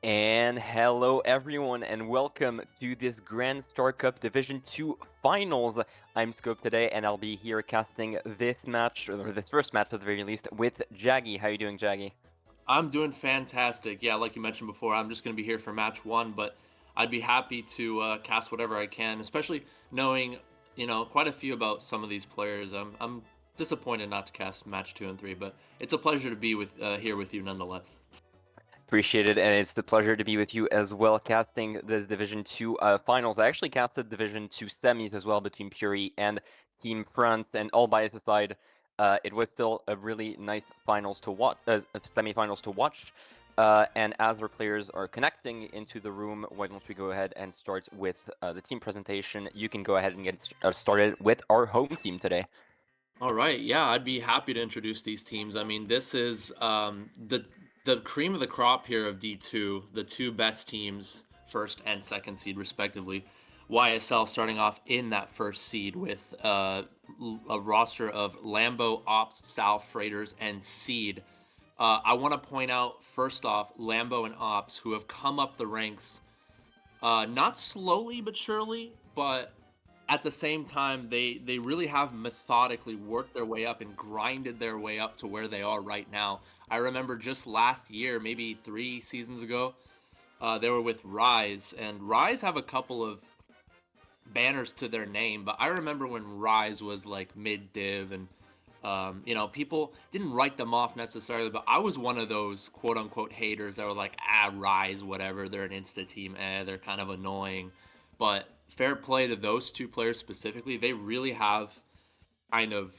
And hello everyone and welcome to this Grand Star Cup Division 2 Finals. I'm Scope today and I'll be here casting this match, or this first match at the very least, with Jaggy. How you doing, Jaggy? I'm doing fantastic. Yeah, like you mentioned before, I'm just going to be here for match one, but I'd be happy to cast whatever I can, especially knowing, quite a few about some of these players. I'm disappointed not to cast match two and three, but it's a pleasure to be with here with you nonetheless. Appreciate it, and it's the pleasure to be with you as well, casting the Division 2 Finals. I actually casted Division 2 semis as well between Puri and Team France, and all bias aside, it was still a really nice finals to watch, semifinals to watch. And as our players are connecting into the room, why don't we go ahead and start with the team presentation? You can go ahead and get started with our home team today. All right, yeah, I'd be happy to introduce these teams. I mean, this is the cream of the crop here of D2, the two best teams, first and second seed respectively. YSL starting off in that first seed with a roster of Lambo, Ops, Sal, Freighters, and Seed. I want to point out first off Lambo and Ops, who have come up the ranks, not slowly but surely, but at the same time, they really have methodically worked their way up and grinded their way up to where they are right now. I remember just last year, maybe 3 seasons ago, they were with Rise, and Rise have a couple of banners to their name, but I remember when Rise was like mid div and people didn't write them off necessarily, but I was one of those quote unquote haters that were like, Rise, whatever, they're an insta team, they're kind of annoying. But fair play to those two players specifically. They really have kind of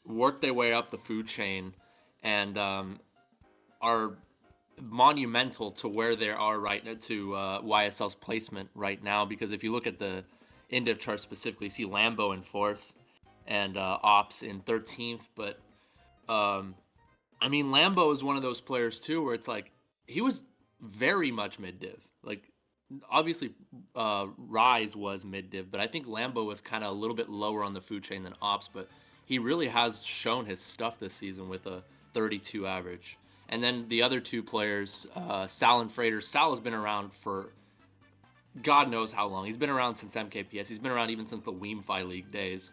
worked their way up the food chain and are monumental to where they are right now, to YSL's placement right now. Because if you look at the indiv chart specifically, you see Lambo in fourth and Ops in 13th. But I mean, Lambo is one of those players too where it's like he was very much mid div. Like obviously Rise was mid div, but I think Lambo was kind of a little bit lower on the food chain than Ops, but he really has shown his stuff this season with a 32 average. And then the other two players, Sal and Freighter. Sal has been around for God knows how long. He's been around since MKPS. He's been around even since the Weemfi League days.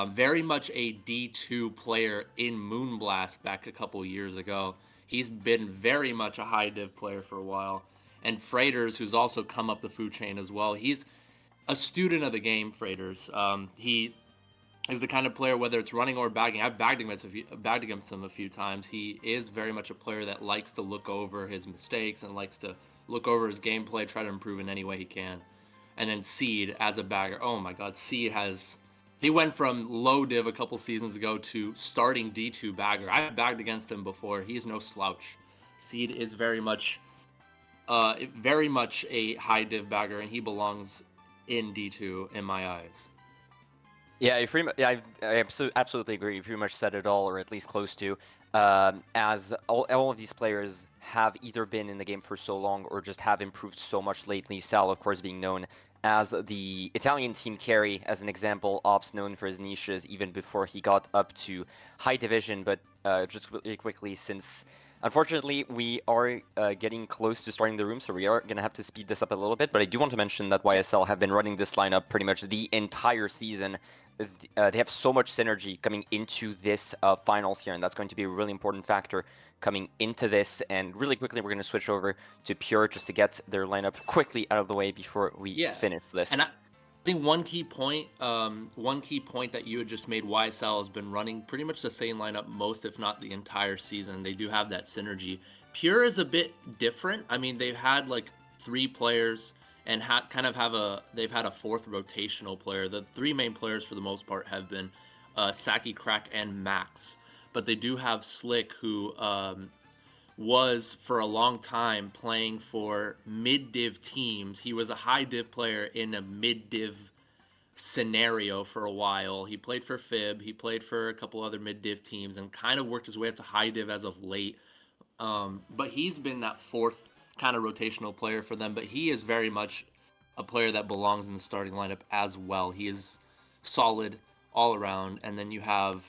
Very much a D2 player in Moonblast back a couple years ago. He's been very much a high div player for a while. And Freighters, who's also come up the food chain as well. He's a student of the game, Freighters. He is the kind of player, whether it's running or bagging. I've bagged against him a few times. He is very much a player that likes to look over his mistakes and likes to look over his gameplay, try to improve in any way he can. And then Seed as a bagger. Oh my God, he went from low div a couple seasons ago to starting D2 bagger. I've bagged against him before. He's no slouch. Seed is very much a high div bagger, and he belongs in D2 in my eyes. Yeah, I absolutely agree. You pretty much said it all, or at least close to. As all of these players have either been in the game for so long or just have improved so much lately. Sal, of course, being known as the Italian team carry, as an example. Ops known for his niches even before he got up to high division. But just really quickly, since unfortunately we are getting close to starting the room, so we are going to have to speed this up a little bit. But I do want to mention that YSL have been running this lineup pretty much the entire season. They have so much synergy coming into this finals here, and that's going to be a really important factor coming into this. And really quickly, we're going to switch over to Pure just to get their lineup quickly out of the way before we finish this. And I think one key point that you had just made, YSL has been running pretty much the same lineup most, if not the entire season. They do have that synergy. Pure is a bit different. I mean, they've had like 3 players and they've had a fourth rotational player. The 3 main players for the most part have been Saki, Crack, and Max. But they do have Slick, who was for a long time playing for mid-div teams. He was a high-div player in a mid-div scenario for a while. He played for Fib. He played for a couple other mid-div teams and kind of worked his way up to high-div as of late. But he's been that fourth kind of rotational player for them. But he is very much a player that belongs in the starting lineup as well. He is solid all around. And then you have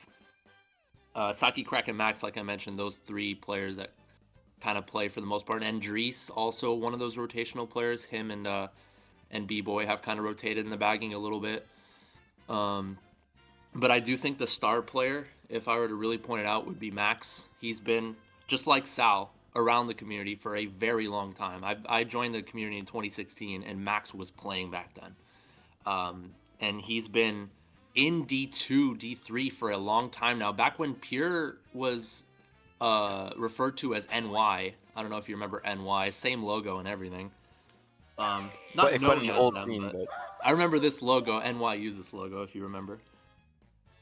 Saki, Crack, and Max, like I mentioned, those 3 players that kind of play for the most part. And Dries, also one of those rotational players. Him and B-Boy have kind of rotated in the bagging a little bit. But I do think the star player, if I were to really point it out, would be Max. He's been, just like Sal, around the community for a very long time. I joined the community in 2016, and Max was playing back then. And he's been in D2, D3 for a long time now. Back when Pure was referred to as NY. I don't know if you remember NY. Same logo and everything. Not Quite known an as old them, team, but but I remember this logo. NY used this logo, if you remember.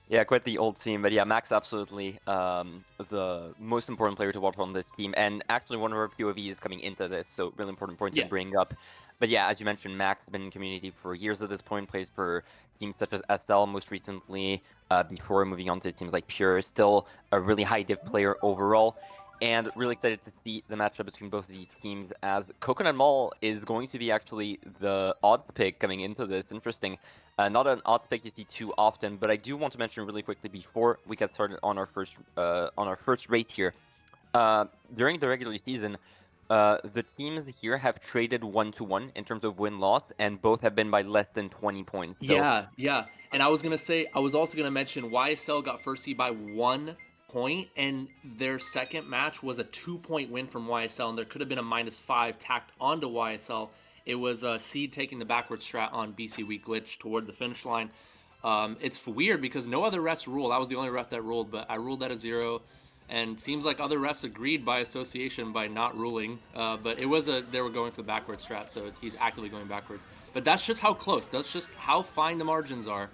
yeah, quite the old team. But yeah, Max absolutely the most important player to watch on this team, and actually one of our POV is coming into this, so really important point to Yeah. bring up. But yeah, as you mentioned, Max has been in community for years at this point, plays for teams such as SL most recently, before moving on to teams like Pure. Still a really high div player overall. And really excited to see the matchup between both of these teams, as Coconut Mall is going to be actually the odds pick coming into this. Interesting. Not an odds pick you see too often, but I do want to mention really quickly before we get started on our first race here. During the regular season, the teams here have traded 1-1 in terms of win-loss, and both have been by less than 20 points. So Yeah. And I was also gonna mention YSL got first seed by 1 point, and their second match was a 2-point win from YSL, and there could have been a -5 tacked onto YSL. It was Seed taking the backward strat on BCWii glitch toward the finish line. It's weird because no other refs ruled. I was the only ref that ruled, but I ruled at a 0. And seems like other refs agreed by association by not ruling. But they were going for the backward strat, so he's actively going backwards. But that's just how close. That's just how fine the margins are,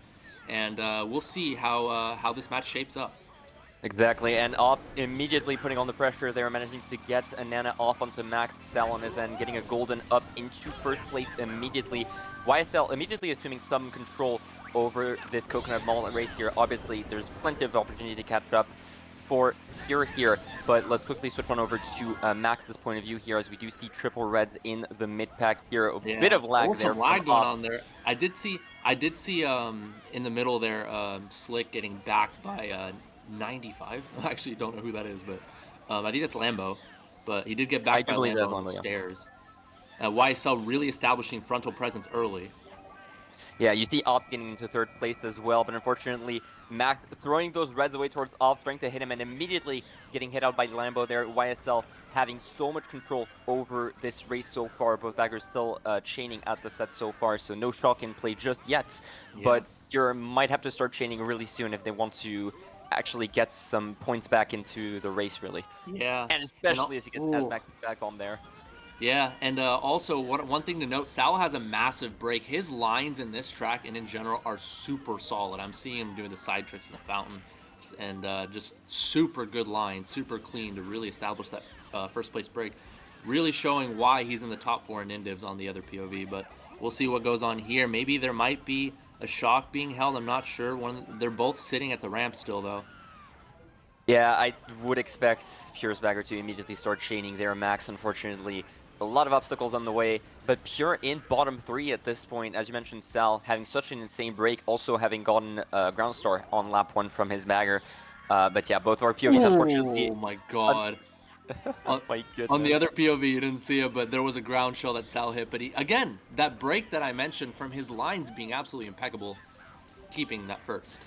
and we'll see how this match shapes up. exactly, and off immediately putting on the pressure there, managing to get a Nana off onto Max. Sal on his end, getting a golden up into first place immediately. YSL immediately assuming some control over this Coconut Mall race here. Obviously, there's plenty of opportunity to catch up for Pure here, but let's quickly switch on over to Max's point of view here, as we do see triple reds in the mid pack here. A bit of lag there. Some lag going on there. I did see in the middle there Slick getting backed by 95. I actually don't know who that is, but I think that's Lambo. But he did get backed by Lambo on the stairs. YSL really establishing frontal presence early. Yeah, you see Op getting into third place as well, but unfortunately, Max throwing those reds away towards Op, trying to hit him, and immediately getting hit out by Lambo there. YSL having so much control over this race so far. Both baggers still chaining at the set so far, so no shock in play just yet. Yeah. But you might have to start chaining really soon if they want to actually get some points back into the race, really. Yeah. And especially as he gets as Max back on there. Yeah, and also one thing to note, Sal has a massive break. His lines in this track and in general are super solid. I'm seeing him doing the side tricks in the fountain, and just super good lines, super clean to really establish that first place break. Really showing why he's in the top 4 in Indivs on the other POV, but we'll see what goes on here. Maybe there might be a shock being held, I'm not sure. They're both sitting at the ramp still, though. Yeah, I would expect Pure's bagger to immediately start chaining there. Max, unfortunately, a lot of obstacles on the way, but Pure in bottom 3 at this point. As you mentioned, Sal having such an insane break, also having gotten Ground Star on lap 1 from his bagger. But yeah, both of our POVs, unfortunately. Oh my god. My goodness. On the other POV, you didn't see it, but there was a ground shell that Sal hit. But again, that break that I mentioned from his lines being absolutely impeccable, keeping that first.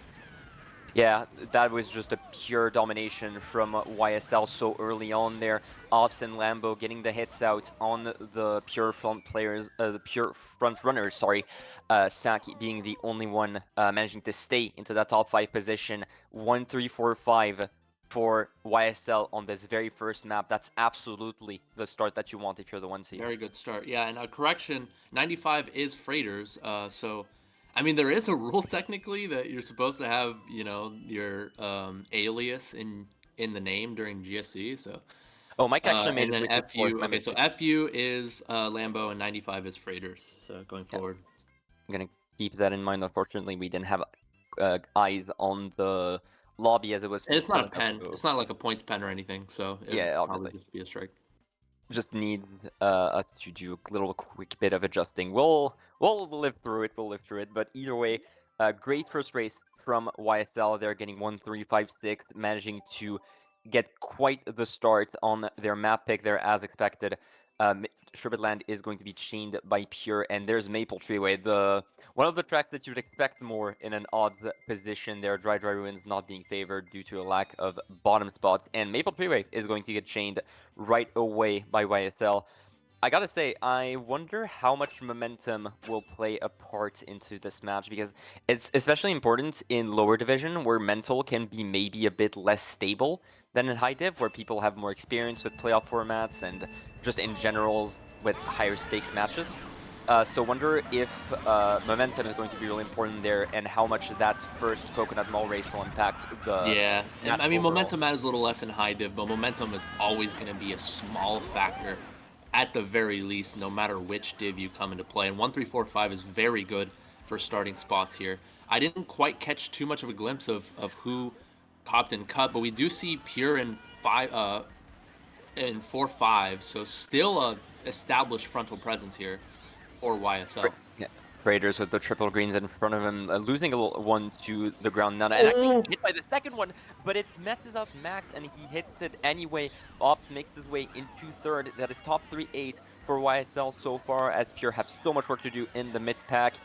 Yeah, that was just a pure domination from YSL so early on there. Ops and Lambo getting the hits out on the Pure front players, the Pure front runners, sorry. Saki being the only one managing to stay into that top 5 position. 1, 3, 4, 5 for YSL on this very first map. That's absolutely the start that you want if you're the 1 seed. Very good start. Yeah, and a correction, 95 is freighters, so... I mean, there is a rule technically that you're supposed to have, you know, your alias in the name during GSC. So. Oh, Mike actually made and then FU. Okay, so FU is Lambo and 95 is freighters. So going forward. I'm gonna keep that in mind. Unfortunately, we didn't have eyes on the lobby as it was. And it's not a pen. It's not like a points pen or anything. So yeah, obviously, probably just be a strike. Just need us to do a little quick bit of adjusting. We'll live through it. We'll live through it. But either way, great first race from YSL. They're getting 1, 3, 5, 6, managing to get quite the start on their map pick there as expected. Sherbetland is going to be chained by Pure, and there's Maple Treeway, one of the tracks that you'd expect more in an odds position there. Dry Ruins not being favored due to a lack of bottom spots, and Maple Treeway is going to get chained right away by YSL. I gotta say, I wonder how much momentum will play a part into this match, because it's especially important in lower division where mental can be maybe a bit less stable than in high div, where people have more experience with playoff formats and just in general with higher stakes matches. So wonder if momentum is going to be really important there, and how much that first Coconut Mall race will impact the Yeah, match I mean, overall. momentum matters a little less in high div, but momentum is always going to be a small factor at the very least, no matter which div you come into play. And 1-3-4-5 is very good for starting spots here. I didn't quite catch too much of a glimpse of who topped and cut, but we do see Pure in 4-5, so still a established frontal presence here for YSL. Yeah. Raiders with the triple greens in front of him, losing a little one to the ground now, and actually Oh, hit by the second one, but it messes up Max, and he hits it anyway. Ops makes his way into third. That is top 3-8 for YSL so far, as Pure have so much work to do in the mid pack.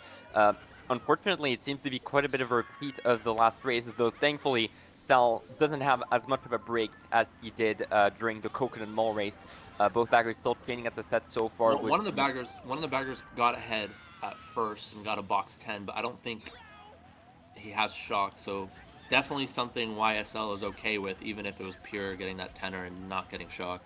Unfortunately, it seems to be quite a bit of a repeat of the last race, though thankfully Sal doesn't have as much of a break as he did during the Coconut Mall race. Both baggers still training at the set so far. one of the baggers got ahead at first and got a box 10, but I don't think he has shock, so definitely something YSL is okay with, even if it was Pure getting that 10er and not getting shock.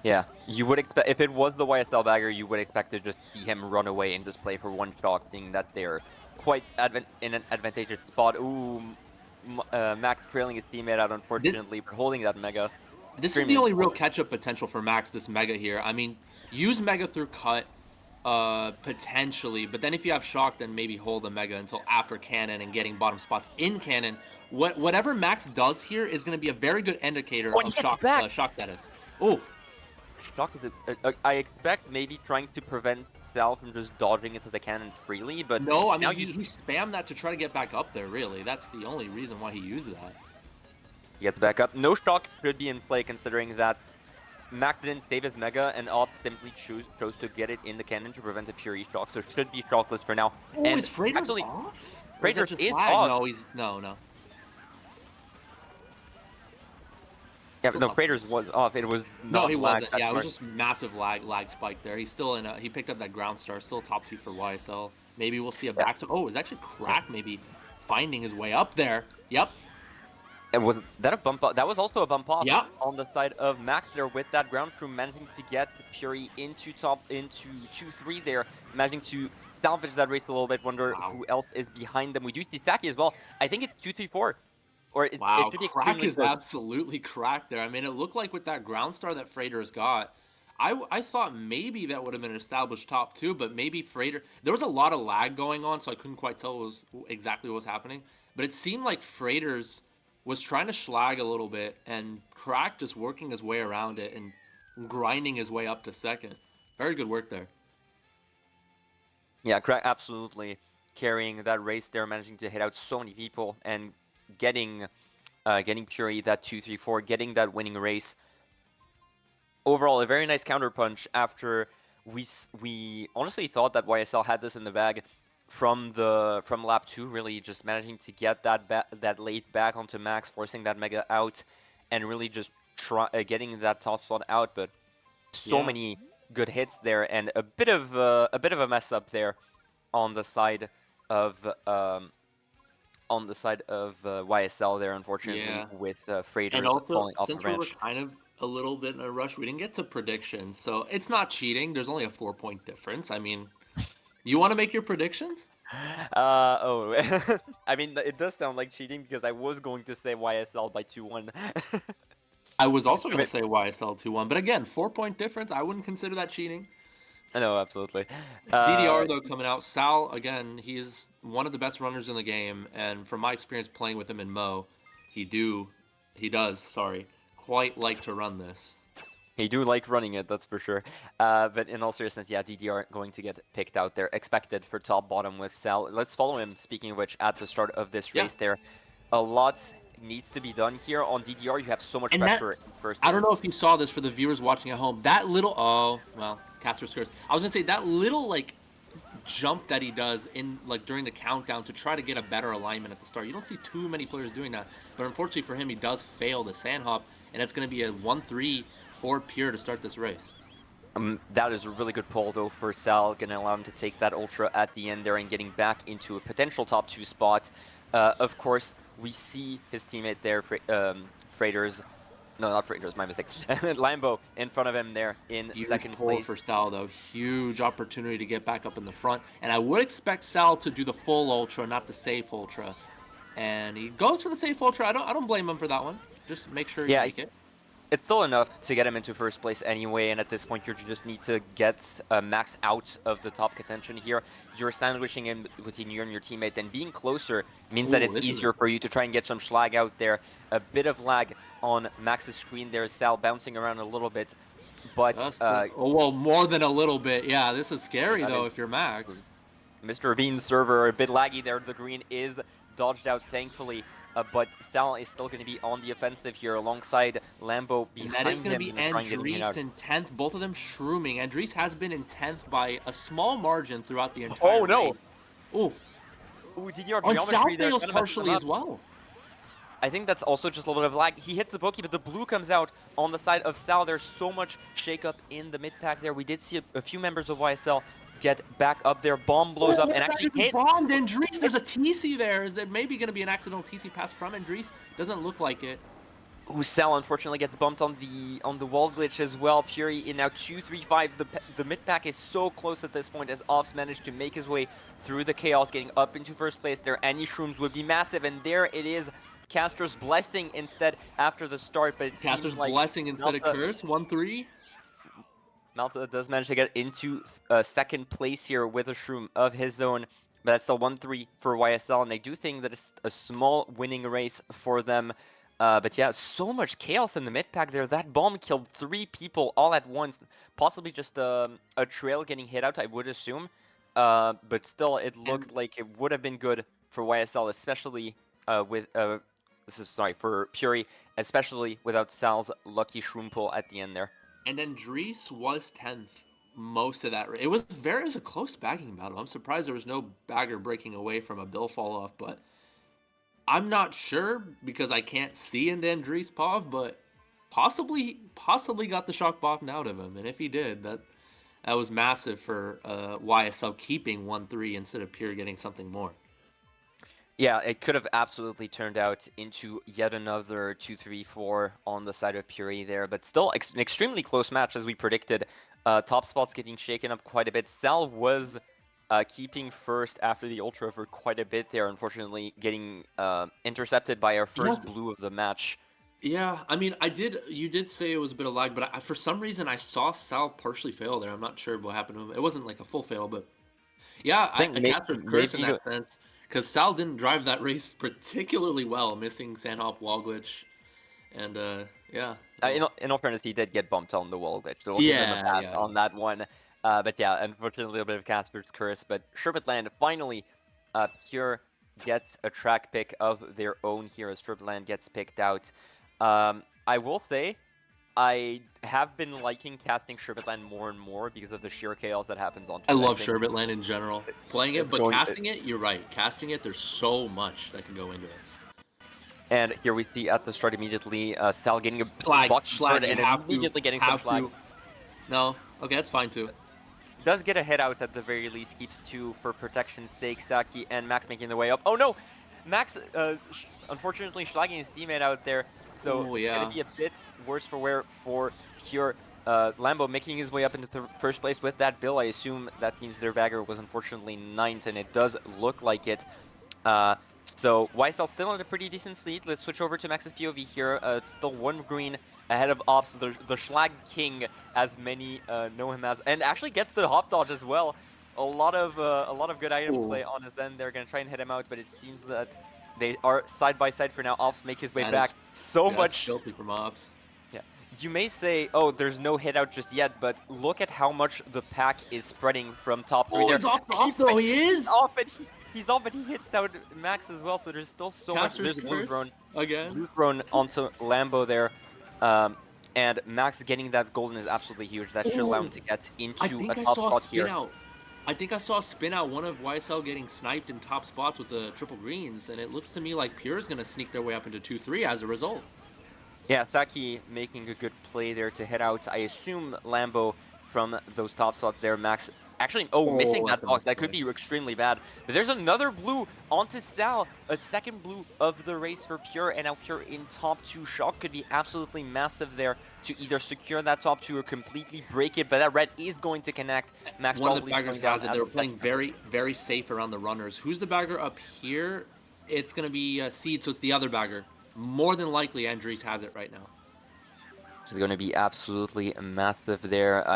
Yeah, you would expect, if it was the YSL bagger, you would expect to just see him run away and just play for one shock, seeing that they're quite in an advantageous spot. Ooh, Max trailing his teammate out, This unfortunately, but holding that Mega. this is Extremely the only real important. catch-up potential for Max, this Mega here. I mean, use Mega through cut, potentially, but then if you have shock, then maybe hold a Mega until after Cannon and getting bottom spots in Cannon. Whatever Max does here is going to be a very good indicator Oh, and he of gets shock back! shock status. Oh, Shock is I expect maybe trying to prevent Sal from just dodging into the cannon freely, but no, I now mean, he spammed that to try to get back up there, really. That's the only reason why he used that. he gets back up. No shock should be in play, considering that Max didn't save his Mega, and Ops simply chose to get it in the cannon to prevent a pure E-Shock, so it should be shockless for now. Oh, And is Freighter's actually, off? Or is that Raiders just is lag? off. No, he's... No. Yeah, Still no, top Raiders was off. It was No, not he lag. wasn't. Yeah, it was just massive lag spike there. He's still in he picked up that ground star, still top 2 for YSL. Maybe we'll see a back. Oh, it's actually Crack maybe finding his way up there. Yep. And was that a bump off? That was also a bump off Yep. on the side of Max there, with that ground crew managing to get Fury into 2-3 there, managing to salvage that race a little bit. Wonder who else is behind them. We do see Saki as well. I think it's 2-3-4. Or it Wow, should be Crack extremely is close. absolutely cracked there. I mean, it looked like with that ground star that Freighter's got, I thought maybe that would have been an established top 2, but maybe Freighter... There was a lot of lag going on, so I couldn't quite tell exactly what was happening. But it seemed like Freighter's was trying to schlag a little bit, and Crack just working his way around it and grinding his way up to second. Very good work there. Yeah, Crack absolutely carrying that race there, managing to hit out so many people and getting Fury that 2-3-4, getting that winning race. Overall, a very nice counterpunch after we honestly thought that YSL had this in the bag from lap 2, really just managing to get that late back onto Max, forcing that Mega out, and really just getting that top slot out. But so many good hits there, and a bit of a mess up there on the side of YSL there, unfortunately, with Freighters And also, falling off the since we were branch. kind of a little bit in a rush, we didn't get to predictions. So it's not cheating. There's only a 4-point difference. I mean, you want to make your predictions? Oh, I mean, it does sound like cheating, because I was going to say YSL by 2-1. I was also going to But say YSL 2-1, but again, 4-point difference. I wouldn't consider that cheating. no, absolutely. DDR though coming out. Sal again, he's one of the best runners in the game, and from my experience playing with him in Mo, he does quite like to run this. He do like running it, that's for sure. But in all seriousness, yeah, DDR going to get picked out there, expected for top bottom with Sal. Let's follow him, speaking of which, at the start of this race there. A lot needs to be done here. On DDR, you have so much And that, pressure in first I don't lane. know if you saw this for the viewers watching at home. That little, oh, well, Caster's curse. I was gonna say that little like jump that he does in like during the countdown to try to get a better alignment at the start. You don't see too many players doing that, but unfortunately for him, he does fail the sand hop, and it's gonna be a 1-3 for Pure to start this race. That is a really good pull though for Sal, gonna allow him to take that ultra at the end there and getting back into a potential top 2 spot. Of course, we see his teammate there, Freighters. No, not Freighters, my mistake. Lambo in front of him there in Huge second pull place. for Sal though. Huge opportunity to get back up in the front, and I would expect Sal to do the full ultra, not the safe ultra. And he goes for the safe ultra. I don't blame him for that one. Just make sure you make it. It's still enough to get him into first place anyway, and at this point you just need to get Max out of the top contention here. You're sandwiching him between you and your teammate, and being closer means that it's easier for you to try and get some schlag out there. A bit of lag on Max's screen there, Sal bouncing around a little bit, but... oh, well, more than a little bit. Yeah, this is scary though if you're Max. Mr. Bean's server, a bit laggy there. The green is dodged out, thankfully. But Sal is still going to be on the offensive here alongside Lambo behind him. That is going to be Andries in 10th, both of them shrooming. Andries has been in 10th by a small margin throughout the entire race. Oh, DDR on Sal fails partially as well. I think that's also just a little bit of lag. He hits the bogey, but the blue comes out on the side of Sal. There's so much shakeup in the mid-pack there. We did see a few members of YSL get back up there. Bomb blows up and actually hit. Bombed Andries. There's a TC there. Is there maybe going to be an accidental TC pass from Andries? Doesn't look like it. Sal unfortunately gets bumped on the wall glitch as well. Fury in now 2-3-5. The mid pack is so close at this point as Ops managed to make his way through the chaos, getting up into first place there. Any shrooms would be massive, and there it is. Caster's blessing instead after the start, but it Caster's seems like blessing instead of curse. 1-3. Malta does manage to get into second place here with a shroom of his own, but that's still 1-3 for YSL, and I do think that it's a small winning race for them. But yeah, so much chaos in the mid pack there. That bomb killed 3 people all at once, possibly just a trail getting hit out, I would assume. But still, it looked like it would have been good for YSL, especially with for Puri, especially without Sal's lucky shroom pull at the end there. And then Andries was 10th most of that. It was a close bagging battle. I'm surprised there was no bagger breaking away from a bill fall off, but I'm not sure because I can't see into Andries Pov, but possibly got the shock bomb out of him. And if he did, that was massive for YSL keeping 1-3 instead of Pure getting something more. Yeah, it could have absolutely turned out into yet another 2-3-4 on the side of Puri there, but still an extremely close match as we predicted. Top spots getting shaken up quite a bit. Sal was keeping first after the ultra for quite a bit there, unfortunately getting intercepted by our first blue of the match. Yeah, I mean, you did say it was a bit of lag, but for some reason I saw Sal partially fail there. I'm not sure what happened to him. It wasn't like a full fail, but yeah, I Caster's curse in that sense. Because Sal didn't drive that race particularly well, missing sandhop wall glitch, and yeah. In all fairness, he did get bumped on the wall glitch. So yeah. On that one. But yeah, unfortunately a little bit of Casper's curse. But Sherbetland finally, Pure gets a track pick of their own here as Sherbetland gets picked out. I will say, I have been liking casting Sherbetland more and more because of the sheer chaos that happens on Twitter. I love Sherbetland in general. Playing it, but casting it, you're right. Casting it, there's so much that can go into it. And here we see at the start immediately, Sal getting a schlag and immediately getting some schlag. No, okay, that's fine too. Does get a hit out at the very least, keeps 2 for protection's sake. Saki and Max making their way up. Oh no! Max, unfortunately, schlagging his teammate out there, so it's going to be a bit worse for wear for Pure. Lambo making his way up into first place with that bill. I assume that means their bagger was unfortunately 9th, and it does look like it. So YSL still in a pretty decent lead. Let's switch over to Max's POV here. Still 1 green ahead of Ops, the Schlag King, as many know him as, and actually gets the hop dodge as well. A lot of good item play on his end. They're gonna try and hit him out, but it seems that they are side by side for now. Ops make his way back. So much filthy from Ops. Yeah, you may say, oh, there's no hit out just yet, but look at how much the pack is spreading from top 3 there. He's off though. He is off, and he's off, but he hits out Max as well, so there's still so much. Caster's There's blue curse thrown. again. Blue thrown onto Lambo there. And Max getting that golden is absolutely huge. That should allow him to get I into a think I top saw a spot spin here. out. I think I saw a spin out one of YSL getting sniped in top spots with the triple greens, and it looks to me like Pure is going to sneak their way up into 2-3 as a result. Yeah, Saki making a good play there to head out. I assume Lambo from those top spots there. Max actually, missing Oh, that that's a box. That could misplay. be extremely bad. But there's another blue onto Sal. A second blue of the race for Pure. And now Pure in top 2. Shock could be absolutely massive there to either secure that top 2 or completely break it. But that red is going to connect. Max One of the probably baggers slowing down has it. as They were the playing best very, very safe around the runners. Who's the bagger up here? It's going to be Seed, so it's the other bagger. More than likely, Andres has it right now. is going to be absolutely massive there.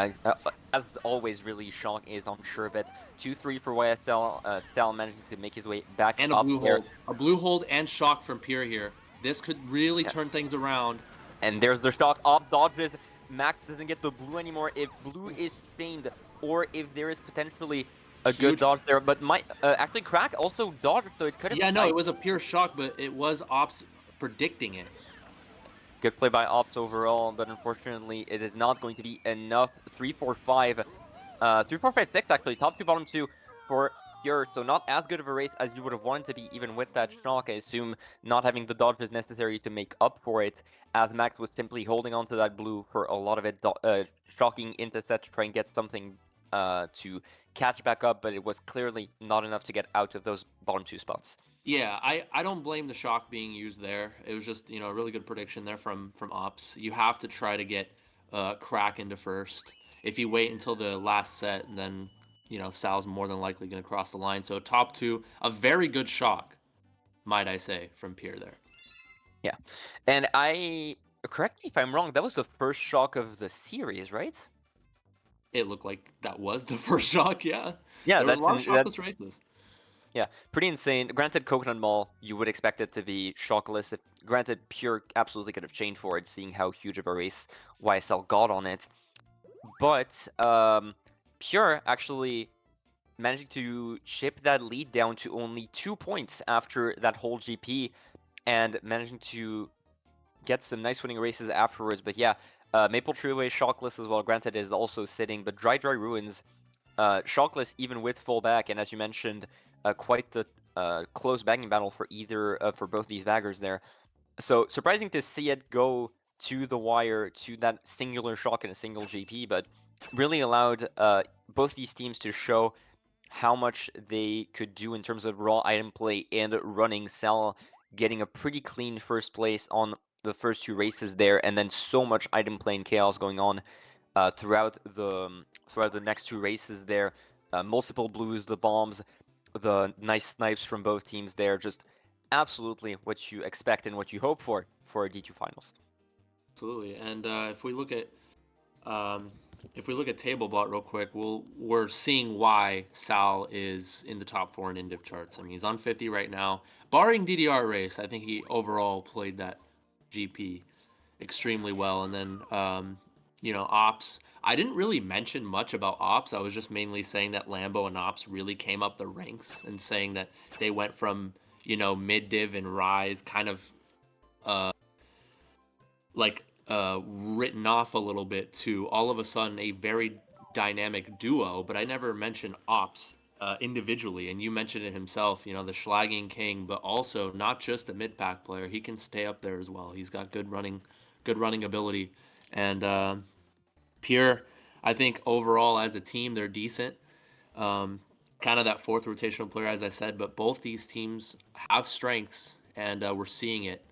As always, really, Shock is unsure, but 2-3 for YSL. Sal managing to make his way back And a up blue there. hold. A blue hold and Shock from Pure here. This could really turn things around. And there's the Shock off dodges. Max doesn't get the blue anymore. If blue is stained, or if there is potentially a good dodge there, but might actually Crack also dodged, so it could have. Yeah, no, it was a Pure Shock, but it was Ops predicting it. Good play by Ops overall, but unfortunately it is not going to be enough. 3-4-5, 3-4-5-6 actually, top 2, bottom 2 for Pure, so not as good of a race as you would have wanted to be, even with that Shock. I assume not having the dodge is necessary to make up for it, as Max was simply holding on to that blue for a lot of it, shocking into set to try and get something to catch back up, but it was clearly not enough to get out of those bottom 2 spots. Yeah, I don't blame the Shock being used there. It was just, a really good prediction there from Ops. You have to try to get Crack into first. If you wait until the last set, then, Sal's more than likely going to cross the line. So top 2, a very good Shock, might I say, from Pierre there. Yeah, and correct me if I'm wrong, that was the first Shock of the series, right? It looked like that was the first Shock, yeah. Yeah, there was a lot of shockless races. Yeah, pretty insane. Granted, Coconut Mall, you would expect it to be shockless. Granted, Pure absolutely could have changed for it, seeing how huge of a race YSL got on it. But Pure actually managing to chip that lead down to only 2 points after that whole GP, and managing to get some nice winning races afterwards. But yeah, Maple Treeway shockless as well. Granted, is also sitting, but Dry Ruins shockless even with full back, and as you mentioned, quite the close bagging battle for for both these baggers there. So surprising to see it go to the wire, to that singular shock in a single GP, but really allowed both these teams to show how much they could do in terms of raw item play and running. Sal getting a pretty clean first place on the first 2 races there, and then so much item play and chaos going on throughout the next 2 races there. Multiple blues, the bombs, the nice snipes from both teams there. Just absolutely what you expect and what you hope for a D2 finals. Absolutely, and if we look at TableBot real quick, we're seeing why Sal is in the top 4 in Indiv charts. I mean, he's on 50 right now, barring DDR race. I think he overall played that GP extremely well, and then Ops. I didn't really mention much about Ops. I was just mainly saying that Lambo and Ops really came up the ranks, and saying that they went from mid div and rise kind of written off a little bit to all of a sudden a very dynamic duo. But I never mentioned Ops individually, and you mentioned it himself, the Schlagging King, but also not just a mid pack player. He can stay up there as well. He's got good running ability, and Pure, I think overall as a team they're decent. Kind of that 4th rotational player, as I said, but both these teams have strengths, and we're seeing it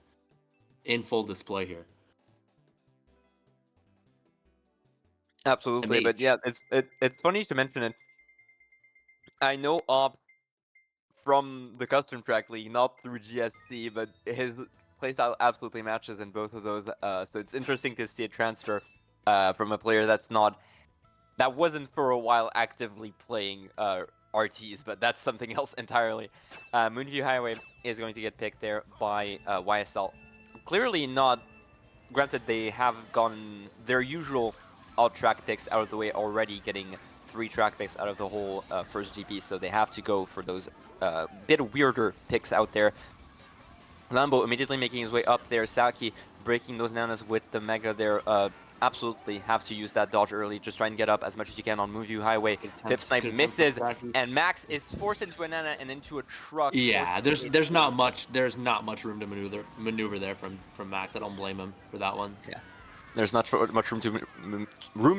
in full display here. Absolutely, but yeah, it's funny to mention it. I know Ops from the Custom Track League, not through GSC, but his playstyle absolutely matches in both of those. So it's interesting to see a transfer from a player that wasn't for a while actively playing RTs, but that's something else entirely. Moonview Highway is going to get picked there by YSL. Clearly not. Granted, they have gotten their usual alt track picks out of the way already, getting 3 track picks out of the whole first GP, so they have to go for those bit weirder picks out there. Lambo immediately making his way up there. Saki breaking those nanas with the Mega there. Absolutely have to use that dodge early. Just try and get up as much as you can on Moonview Highway. Fifth Snipe misses, and Max is forced into a nana and into a truck. Yeah, there's not much room to maneuver there from Max. I don't blame him for that one. Yeah, there's not much room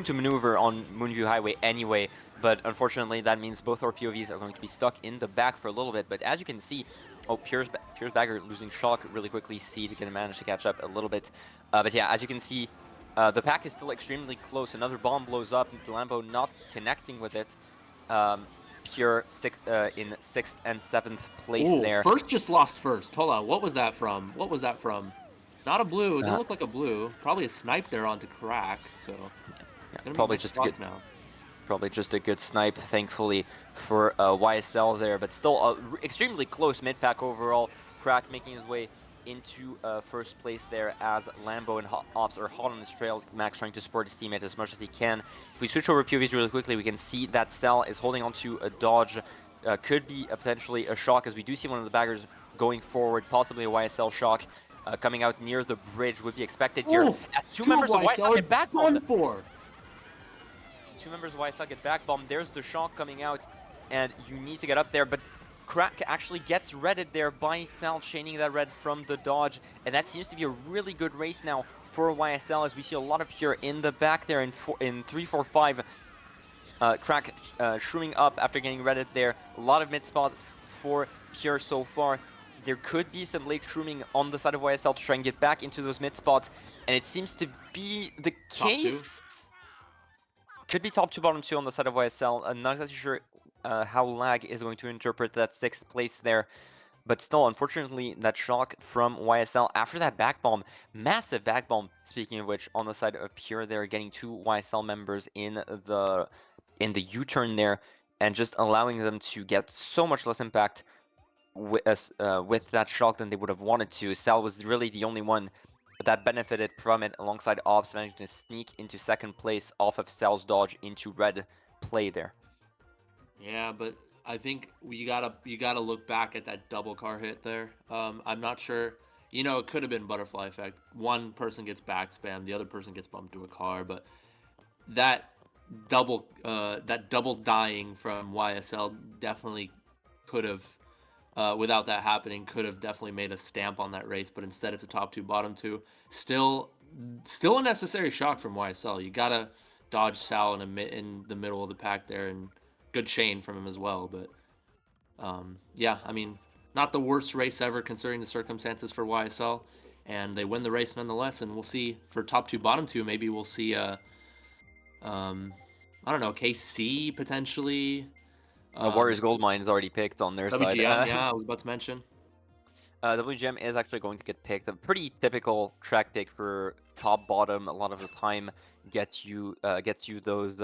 to maneuver on Moonview Highway anyway. But unfortunately, that means both our POVs are going to be stuck in the back for a little bit. But as you can see, Pur's Bagger losing shock really quickly. Seed gonna manage to catch up a little bit. But yeah, as you can see, the pack is still extremely close. Another bomb blows up. Lambo not connecting with it. Pure in 6th and 7th place there. First just lost first. Hold on, what was that from? What was that from? Not a blue. It didn't look like a blue. Probably a snipe there onto Crack. So yeah, probably just a good snipe, thankfully, for YSL there. But still extremely close mid pack overall. Crack making his way into first place there as Lambo and Ops are hot on his trail. Max trying to support his teammate as much as he can. If we switch over POVs really quickly, we can see that Cell is holding onto a dodge. Could be potentially a shock, as we do see one of the baggers going forward, possibly a YSL shock. Coming out near the bridge would be expected here. As two members of YSL get back bombed. Two members of YSL get back bombed. There's the shock coming out, and you need to get up there. But Crack actually gets redded there by Cell, chaining that red from the dodge. And that seems to be a really good race now for YSL, as we see a lot of Pure in the back there in 3, 4, 5. Crack shrooming up after getting redded there. A lot of mid spots for Pure so far. There could be some late shrooming on the side of YSL to try and get back into those mid spots, and it seems to be the case. Could be top 2, bottom 2 on the side of YSL. I'm not exactly sure how Lag is going to interpret that 6th place there, but still, unfortunately, that shock from YSL after that back bomb, massive back bomb. Speaking of which, on the side of Pure, they're getting 2 YSL members in the U-turn there, and just allowing them to get so much less impact with that shock than they would have wanted to. Cell was really the only one that benefited from it, alongside Ops managing to sneak into 2nd place off of Cell's dodge into red play there. Yeah, but I think you gotta look back at that double car hit there. I'm not sure. You know, it could have been butterfly effect. One person gets back spam, the other person gets bumped to a car, but that double dying from YSL definitely could have. Without that happening, could have definitely made a stamp on that race, but instead it's a top 2, bottom 2. Still a necessary shock from YSL. You gotta dodge Sal in the middle of the pack there, and good chain from him as well. But yeah, I mean, not the worst race ever considering the circumstances for YSL, and they win the race nonetheless. And we'll see for top 2, bottom 2. Maybe we'll see I don't know, KC potentially. Warriors Goldmine is already picked on their side. Yeah, I was about to mention. WGM is actually going to get picked. A pretty typical track pick for top bottom. A lot of the time, gets you those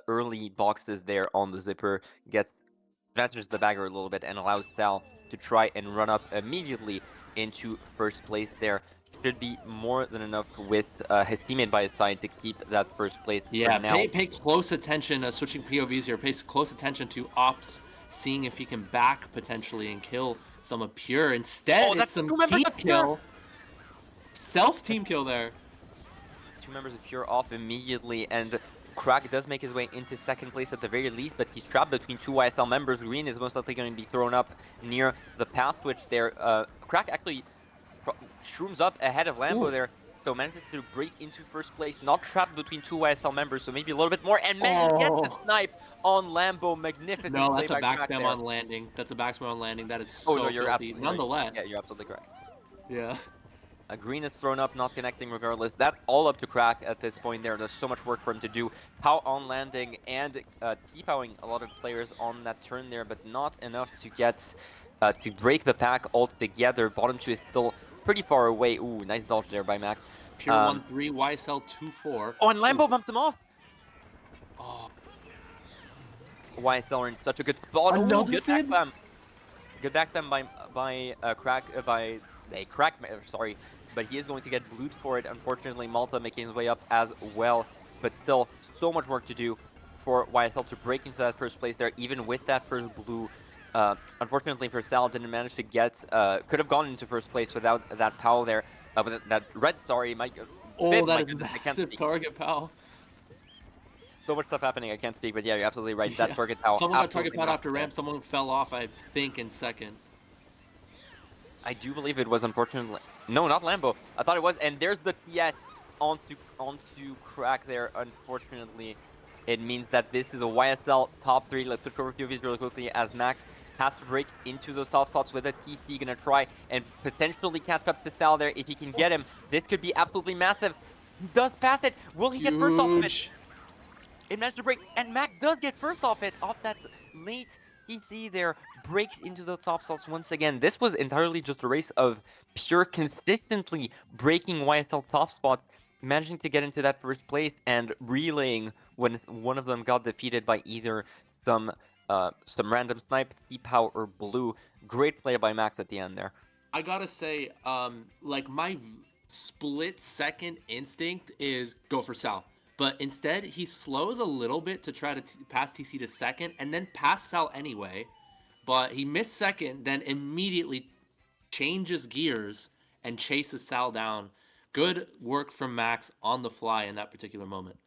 early boxes there on the zipper. Advantages the bagger a little bit and allows Sal to try and run up immediately into first place there. Should be more than enough with his teammate by his side to keep that first place. Yeah, for now. Pay close attention, switching POVs here, pay close attention to Ops, seeing if he can back potentially and kill some of Pure. Instead, it's some team kill. Self-team kill there. 2 members of Pure off immediately, and Crack does make his way into 2nd place at the very least, but he's trapped between 2 YSL members. Green is most likely going to be thrown up near the path switch there. Crack actually shrooms up ahead of Lambo there, so manages to break into first place, not trapped between 2 YSL members, so maybe a little bit more, and gets the snipe on Lambo. Magnificent. No, that's a backspam on landing. That's a backspam on landing. That is so filthy. Nonetheless. Yeah, you're absolutely correct. Yeah. Green is thrown up, not connecting regardless. That's all up to Crack at this point there. There's so much work for him to do. Pow on landing and T-powing a lot of players on that turn there, but not enough to get to break the pack altogether. Bottom 2 is still pretty far away. Ooh, nice dodge there by Max. Pure 1-3, YSL 2-4. Oh, and Lambo bumped him off. Oh. YSL are in such a good spot. Oh, good back spam. Good back spam by Crack. Sorry, but he is going to get blued for it. Unfortunately, Malta making his way up as well. But still, so much work to do for YSL to break into that first place there, even with that first blue. Unfortunately for Sal, didn't manage to get, could have gone into first place without that POW there, with that red, sorry, my, Oh, Bib, that my is goodness, I can't massive speak. target, pal. So much stuff happening, I can't speak, but yeah, you're absolutely right. That Yeah. target POW, Someone got target absolutely pad after massive ramp. there. Someone fell off, I think, in second. I do believe it was unfortunately, no, not Lambo. I thought it was, and there's the TS onto Crack there. Unfortunately, it means that this is a YSL top 3. Let's switch over to these really quickly as Max has to break into those top spots with a TC. Gonna try and potentially catch up to Sal there if he can get him. This could be absolutely massive. He does pass it. Will he get first off of it? Huge. It managed to break, and Mac does get first off it, off that late TC there, breaks into the top slots once again. This was entirely just a race of pure consistently breaking YSL top spots, managing to get into that first place and relaying when one of them got defeated by either some random snipe, T-Pow, or Blue. Great play by Max at the end there. I gotta say, like my split second instinct is go for Sal. But instead, he slows a little bit to try to pass TC to second and then pass Sal anyway. But he missed second, then immediately changes gears and chases Sal down. Good work from Max on the fly in that particular moment.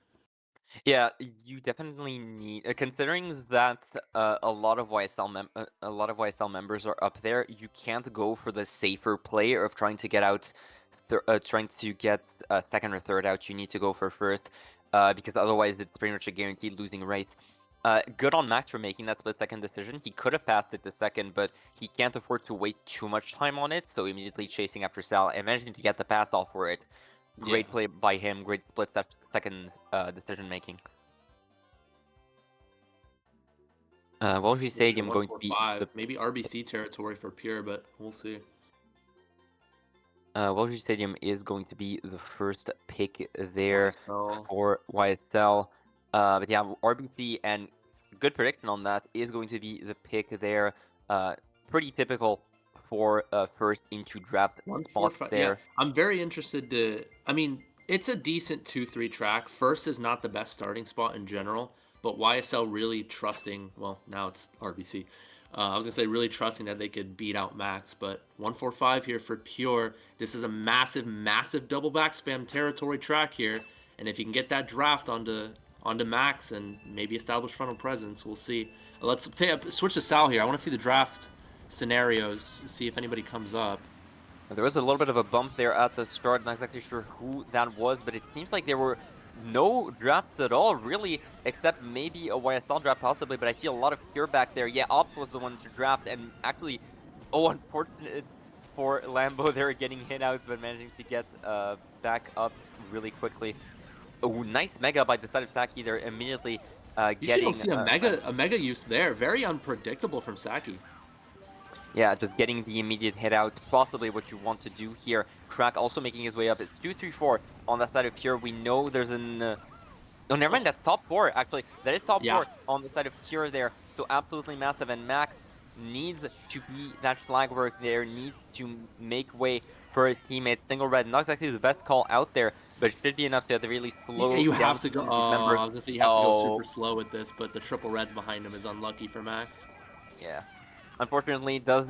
Yeah, you definitely need, considering that a lot of a lot of YSL members are up there. You can't go for the safer play of trying to get out, trying to get second or third out. You need to go for first, because otherwise it's pretty much a guaranteed losing race. Good on Max for making that split second decision. He could have passed it to second, but he can't afford to wait too much time on it, so immediately chasing after Sal and managing to get the pass off for it. Great Yeah. play by him. Great split second decision making. Wellview Stadium going to be 145. the Maybe RBC territory for Pure, but we'll see. Wellview Stadium is going to be the first pick there YSL. for YSL. But yeah, RBC, and good prediction on that, is going to be the pick there. Pretty typical for first into draft spots 145. Yeah, there. I'm very interested to. I mean, it's a decent 2-3 track. First is not the best starting spot in general, but YSL really trusting. Well, now it's RBC. I was gonna say really trusting that they could beat out Max, but 145 here for Pure. This is a massive, massive double back spam territory track here, and if you can get that draft onto Max and maybe establish frontal presence, we'll see. Let's switch to Sal here. I want to see the draft scenarios, see if anybody comes up. There was a little bit of a bump there at the start. Not exactly sure who that was, but it seems like there were no drafts at all, really, except maybe a YSL draft possibly, but I see a lot of Pure back there. Yeah, Ops was the one to draft, and actually, oh, unfortunate for Lambo there getting hit out, but managing to get back up really quickly. Oh, nice mega by the side of Saki there, immediately Usually getting... don't see a mega use there. Very unpredictable from Saki. Yeah, just getting the immediate hit out, possibly what you want to do here. Crack also making his way up. It's 2-3-4 on that side of Pure. We know there's an... Oh, never mind, that's top 4, actually. That is top 4 on the side of Pure there. So absolutely massive, and Max needs to be that flag work there, needs to make way for his teammates. Single red, not exactly the best call out there, but it should be enough to really slow You down have to go. these Oh, members. I was gonna say you have to go super slow with this, but the triple reds behind him is unlucky for Max. Yeah. Unfortunately, does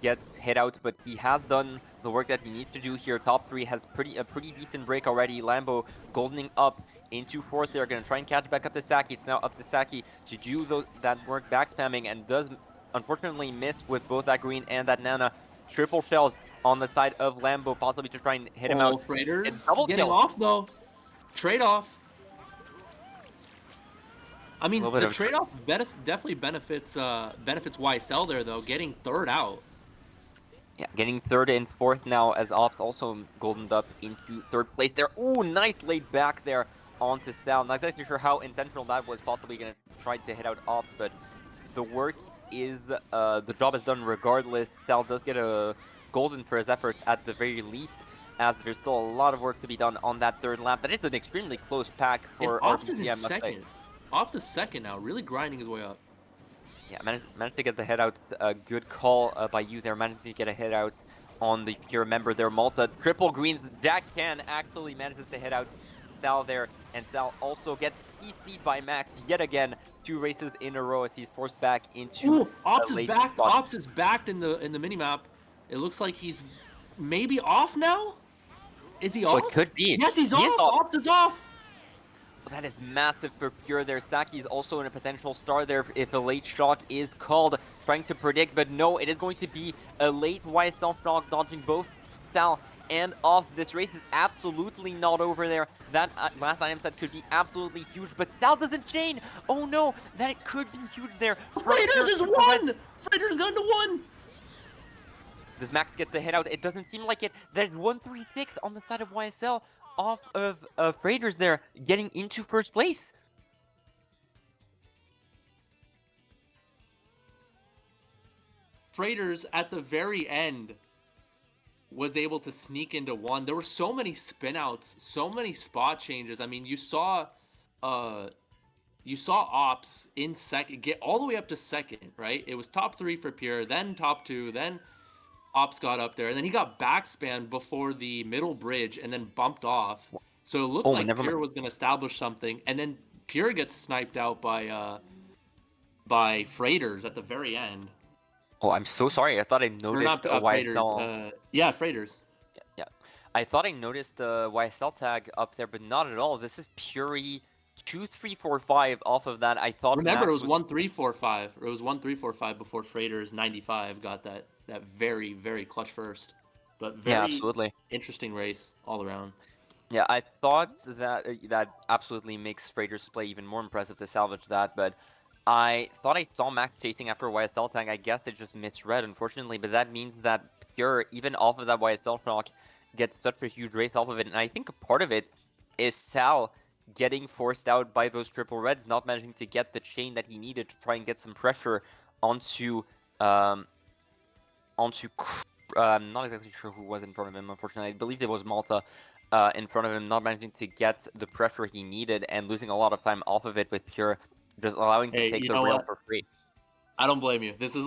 get hit out, but he has done the work that he needs to do here. Top 3 has a pretty decent break already. Lambo goldening up into 4th. They're going to try and catch back up to Saki. It's now up to Saki to do that work back spamming, and does unfortunately miss with both that green and that Nana. Triple shells on the side of Lambo, possibly to try and hit him out. Freighters Double getting kill. off though. Trade off. I mean, the trade-off definitely benefits YSL there, though, getting 3rd out. Yeah, getting 3rd and 4th now, as Ops also goldened up into 3rd place there. Ooh, nice laid back there onto Sal. Not exactly sure how intentional that was, possibly going to try to hit out Ops, but the work is, the job is done regardless. Sal does get a golden for his efforts at the very least, as there's still a lot of work to be done on that 3rd lap. That is an extremely close pack for Ops RBC, is in second. Ops is second now, really grinding his way up. Yeah, managed to get the hit out. A good call by you there. Managed to get a hit out on the Pure member there. Malta, triple greens. Jack Can actually manages to hit out Sal there. And Sal also gets CC'd by Max yet again 2 races in a row as he's forced back into Ooh, Ops a is late back. spot. Ops is backed in the minimap. It looks like he's maybe off now. Is he Oh, off? it could be. Yes, he's He is off. off. Ops is off. That is massive for Pure there. Saki is also in a potential star there if a late shock is called. Trying to predict, but no, it is going to be a late YSL shock dodging both Sal and off. This race is absolutely not over there. That last item set could be absolutely huge, but Sal doesn't chain. Oh no, that could be huge there. Freighters is one. Freighters gone to 1. Does Max get the hit out? It doesn't seem like it. There's 136 on the side of YSL off of Freighters there, getting into first place. Freighters at the very end was able to sneak into 1. There were so many spin outs, so many spot changes. I mean, you saw Ops in second get all the way up to second, right? It was top 3 for Pure, then top 2, then Ops got up there, and then he got backspanned before the middle bridge and then bumped off. So it looked like Pure was going to establish something, and then Pure gets sniped out by Freighters at the very end. Oh, I'm so sorry. I thought I noticed a YSL. Yeah, Freighters. Yeah. I thought I noticed a YSL tag up there, but not at all. This is Puri 2345 off of that. I thought Remember, Max it was 1345. It was 1345 before Freighters 95 got that very, very clutch first. But very absolutely interesting race all around. Yeah, I thought that that absolutely makes Freighters' play even more impressive to salvage that, but I thought I saw Max chasing after YSL tag. I guess it just misread, unfortunately, but that means that Pure, even off of that YSL shock, gets such a huge race off of it. And I think a part of it is Sal getting forced out by those triple reds, not managing to get the chain that he needed to try and get some pressure onto I'm not exactly sure who was in front of him, unfortunately. I believe it was Malta in front of him, not managing to get the pressure he needed and losing a lot of time off of it with Pure, just allowing to take the rail for free. I don't blame you. This is,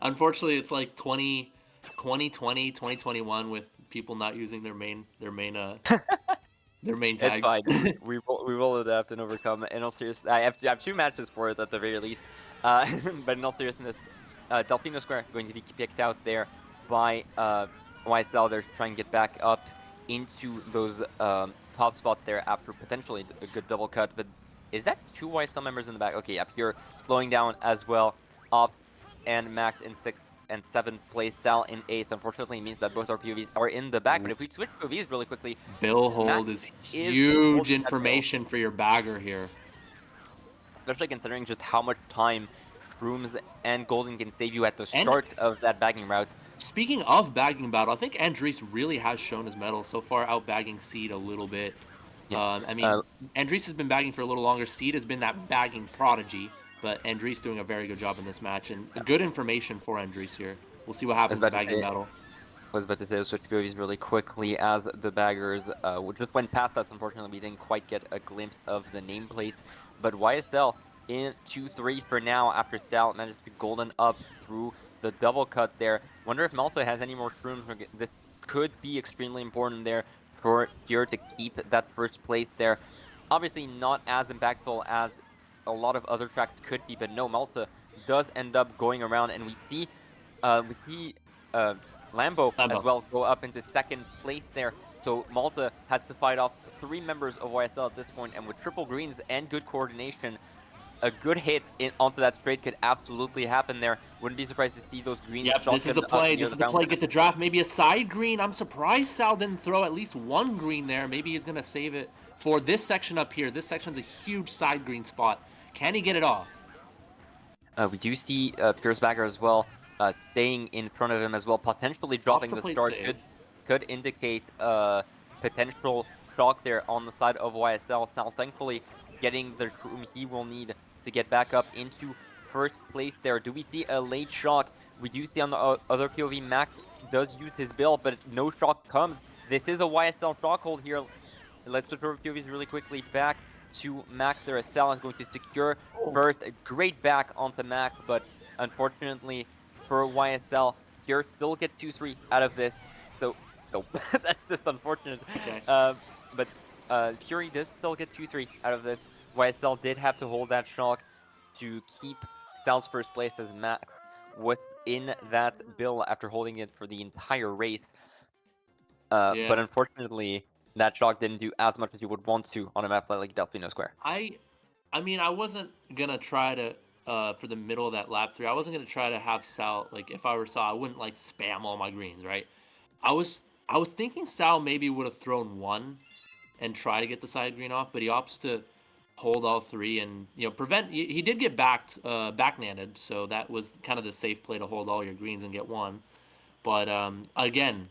unfortunately, it's like 2020, 2021 with people not using their main tags. It's fine. we will adapt and overcome. In all seriousness, I have 2 matches for it at the very least. But in all seriousness, Delfino Square going to be kicked out there by YSL. They're trying to get back up into those top spots there after potentially a good double cut. But is that 2 YSL members in the back? Okay, yeah, Pure slowing down as well. Ops and Max in 6th and 7th place. Sal in 8th. Unfortunately, it means that both our POVs are in the back. But if we switch POVs really quickly, Bill hold is huge information for your bagger here. Especially considering just how much time Shrooms and Golden can save you at the start of that bagging route. Speaking of bagging battle, I think Andres really has shown his mettle so far, out bagging Seed a little bit. Yeah. I mean, Andres has been bagging for a little longer. Seed has been that bagging prodigy, but Andres doing a very good job in this match, and good information for Andres here. We'll see what happens in the bagging battle. I was about to say switch POVs really quickly as the baggers just went past us. Unfortunately, we didn't quite get a glimpse of the nameplate, but YSL in 2-3 for now after Sal managed to golden up through the double cut there. Wonder if Malta has any more shrooms. This could be extremely important there for Pure to keep that first place there. Obviously not as impactful as a lot of other tracks could be, but no, Malta does end up going around, and we see Lambo as well go up into 2nd place there. So Malta has to fight off 3 members of YSL at this point, and with triple greens and good coordination, a good hit onto that straight could absolutely happen there. Wouldn't be surprised to see those greens. Yep, this is the play. This is the play. Get the draft. Maybe a side green. I'm surprised Sal didn't throw at least 1 green there. Maybe he's going to save it for this section up here. This section's a huge side green spot. Can he get it off? We do see Pierce Bagger as well staying in front of him as well, potentially dropping the start. Could indicate potential shock there on the side of YSL. Sal thankfully getting the room he will need to get back up into first place there. Do we see a late shock? We do see on the other POV, Max does use his build, but no shock comes. This is a YSL shock hold here. Let's switch over POVs really quickly back to Max there. Sal is going to secure first. A great back onto Max, but unfortunately for YSL, Pure still get 2-3 out of this. So that's just unfortunate. Okay. But Fury does still get 2-3 out of this. YSL did have to hold that shock to keep Sal's first place as Max within that bill after holding it for the entire race. Yeah. But unfortunately, that shock didn't do as much as you would want to on a map like Delfino Square. I mean, I wasn't gonna try to for the middle of that lap 3. I wasn't gonna try to have Sal, like, if I were Sal, I wouldn't like spam all my greens, right? I was thinking Sal maybe would have thrown 1 and try to get the side green off, but he opts to hold all 3 and, you know, prevent. He did get backnanded, so that was kind of the safe play to hold all your greens and get 1. But again,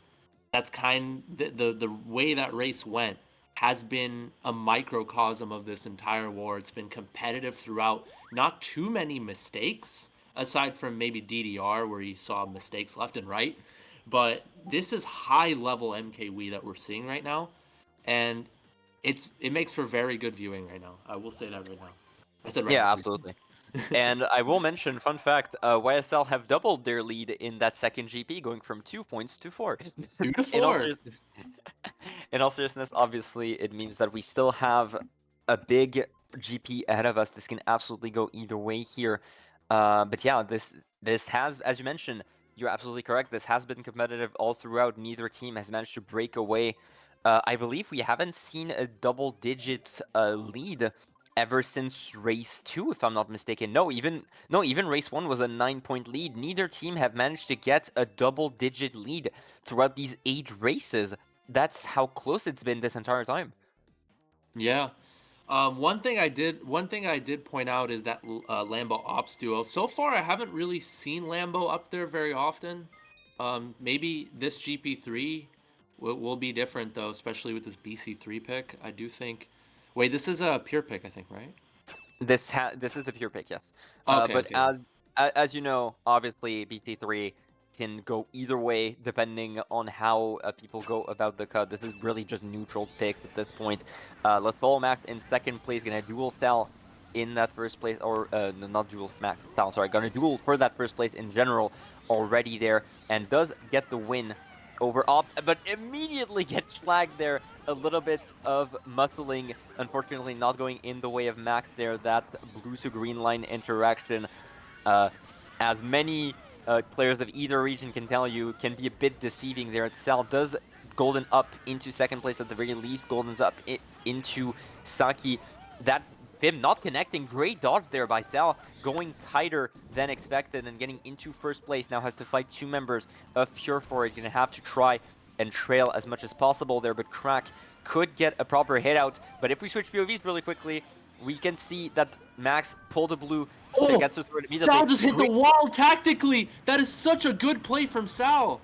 that's the way that race went has been a microcosm of this entire war. It's been competitive throughout. Not too many mistakes, aside from maybe DDR, where you saw mistakes left and right. But this is high level MKWii that we're seeing right now, and it makes for very good viewing right now. I will say that right now. I said right Yeah, now. absolutely. And I will mention, fun fact, YSL have doubled their lead in that second GP, going from 2 points to 4. 2 to In all 4. in all seriousness, obviously, it means that we still have a big GP ahead of us. This can absolutely go either way here. But yeah, this has, as you mentioned, you're absolutely correct. This has been competitive all throughout. Neither team has managed to break away. I believe we haven't seen a double-digit lead ever since race 2, if I'm not mistaken. No, even race 1 was a 9-point lead. Neither team have managed to get a double-digit lead throughout these 8 races. That's how close it's been this entire time. Yeah. One thing I did point out is that Lambo Ops duo. So far, I haven't really seen Lambo up there very often. Maybe this GP3 will be different though, especially with this BC3 pick. I do think. Wait, this is a pure pick, I think, right? This is the pure pick, yes. Okay, But okay. as you know, obviously BT3 can go either way depending on how people go about the cut. This is really just neutral picks at this point. Let's follow Max in second place, gonna dual Cell in that first place, or no, not dual Max Cell, sorry, gonna duel for that first place in general already there, and does get the win over Ops, but immediately gets flagged there. A little bit of muscling, unfortunately not going in the way of Max there. That blue to green line interaction, as many players of either region can tell you, can be a bit deceiving there. Sal does Golden up into second place at the very least. Golden's up into Saki. That Bim not connecting. Great dodge there by Sal, going tighter than expected and getting into first place. Now has to fight 2 members of Pure for it. Gonna have to try and trail as much as possible there, but Crack could get a proper hit out. But if we switch POVs really quickly, we can see that Max pulled a blue to get to sword immediately. Sal just hit the wall tactically. That is such a good play from Sal.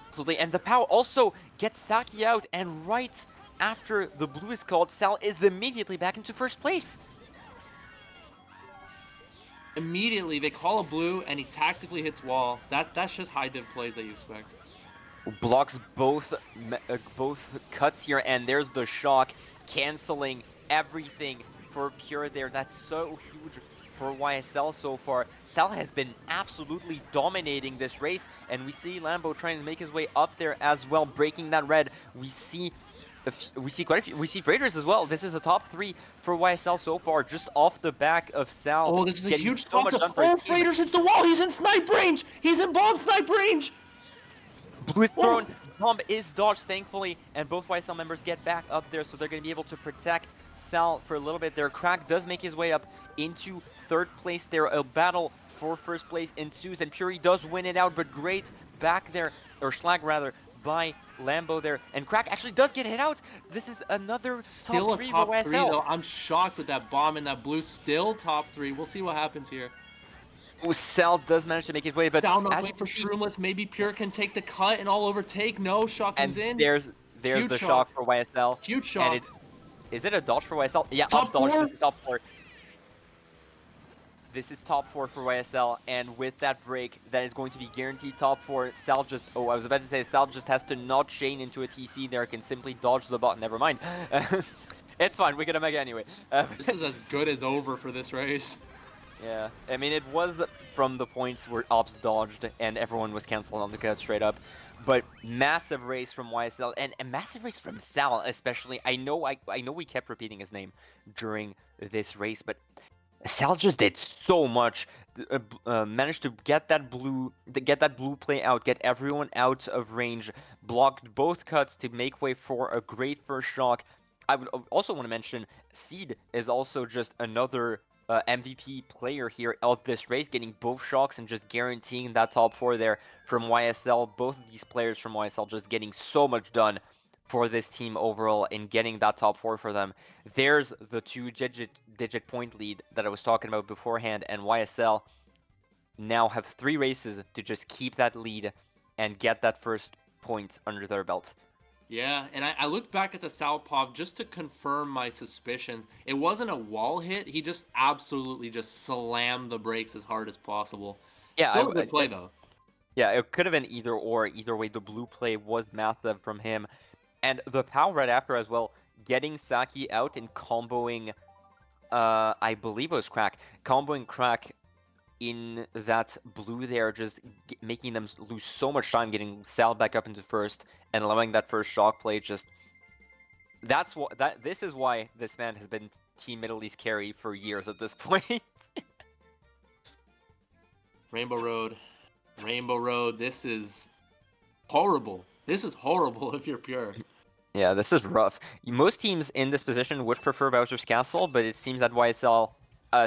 Absolutely, and the POW also gets Saki out, and right after the blue is called, Sal is immediately back into first place. Immediately, they call a blue, and he tactically hits wall. That's just high div plays that you expect. Blocks both cuts here, and there's the shock, canceling everything for Pure there. That's so huge for YSL so far. Sal has been absolutely dominating this race, and we see Lambo trying to make his way up there as well, breaking that red. We see quite a few. We see Freighters as well. This is the top 3 for YSL so far, just off the back of Sal. Oh, this is a huge so much done for his team. Freighters hits the wall. He's in snipe range. He's in bomb snipe range. Blue is thrown, bomb is dodged thankfully, and both YSL members get back up there, so they're going to be able to protect Sal for a little bit there. Crack does make his way up into third place there. A battle for first place ensues, and Puri does win it out, but great back there, or Schlag rather, by Lambo there. And Crack actually does get hit out. This is another Still top 3 a top for YSL. 3 though. I'm shocked with that bomb and that blue. Still top 3. We'll see what happens here. Sal does manage to make his way, but Sal not wait for Shroomless. Maybe Pure can take the cut and all overtake. No, shock comes in. There's the shock for YSL. Huge shock. Is it a dodge for YSL? Yeah, top dodge. 4? This is top 4. This is top 4 for YSL, and with that break, that is going to be guaranteed top 4. Sal just, I was about to say, Sal just has to not chain into a TC there, can simply dodge the bot. Never mind. It's fine, we get a mega anyway. This is as good as over for this race. Yeah, I mean, it was from the points where Ops dodged and everyone was canceled on the cut straight up. But massive race from YSL, and a massive race from Sal especially. I know we kept repeating his name during this race, but Sal just did so much. Managed to get that blue play out, get everyone out of range, blocked both cuts to make way for a great first shock. I would also want to mention Seed is also just another MVP player here of this race, getting both shocks and just guaranteeing that top 4 there from YSL. Both of these players from YSL just getting so much done for this team overall and getting that top 4 for them. There's the two-digit point lead that I was talking about beforehand, and YSL now have 3 races to just keep that lead and get that first point under their belt. Yeah, and I looked back at the Southpaw just to confirm my suspicions. It wasn't a wall hit. He just absolutely just slammed the brakes as hard as possible. Yeah, Still a good play, though. Yeah, it could have been either or. Either way, the blue play was massive from him. And the POW right after as well, getting Saki out and comboing, I believe it was Crack, comboing Crack in that blue there, just making them lose so much time, getting Sal back up into first and allowing that first shock play. Just this is why this man has been Team Middle East carry for years at this point. Rainbow Road, this is horrible. This is horrible if you're pure. Yeah, this is rough. Most teams in this position would prefer Bowser's Castle, but it seems that YSL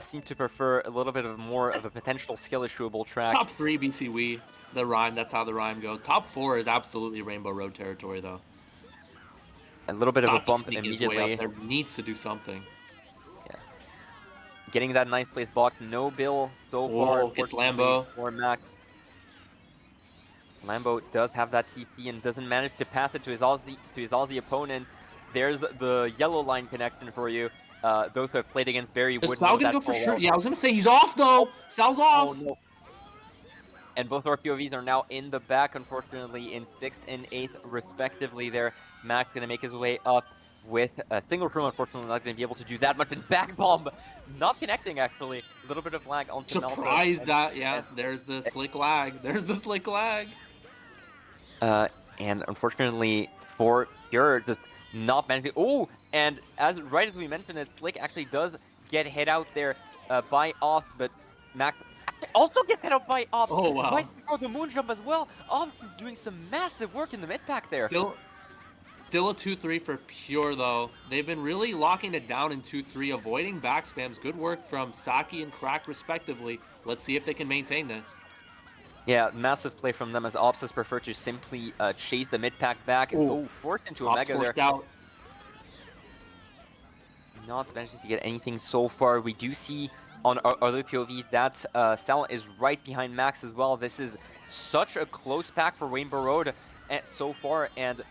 seem to prefer a little bit of more of a potential skill-issuable track. Top 3 BCWii, the rhyme, that's how the rhyme goes. Top 4 is absolutely Rainbow Road territory, though. A little bit of a bump immediately. Way up there, needs to do something. Yeah. Getting that ninth place box, no bill so far. Gets Lambo. Or Max. Lambo does have that TC and doesn't manage to pass it to his Aussie opponent. There's the yellow line connection for you. Those who have played against Barry would know Sal gonna go for sure. Yeah, I was gonna say he's off though. Sal's off. Oh, no. And both our POVs are now in the back, unfortunately, in 6th and 8th respectively. There, Max gonna make his way up with a single crew. Unfortunately, not gonna be able to do that much. And back bomb, not connecting actually. A little bit of lag on. Surprised that, yeah. There's the slick lag. There's the slick lag. And unfortunately for Pure, just not managing. Oh, and right as we mentioned it, Slick actually does get hit out there by Off, but Max also gets hit out by Off. Oh, wow. Right before the moon jump as well. Off is doing some massive work in the mid pack there. Still a 2-3 for Pure, though. They've been really locking it down in 2-3, avoiding back spams. Good work from Saki and Crack, respectively. Let's see if they can maintain this. Yeah, massive play from them as Ops has preferred to simply chase the mid-pack back. And forced into a Mega there. Out. Not managing to get anything so far. We do see on our other POV that Sal is right behind Max as well. This is such a close pack for Rainbow Road so far, and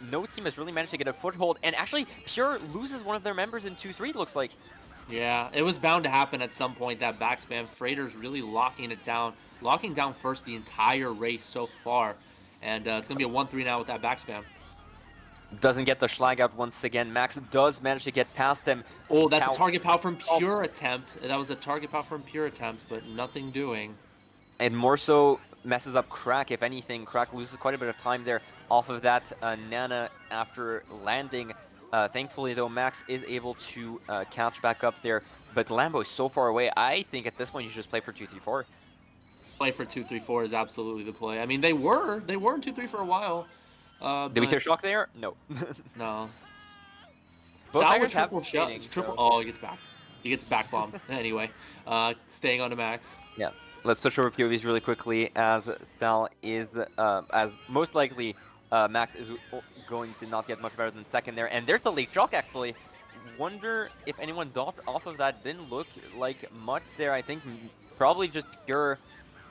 no team has really managed to get a foothold. And actually, Pure loses one of their members in 2-3, looks like. Yeah, it was bound to happen at some point, that back spam. Freighter's really locking it down. Locking down first the entire race so far. And it's going to be a 1-3 now with that back spam. Doesn't get the Schlag out once again. Max does manage to get past him. Oh, that's a target power from Pure attempt. That was a target power from Pure attempt, but nothing doing. And more so messes up Crack, if anything. Crack loses quite a bit of time there off of that Nana after landing. Thankfully, though, Max is able to catch back up there. But Lambo is so far away. I think at this point you should just play for 2-3-4. Play for 2-3-4 is absolutely the play. I mean, they were in 2-3 for a while. Did we throw shock there? No. No. Both Sal Tigers have triple. Oh, he gets backed. He gets back bombed. Anyway, staying on to Max. Yeah. Let's switch over POVs really quickly as Sal is, as most likely Max is going to not get much better than second there. And there's the late shock actually. Wonder if anyone docked off of that. Didn't look like much there. I think probably just Pure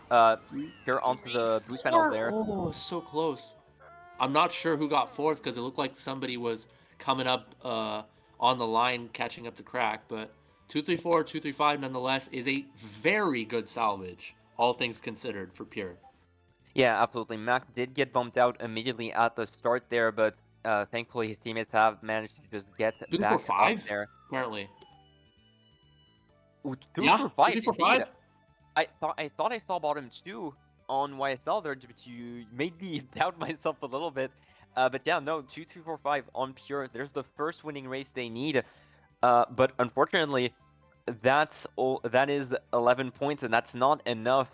onto the boost panel there. Oh, so close. I'm not sure who got fourth because it looked like somebody was coming up on the line, catching up to Crack. But 2-3-4, 2-3-5 nonetheless is a very good salvage, all things considered, for Pure. Yeah, absolutely. Max did get bumped out immediately at the start there, but thankfully his teammates have managed to just get back up there. Apparently. Ooh, 2-4-5. 2-3-4-5. I thought I saw bottom 2 on YSL there, but you made me doubt myself a little bit. But yeah, no, 2-3-4-5 on Pure. There's the first winning race they need. But unfortunately, that's all. That is 11 points, and that's not enough.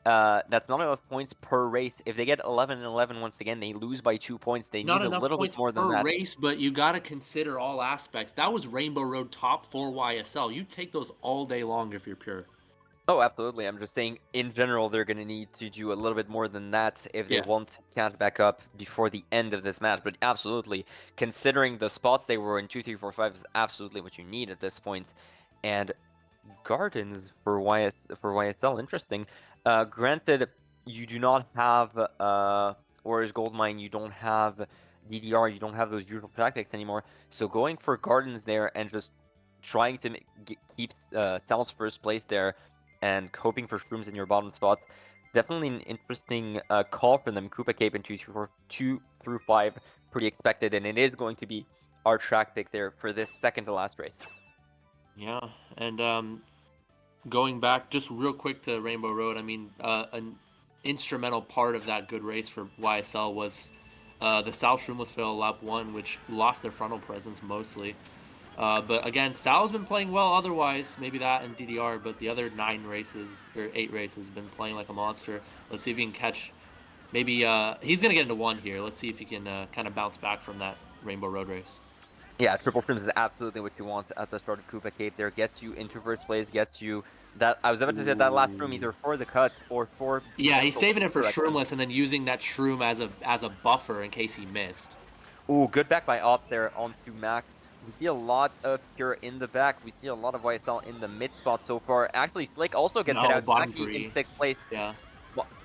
That's not enough points per race. If they get 11 and 11 once again, they lose by 2 points. They Not need a enough little bit points more than per that. race, but you got to consider all aspects. That was Rainbow Road top 4 YSL. You take those all day long if you're Pure. Oh, absolutely. I'm just saying, in general, they're going to need to do a little bit more than that if they Yeah. want to catch back up before the end of this match. But absolutely, considering the spots they were in 2, 3, 4, 5 is absolutely what you need at this point. And Gardens for YSL, interesting. Granted, you do not have Warriors Goldmine, you don't have DDR, you don't have those usual tactics anymore. So going for Gardens there and just trying to keep Sal's first place there and hoping for Shrooms in your bottom spots, definitely an interesting call from them. Koopa Cape in 2 through 5, pretty expected, and it is going to be our track pick there for this second to last race. Yeah, and going back just real quick to Rainbow Road, I mean, an instrumental part of that good race for YSL was the South Shroomless fail lap 1, which lost their frontal presence mostly. But again, Sal's been playing well otherwise, maybe that and DDR, but the other 9 races, or 8 races, been playing like a monster. Let's see if he can catch, maybe, he's going to get into 1 here. Let's see if he can kind of bounce back from that Rainbow Road race. Yeah, triple Shrooms is absolutely what you want at the start of Koopa Cape there. Gets you into first place, gets you that, I was about to say that last room either for the cut or for... Yeah, he's saving it for correction. Shroomless and then using that Shroom as a buffer in case he missed. Ooh, good back by Ops there onto Max. We see a lot of Pure in the back. We see a lot of YSL in the mid spot so far. Actually, Slick also gets hit out. Bottom Mackie 3. in 6th place. Yeah.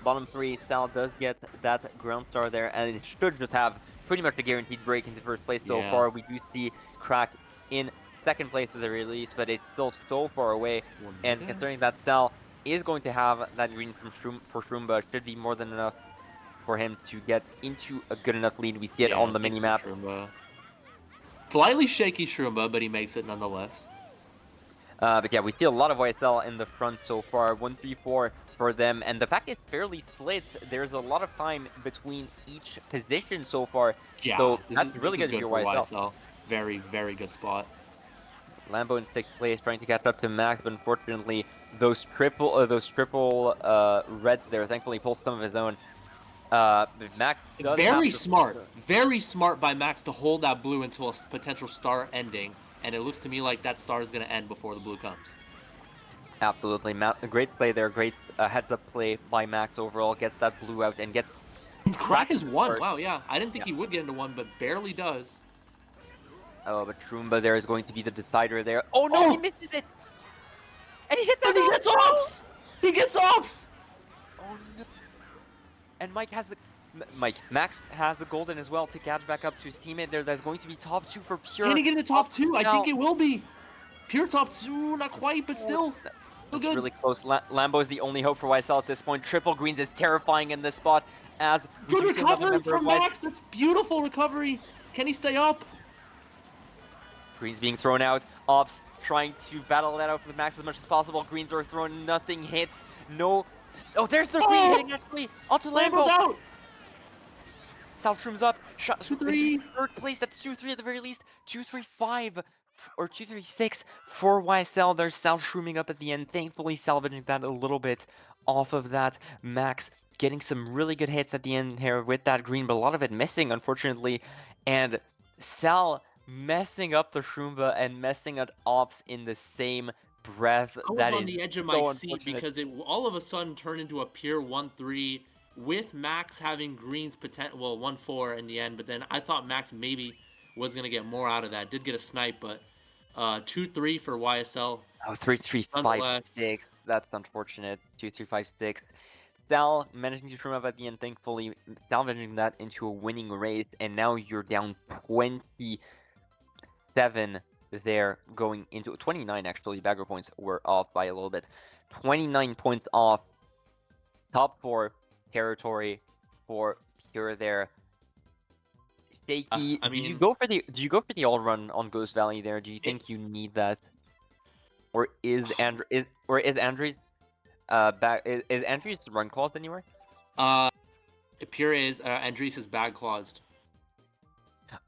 Bottom 3, Sal does get that ground star there, and it should just have pretty much a guaranteed break into first place so far. We do see Crack in 2nd place at the release, but it's still so far away. And considering that Sal is going to have that green from Shroomba, it should be more than enough for him to get into a good enough lead. We see it on the mini-map. Slightly shaky Shroomba, but he makes it nonetheless. But yeah, we see a lot of YSL in the front so far. 1-3-4 for them, and the fact it's fairly split, there's a lot of time between each position so far. Yeah, so that's really good for YSL. YSL. Very, very good spot. Lambo in 6th place, trying to catch up to Max, but unfortunately, those triple reds there thankfully pull some of his own. Max does very smart by Max to hold that blue until a potential star ending, and it looks to me like that star is going to end before the blue comes. Absolutely, a great play there, great heads-up play by Max overall, gets that blue out and gets... Crack is 1, wow, yeah. I didn't think he would get into 1, but barely does. Oh, but Shroomba there is going to be the decider there. Oh no, he misses it! And he hit that! And he gets ops! He gets ops! Oh no. And Max has a golden as well to catch back up to his teammate there. That's going to be top 2 for Pure. Can he get into top 2? I think it will be. Pure top 2, not quite, but still. It's really close. Lambo is the only hope for YSL at this point. Triple greens is terrifying in this spot as... Good recovery from Max. That's beautiful recovery. Can he stay up? Greens being thrown out. Ops trying to battle that out for Max as much as possible. Greens are thrown. Nothing hits. No... Oh, there's the green hitting actually onto Lambo. Lambo's out. South Shroom's up. 2-3. 3rd place. That's 2-3 at the very least. 2-3-5 or 2-3-6 for YSL. They're South Shrooming up at the end. Thankfully salvaging that a little bit off of that. Max getting some really good hits at the end here with that green, but a lot of it missing, unfortunately. And Sal messing up the Shroomba and messing up Ops in the same breath. I was on the edge of my seat because it all of a sudden turned into a pure 1-3 with Max having greens potential. Well, 1-4 in the end, but then I thought Max maybe was gonna get more out of that. Did get a snipe, but 2-3 for YSL. Oh, 3-3-5-6. That's unfortunate. 2-3-5-6. Sal managing to trim up at the end, thankfully salvaging that into a winning race, and now you're down 27 there going into 29 actually. Bagger points were off by a little bit. 29 points off. Top 4 territory for Pure there. Shaky. I mean, do you go for the all run on Ghost Valley there? Do you think you need that? Or is Andrews is Andrews run claused anywhere? Pure is Andrews is bag claused.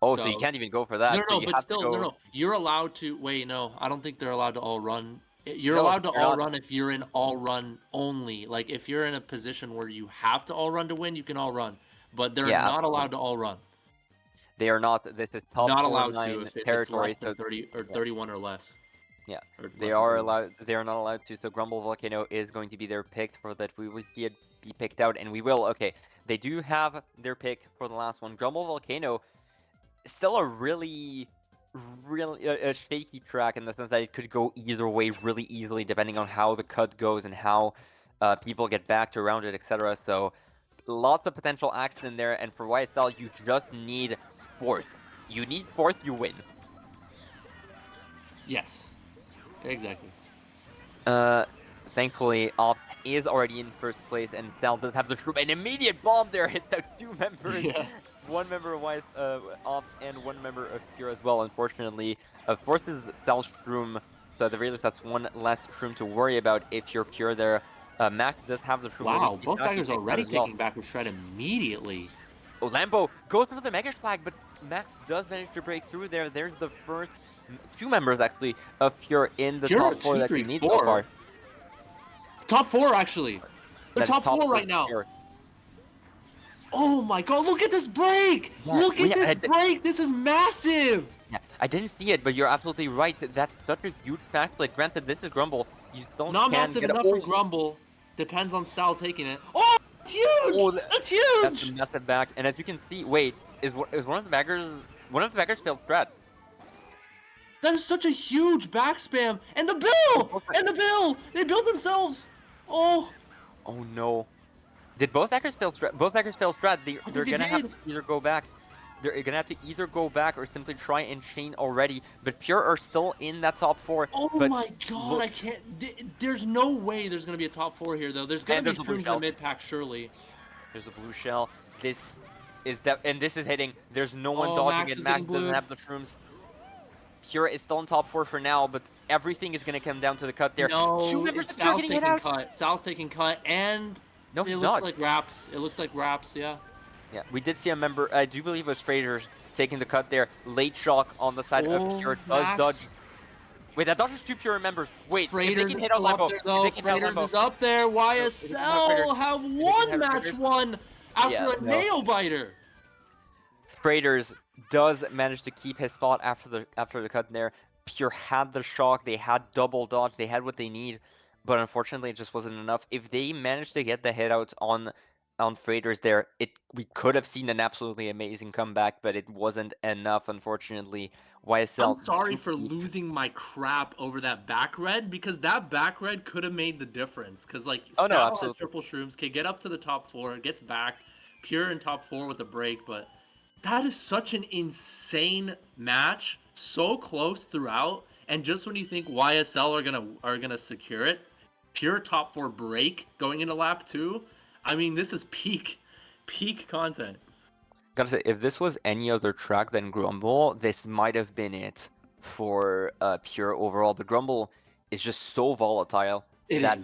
Oh, so you can't even go for that. No, but still, no. You're allowed to wait. No, I don't think they're allowed to all run You're No, allowed to they're all not. run if you're in all run only. Like if you're in a position where you have to all run to win, you can all run. But they're Yeah, not absolutely. allowed to all run. They are not. This is top Not allowed to 4-9 if it's territory. less So than 30 or yeah, 31 or less. yeah, Or they less than are 31. allowed. They are not allowed to. So Grumble Volcano is going to be their pick for that. We will see it be picked out, and we will. Okay, they do have their pick for the last one. Grumble Volcano, still a really a shaky track in the sense that it could go either way really easily depending on how the cut goes and how people get backed around it, etc. So lots of potential action in there, and for YSL, you just need fourth. You need fourth, you win. Yes. Exactly. Thankfully, Ops is already in first place, and Sal does have the troop. An immediate bomb there hits out two members. Yeah. One member of Ops and one member of Pure as well, unfortunately. Forces Sal's shroom, so at the very least that's one less shroom to worry about if you're Pure there. Max does have the shroom with Wow, his both Kitaki baggers picked out already as well. taking backward shred immediately. Oh, Lambo goes for the Mega Flag, but Max does manage to break through there. There's the first two members, actually, of Pure in the Pure top 4 2, that 3, you need so 4. far. Top 4, actually. They're That is top 4 4 right now. Pure. Oh my god, look at this break! Yeah, Look at yeah, this break! This is massive! Yeah, I didn't see it, but you're absolutely right. That's such a huge fact. Like, granted, this is Grumble. You don't Not can massive get enough for Grumble. Depends on Sal taking it. Oh, it's huge! Oh, That's that's a huge! massive back. And as you can see, wait, is one of the baggers failed strat? That is such a huge back spam. And the bill! And the bill! They built themselves! Oh! Oh no. Did both baggers fail strat? Both baggers fail strat. They're they gonna have did. to either go back. They're gonna have to either go back or simply try and chain already. But Pure are still in that top 4. Oh But my god, I can't. There's no way there's going to be a top 4 here, though. There's going to be a blue shrooms in the shell. mid pack, surely. There's a blue shell. This is and this is hitting. There's no one Oh, dodging Max it. is Max getting doesn't blued. have the shrooms. Pure is still in top 4 for now, but everything is gonna come down to the cut there. No, Two members it's of Pure Sal's getting hit taking out. cut. Sal's taking cut, and No, it he's looks not. like wraps. It looks like wraps, yeah. Yeah, we did see a member. I do believe it was Fraser's taking the cut there. Late shock on the side of Pure does Max. dodge. Wait, that dodges 2 Pure members. Wait, Freighters if they can is hit out still up Lambo, there, though. if they can hit out Freighters Lambo. is up there. YSL have won match 1 after a nail biter. Freighters does manage to keep his spot after the cut there. Pure had the shock, they had double dodge, they had what they need, but unfortunately it just wasn't enough. If they managed to get the hit out on Freighters there, we could have seen an absolutely amazing comeback, but it wasn't enough, unfortunately. YSL I'm sorry do for keep- losing my crap over that back red, because that back red could have made the difference. Because like Oh, no, Sal has absolutely. triple shrooms, can get up to the top 4, gets backed, Pure in top 4 with a break, but that is such an insane match, so close throughout, and just when you think YSL are gonna secure it, Pure top 4 break going into lap 2. I mean, this is peak content. Gotta say, if this was any other track than Grumble, this might have been it for Pure overall. But Grumble is just so volatile that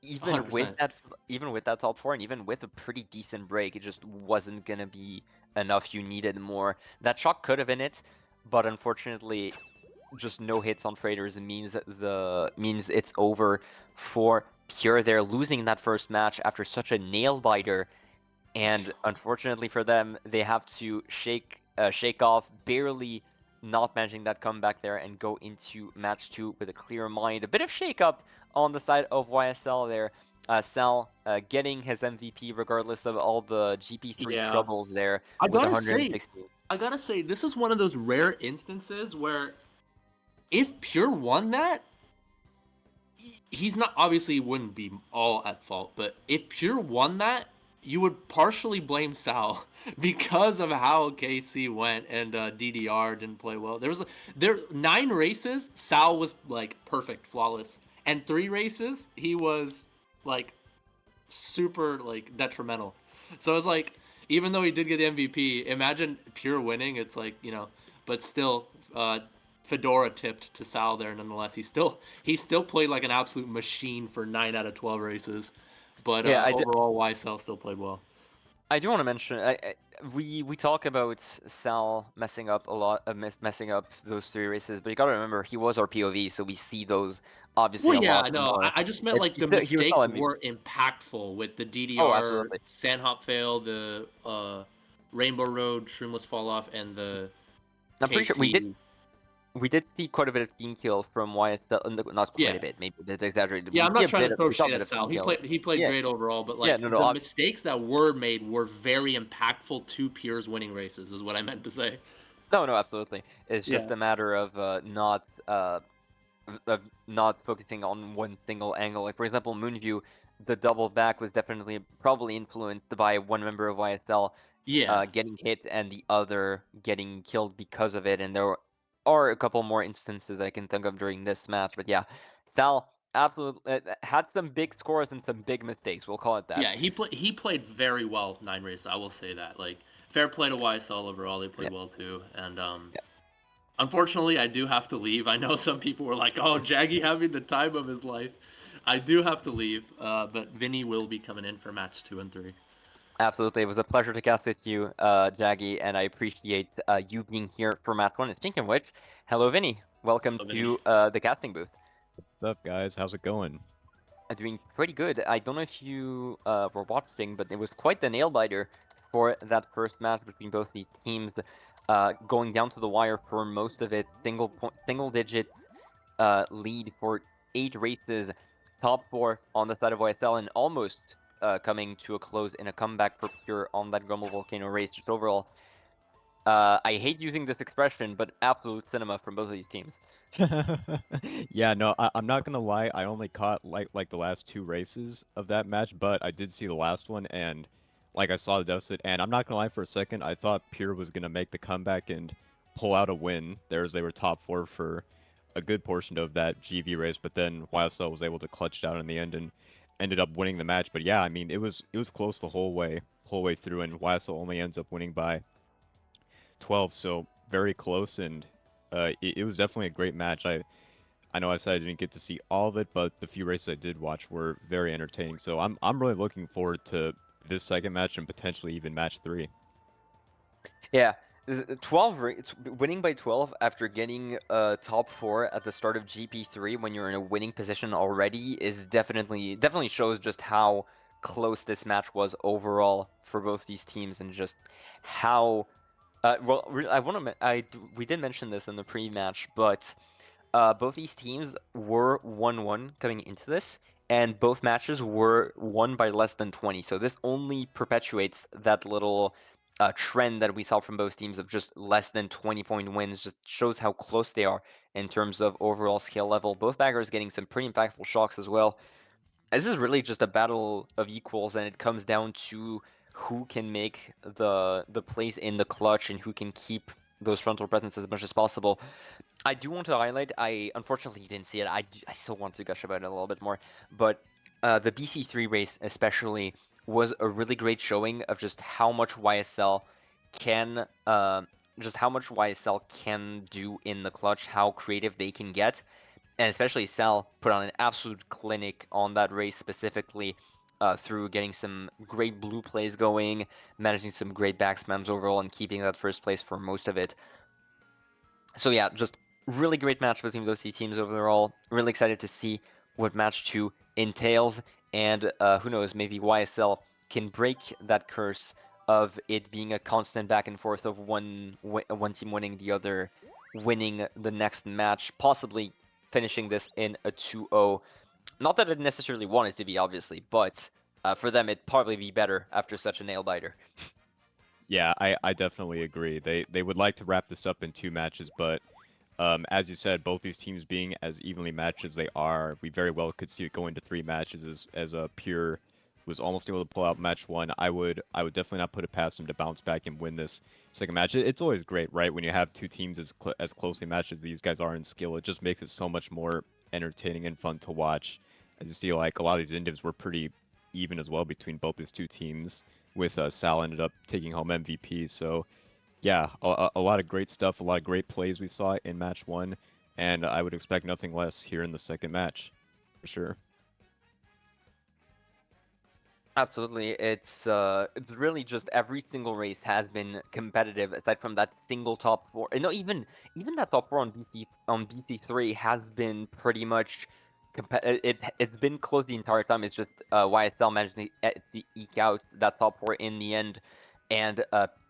even with 100%. that top 4 and even with a pretty decent break, it just wasn't gonna be enough. You needed more. That shock could have been it, but unfortunately, just no hits on Freighters means it's over for Pure. They're losing that first match after such a nail biter. And unfortunately for them, they have to shake off, barely not managing that comeback there, and go into match 2 with a clear mind. A bit of shake-up on the side of YSL there. Sal getting his MVP regardless of all the GP3 troubles there with 116. I gotta say, this is one of those rare instances where if Pure won that, he's not, obviously wouldn't be all at fault, but if Pure won that, you would partially blame Sal because of how KC went and DDR didn't play well. There 9 races, Sal was like perfect, flawless, and 3 races he was like super like detrimental. So it's like, even though he did get the MVP, imagine Pure winning. It's like, you know, but still, Fedora tipped to Sal there nonetheless. He still played like an absolute machine for 9 out of 12 races. But Yeah, overall, YSL still played well. I do want to mention we talk about Sal messing up a lot, messing up those three races, but you got to remember he was our POV, so we see those obviously Well, a yeah, lot no, more. I just meant It's like the he was still mistakes MVP. were impactful with the Oh, DDR absolutely. Sandhop fail, the Rainbow Road Shroomless fall off, and the I'm pretty sure KC. we did see quite a bit of team kills from YSL, not quite a Yeah, bit, maybe a bit exaggerated. yeah. We I'm see not a trying bit to of throw we saw a shade bit at of Sal. team kills. He played Yeah, great overall, but yeah, like no, the no, mistakes that were made were very impactful to Pier's winning races. Is what I meant to say. no, no, absolutely. It's just Yeah. a matter of not focusing on one single angle. Like for example, Moonview, the double back was definitely probably influenced by one member of YSL Yeah. getting hit and the other getting killed because of it. And there are a couple more instances I can think of during this match. But yeah, Sal absolutely had some big scores and some big mistakes. We'll call it that. Yeah, he played very well 9 races. I will say that. Like fair play to YSL overall. They Yeah, played well too. And unfortunately, I do have to leave. I know some people were like, "Oh, Jaggy having the time of his life." I do have to leave, but Vinny will be coming in for match 2 and 3. absolutely. It was a pleasure to cast with you, Jaggy, and I appreciate you being here for match one. And speaking of which, hello, Vinny. Welcome So Vinny. to the casting booth. What's up, guys? How's it going? Doing pretty good. I don't know if you were watching, but it was quite the nail biter for that first match between both these teams, going down to the wire for most of it. Single digit lead for 8 races, top 4 on the side of YSL, and almost coming to a close in a comeback for Pure on that Grumble Volcano race. Just overall, I hate using this expression, but absolute cinema from both of these teams. Yeah, no, I'm not gonna lie. I only caught like the last 2 races of that match, but I did see the last one, and like I saw the deficit. And I'm not gonna lie, for a second, I thought Pure was gonna make the comeback and pull out a win. There, as they were top 4 for a good portion of that GV race, but then YSL was able to clutch down in the end and ended up winning the match. But yeah, I mean, it was close the whole way through, and YSL only ends up winning by 12, so very close, and it was definitely a great match. I know I said I didn't get to see all of it, but the few races I did watch were very entertaining. So I'm really looking forward to this second match and potentially even match 3. Yeah, 12 winning by 12 after getting top 4 at the start of GP3 when you're in a winning position already is definitely shows just how close this match was overall for both these teams and just how well I want to we did mention this in the pre-match, but both these teams were 1-1 coming into this, and both matches were won by less than 20. So this only perpetuates that little trend that we saw from both teams of just less than 20-point wins. Just shows how close they are in terms of overall skill level. Both baggers getting some pretty impactful shocks as well. This is really just a battle of equals, and it comes down to who can make the plays in the clutch and who can keep those frontal presence as much as possible. I do want to highlight, I unfortunately didn't see it. I still want to gush about it a little bit more, but the BC3 race especially was a really great showing of just how much YSL can, just how much YSL can do in the clutch, how creative they can get, and especially Sal put on an absolute clinic on that race specifically. Through getting some great blue plays going, managing some great back spams overall, and keeping that first place for most of it. So yeah, just really great match between those two teams overall. Really excited to see what match 2 entails, and who knows, maybe YSL can break that curse of it being a constant back and forth of one team winning, the other winning the next match, possibly finishing this in a 2-0. Not that I necessarily want it to be, obviously, but for them it'd probably be better after such a nail biter. Yeah, I definitely agree. They would like to wrap this up in 2 matches, but as you said, both these teams being as evenly matched as they are, we very well could see it going to 3 matches as a Pure was almost able to pull out match 1. I would definitely not put it past them to bounce back and win this second match. It's always great, right? When you have 2 teams as closely matched as these guys are in skill, it just makes it so much more entertaining and fun to watch. As you see, like a lot of these individs were pretty even as well between both these 2 teams. With Sal ended up taking home MVP, so yeah, a lot of great stuff, a lot of great plays we saw in match 1, and I would expect nothing less here in the second match, for sure. Absolutely. It's really just every single race has been competitive aside from that single top four. And no, even that top four on BC3 has been pretty much it's been close the entire time. It's just YSL managed to eke out that top four in the end, and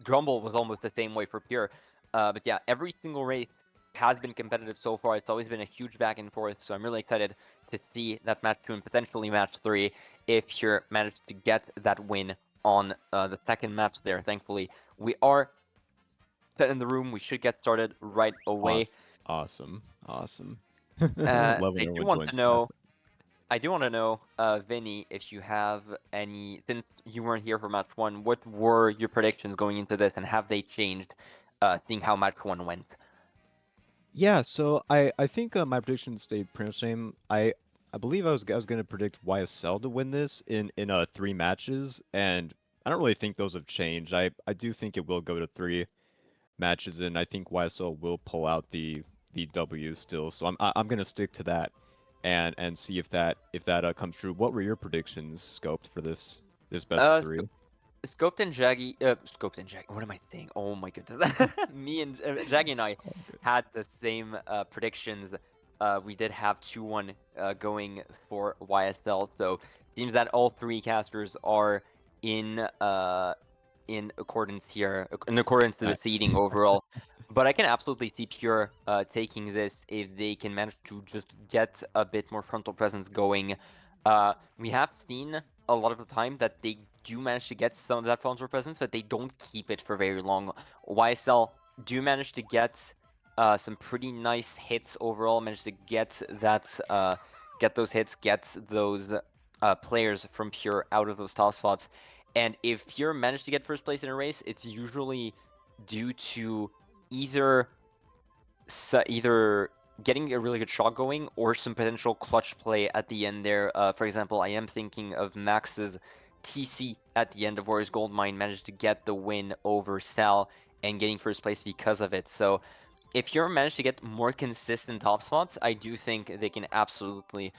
Grumble was almost the same way for Pure. But yeah, every single race has been competitive so far. It's always been a huge back and forth. So I'm really excited to see that match 2 and potentially match 3 if Pure managed to get that win on the second match there. Thankfully, we are set in the room. We should get started right away. Awesome. Awesome. Uh, Love when I do everyone want to joins know, fast. Vinny, if you have any, since you weren't here for match 1, what were your predictions going into this, and have they changed, seeing how match 1 went? Yeah, so I think my prediction stayed pretty much same. I believe I was gonna predict YSL to win this in 3 matches, and I don't really think those have changed. I do think it will go to 3 matches, and I think YSL will pull out the W still. So I'm gonna stick to that, and see if that comes true. What were your predictions scoped for this best of Uh, 3? Scoped and Jaggy. What am I saying? Oh my goodness. Me and Jaggy and I Oh, good. had the same predictions. We did have 2-1 going for YSL. So seems that all 3 casters are in accordance here, in accordance to the Nice. seeding overall. But I can absolutely see Pure taking this if they can manage to just get a bit more frontal presence going. We have seen a lot of the time that they do manage to get some of that frontal presence, but they don't keep it for very long. YSL do manage to get some pretty nice hits overall. Manage to get that, get those hits, get those players from Pure out of those top spots. And if Pure managed to get first place in a race, it's usually due to either either getting a really good shot going or some potential clutch play at the end there. For example, I am thinking of Max's TC at the end of Warriors Goldmine managed to get the win over Sal and getting first place because of it. So if you're managed to get more consistent top spots, I do think they can absolutely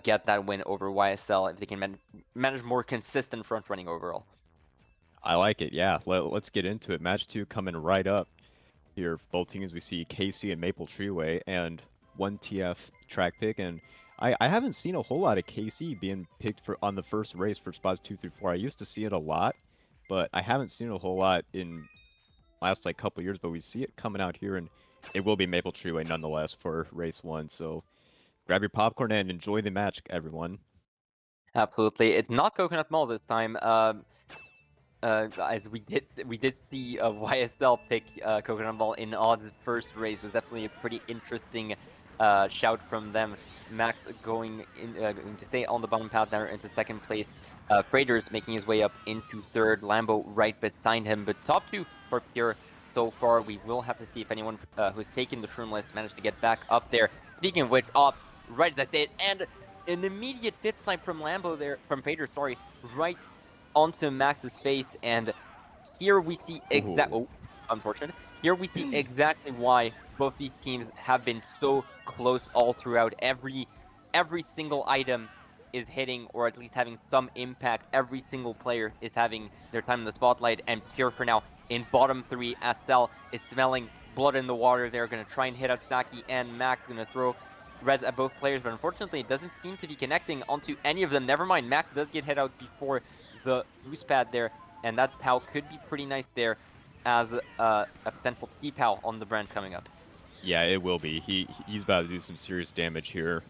get that win over YSL if they can manage more consistent front running overall. I like it. Yeah, let's get into it. Match 2 coming right up here. For both teams, we see KC and Maple Treeway, and 1TF track pick. And I haven't seen a whole lot of KC being picked for on the first race for spots 2 through 4. I used to see it a lot, but I haven't seen it a whole lot in last like couple years. But we see it coming out here, and it will be Maple Treeway nonetheless for race 1. So grab your popcorn and enjoy the match, everyone. Absolutely, it's not Coconut Mall this time. As we did see YSL pick Coconut Ball in Odd's first race. It was definitely a pretty interesting shout from them. Max going to stay on the bottom path there into second place. Freighters making his way up into third. Lambo right behind him, but top 2 for Pure so far. We will have to see if anyone who's taken the Shroom list managed to get back up there. Speaking of which, off right as I say it, and an immediate pit snipe from Lambo there, from Freighters, sorry, right onto Max's face, and here we see Ooh. oh, unfortunate. Here we see exactly why both these teams have been so close all throughout. Every single item is hitting, or at least having some impact. Every single player is having their time in the spotlight, and Pure for now in bottom 3. Astel is smelling blood in the water. They're going to try and hit out Saki and Max, going to throw res at both players, but unfortunately it doesn't seem to be connecting onto any of them. Never mind, Max does get hit out before the boost pad there, and that POW could be pretty nice there as a potential T-POW on the branch coming up. Yeah, it will be. He's about to do some serious damage here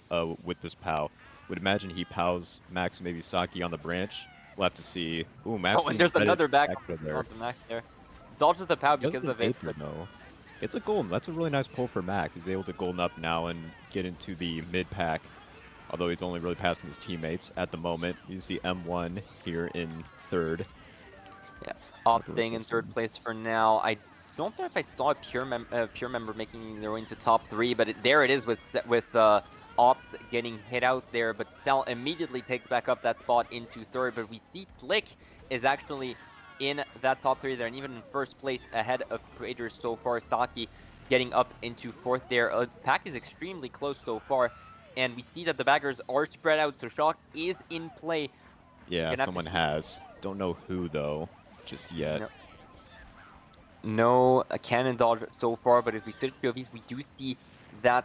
with this POW. Would imagine he POWs Max, maybe Saki on the branch. We'll have to see. Ooh, Max Oh, and getting there's credit another back back on there. the Max there. Dodges the POW He does because get of it, Aether, but though. It's a golden. That's a really nice pull for Max. He's able to golden up now and get into the mid pack. Although he's only really passing his teammates at the moment. You see M1 here in third. yeah, Op staying in third place for now. I don't know if I saw a Pure member making their way into top 3, but there it is with Ops getting hit out there, but Cell immediately takes back up that spot into third, but we see Flick is actually in that top 3 there, and even in first place ahead of Creators so far. Saki getting up into fourth there. Pack is extremely close so far, and we see that the baggers are spread out, so Shock is in play Yeah, Gonna have to someone see. has. Don't know who though, just yet. No. No cannon dodge so far, but if we switch POVs, we do see that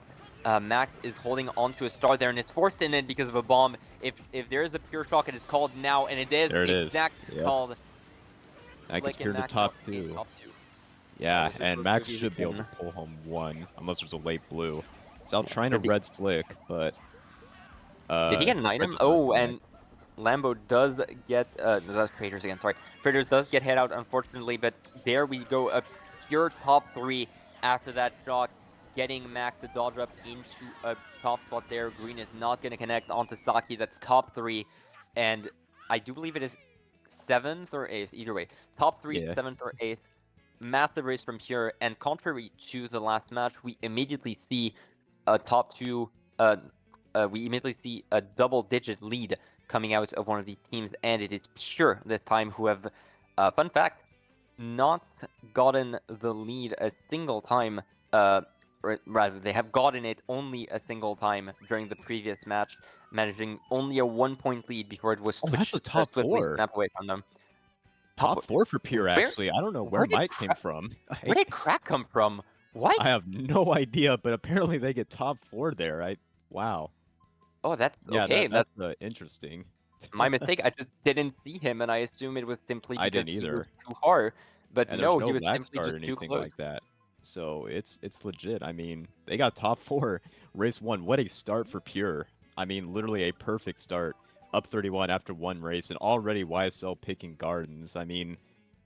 Max is holding on to a star there, and it's forced in it because of a bomb. If there is a pure shock, it is called now, and it is There it is. exactly Yep. called. That gets Slick and Pure to Max top in 2. top 2. Yeah, Let's switch and for Max POVs should be able to again. pull home 1, unless there's a late blue. Sal Yeah, trying to could be. red Slick, but Did he get an red item? does not Oh, connect. and Lambo does get that's Traders again. Sorry, Traders does get hit out unfortunately, but there we go, a pure top 3 after that shock, getting Max to dodge up into a top spot there. Green is not going to connect onto Saki. That's top 3, and I do believe it is 7th or 8th. Either way, top 3, Yeah. 7th or 8th. Massive race from here, and contrary to the last match, we immediately see a top 2. We immediately see a double-digit lead coming out of one of these teams, and it is Pure this time who have, fun fact, not gotten the lead a single time. Or rather, they have gotten it only a single time during the previous match, managing only a 1-point lead before it was Oh, that's a top swiftly 4. snapped away from them. Top 4 for Pure, Where actually. I don't know where Mike came from. where did Crack come from? What? I have no idea, but apparently they get top 4 there. Wow. Oh, that's Yeah, okay. that's interesting. My mistake. I just didn't see him, and I assume it was simply I because didn't he was either. too far. But And there's no, no he was lag simply start or just too anything close. like that. So it's legit. I mean, they got top 4 race 1. What a start for Pure. I mean, literally a perfect start. Up 31 after 1 race, and already YSL picking Gardens. I mean,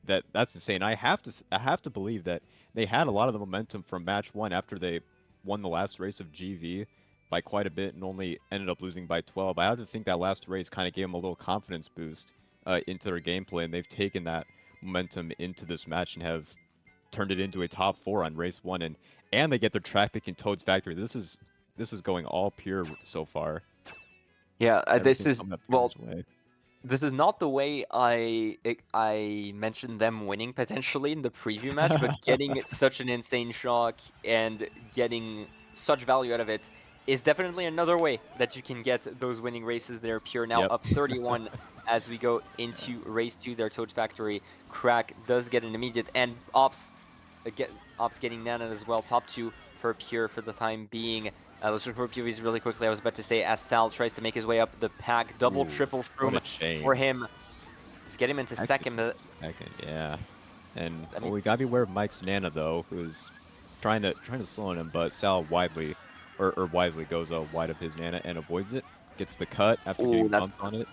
that's insane. I have to believe that they had a lot of the momentum from match 1 after they won the last race of GV by quite a bit and only ended up losing by 12. I have to think that last race kind of gave them a little confidence boost into their gameplay, and they've taken that momentum into this match and have turned it into a top 4 on race 1, and they get their track pick in Toad's Factory. This is going all Pure so far. Yeah, this Everything's is coming up well. Pure's way. This is not the way I mentioned them winning potentially in the preview match, but getting such an insane shock and getting such value out of it is definitely another way that you can get those winning races. They're Pure now Yep. up 31 as we go into race 2. Their Toad Factory. Crack does get an immediate, and Ops getting Nana as well. Top 2 for Pure for the time being. Let's look for POVs really quickly. I was about to say, as Sal tries to make his way up the pack, double, triple What shroom a shame. for him. Let's get him into That second. gets second, yeah. And That means we gotta be aware of Mike's Nana though, who's trying to slow him, but Sal wisely goes wide of his Nana and avoids it. Gets the cut after getting bumped on it.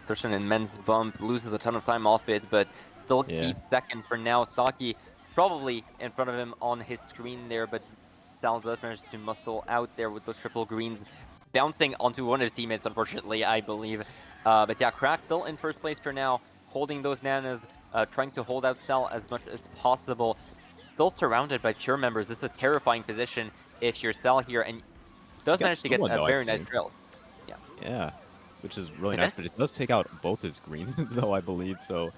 Such an immense bump, loses a ton of time off it, but still Yeah. keeps second for now. Saki probably in front of him on his screen there, but Sal does manage to muscle out there with those triple greens, bouncing onto one of his teammates, unfortunately, I believe. But yeah, Crack still in first place for now, holding those Nanas, trying to hold out Sal as much as possible. Still surrounded by Pure members. This is a terrifying position if you're Sal here, and does manage to get a very nice trail. Yeah. Yeah, which is really nice, but it does take out both his greens, though, I believe, so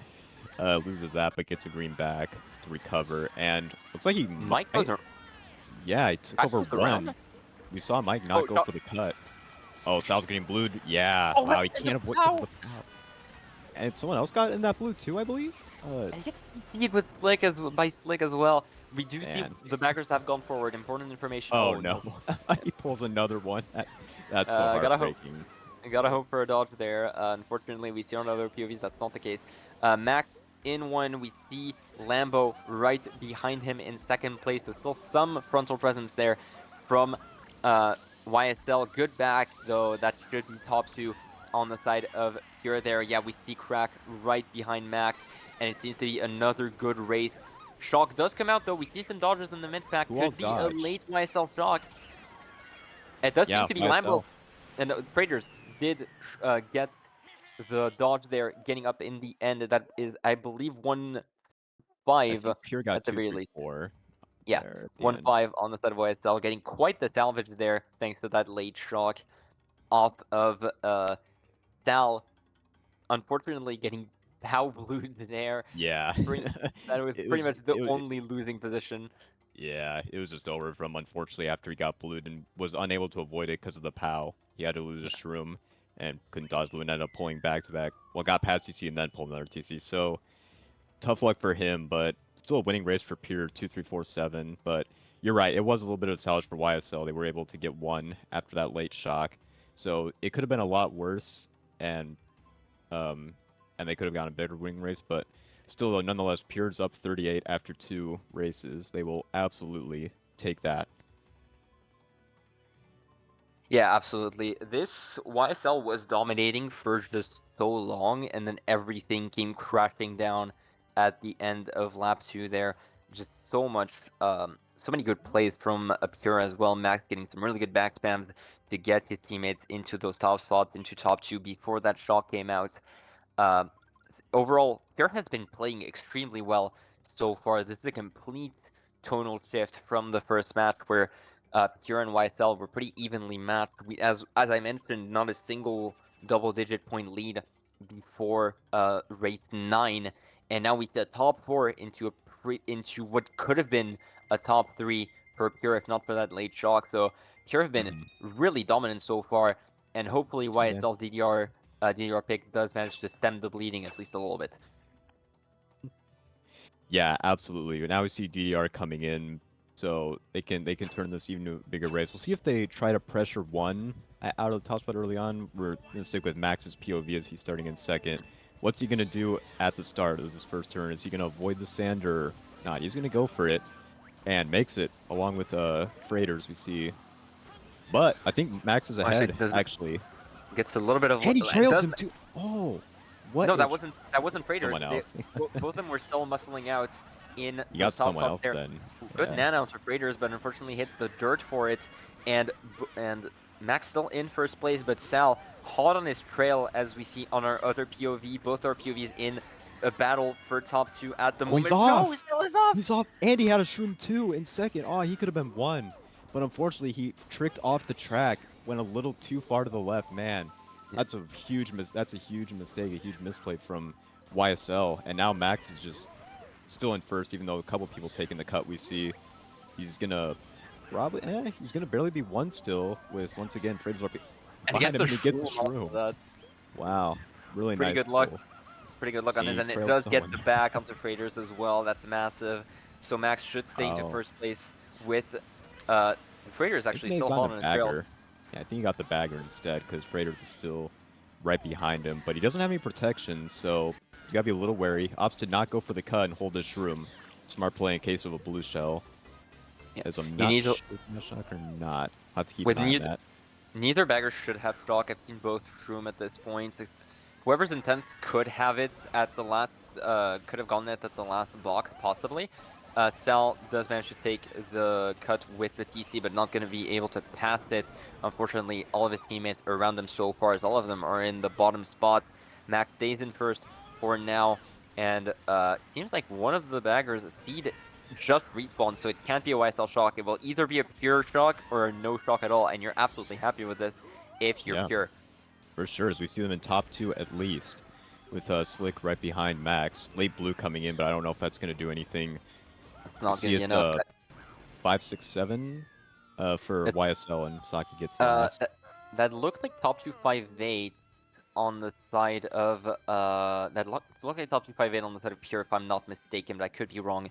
loses that, but gets a green back to recover, and looks like he Mike goes yeah, he took over around? one. We saw Mike not go for the cut. Oh, Sal's getting blued. Yeah, Oh, wow, he can't avoid because of the foul. And someone else got in that blue too, I believe. And he gets CC'd with Slick by Slick as well. We do see the backers have gone forward. Important information. Oh no, he pulls another one. That's so heartbreaking. Gotta hope for a dodge there. Unfortunately, we see on other POVs that's not the case. Max in one. We see Lambo right behind him in second place. There's still some frontal presence there from YSL. Good back though. That should be top 2 on the side of Pure there. Yeah, we see Crack right behind Max, and it seems to be another good race. Shock does come out though. We see some dodges in the mid pack. Could be a late YSL shock. It does seem to be Lambo, and the Traders did get the dodge there, getting up in the end. That is, I believe, 1-5 Pure got at the 2, very 3, least. 4. Yeah, 1-5 on the side of YSL, getting quite the salvage there thanks to that late shock off of Sal. Unfortunately, getting pow blued there. Yeah, that was pretty much the only losing position. Yeah, it was just over from unfortunately after he got blued and was unable to avoid it because of the POW. He had to lose a shroom. and couldn't dodge blue and ended up pulling back to back. Well, got past TC and then pulled another TC. So tough luck for him, but still a winning race for Pure 2-3-4-7. But you're right, it was a little bit of a challenge for YSL. They were able to get one after that late shock, so it could have been a lot worse, and um, and they could have gotten a better winning race. But still, though, nonetheless, Pure's up 38 after 2 races. They will absolutely take that. Yeah, absolutely. This YSL was dominating for just so long, and then everything came crashing down at the end of lap 2 there. Just so many good plays from Pure as well. Max getting some really good back spams to get his teammates into those top spots, into top 2 before that shock came out. Uh, Overall, Pure has been playing extremely well so far. This is a complete tonal shift from the first match where Pure and YSL were pretty evenly matched. As I mentioned, not a single double-digit point lead before race 9, and now we see a top 4 into what could have been a top 3 for Pure if not for that late shock. So Pure have been really dominant so far, and hopefully YSL DDR pick does manage to stem the bleeding at least a little bit. Yeah, absolutely. Now we see DDR coming in, so they can turn this even to a bigger race. We'll see if they try to pressure one out of the top spot early on. We're gonna stick with Max's POV as he's starting in second. What's he gonna do at the start of his first turn? Is he gonna avoid the sand or not? He's gonna go for it and makes it along with Freighters we see. But I think Max is ahead actually. Gets a little bit of And he trails him too. Oh. What? No, that wasn't Freighters. Both of them were still muscling out in you got someone else there. then. Good nano to Freighters, but unfortunately hits the dirt for it, and Max still in first place, but Sal hot on his trail as we see on our other POV. Both our POVs in a battle for top 2 at the moment. He's off. No, he still is off. He's off, and he had a shroom 2 in second. Oh, he could have been 1, but unfortunately he tricked off the track, went a little too far to the left. Man, that's a huge mistake, a huge misplay from YSL, and now Max is just still in first, even though a couple people taking the cut. We see he's gonna he's gonna barely be 1 still with once again Freighters behind him, and he gets the shroom. Wow, really pretty nice. Good luck. Pretty good luck on it, and it does get the back onto Freighters as well. That's massive. So Max should stay into first place with Freighters actually still hot on his trail. Yeah, I think he got the bagger instead because Freighters is still right behind him, but he doesn't have any protection, so he's got to be a little wary. Opts to not go for the cut and hold his shroom. Smart play in case of a blue shell. Yeah. As I'm not sure if shock or not. I'll have to keep an eye on that. Neither bagger should have shock. I've seen both shroom at this point. Whoever's intent could have it at the last, could have gotten it at the last block, possibly. Sal does manage to take the cut with the TC, but not going to be able to pass it. Unfortunately, all of his teammates around him so far, as all of them are in the bottom spot. Max stays in first for now, and seems like one of the baggers, Seed, just respawned, so it can't be a YSL shock. It will either be a pure shock or no shock at all, and you're absolutely happy with this if you're pure. For sure, as we see them in top 2 at least, with Slick right behind Max. Late blue coming in, but I don't know if that's going to do anything. It's not going to be enough. 5, 6, 7 for YSL, and Saki gets the last. That looked like top 258 on the side of that looked like top 258 on the side of Pure, if I'm not mistaken, but I could be wrong.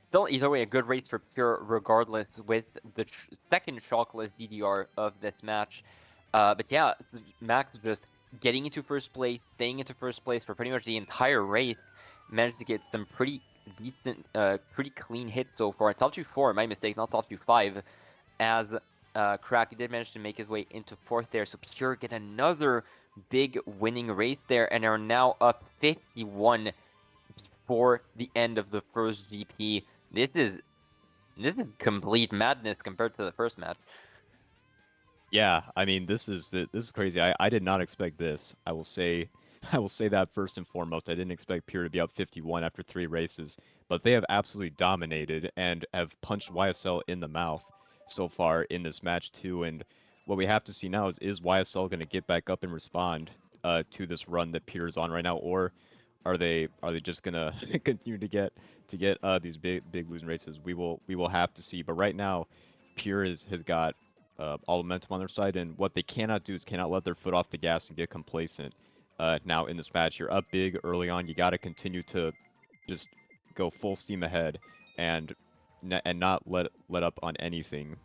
Still, either way, a good race for Pure, regardless, with the second shockless DDR of this match. But yeah, Max just getting into first place, staying into first place for pretty much the entire race. Managed to get some pretty decent, pretty clean hits so far. Top 2-4, my mistake, not top 2-5. As Crack did manage to make his way into fourth there. So Pure get another big winning race there, and are now up 51 before the end of the first GP. This is complete madness compared to the first match. Yeah, I mean, this is crazy. I did not expect this. I will say that first and foremost. I didn't expect Pure to be up 51 after 3 races, but they have absolutely dominated and have punched YSL in the mouth so far in this match too. And what we have to see now is YSL going to get back up and respond to this run that Pure is on right now, or are they just gonna continue to get these big losing races? We will have to see. But right now, Pure has got all momentum on their side, and what they cannot do is cannot let their foot off the gas and get complacent. Now in this match, you're up big early on. You got to continue to just go full steam ahead and not let up on anything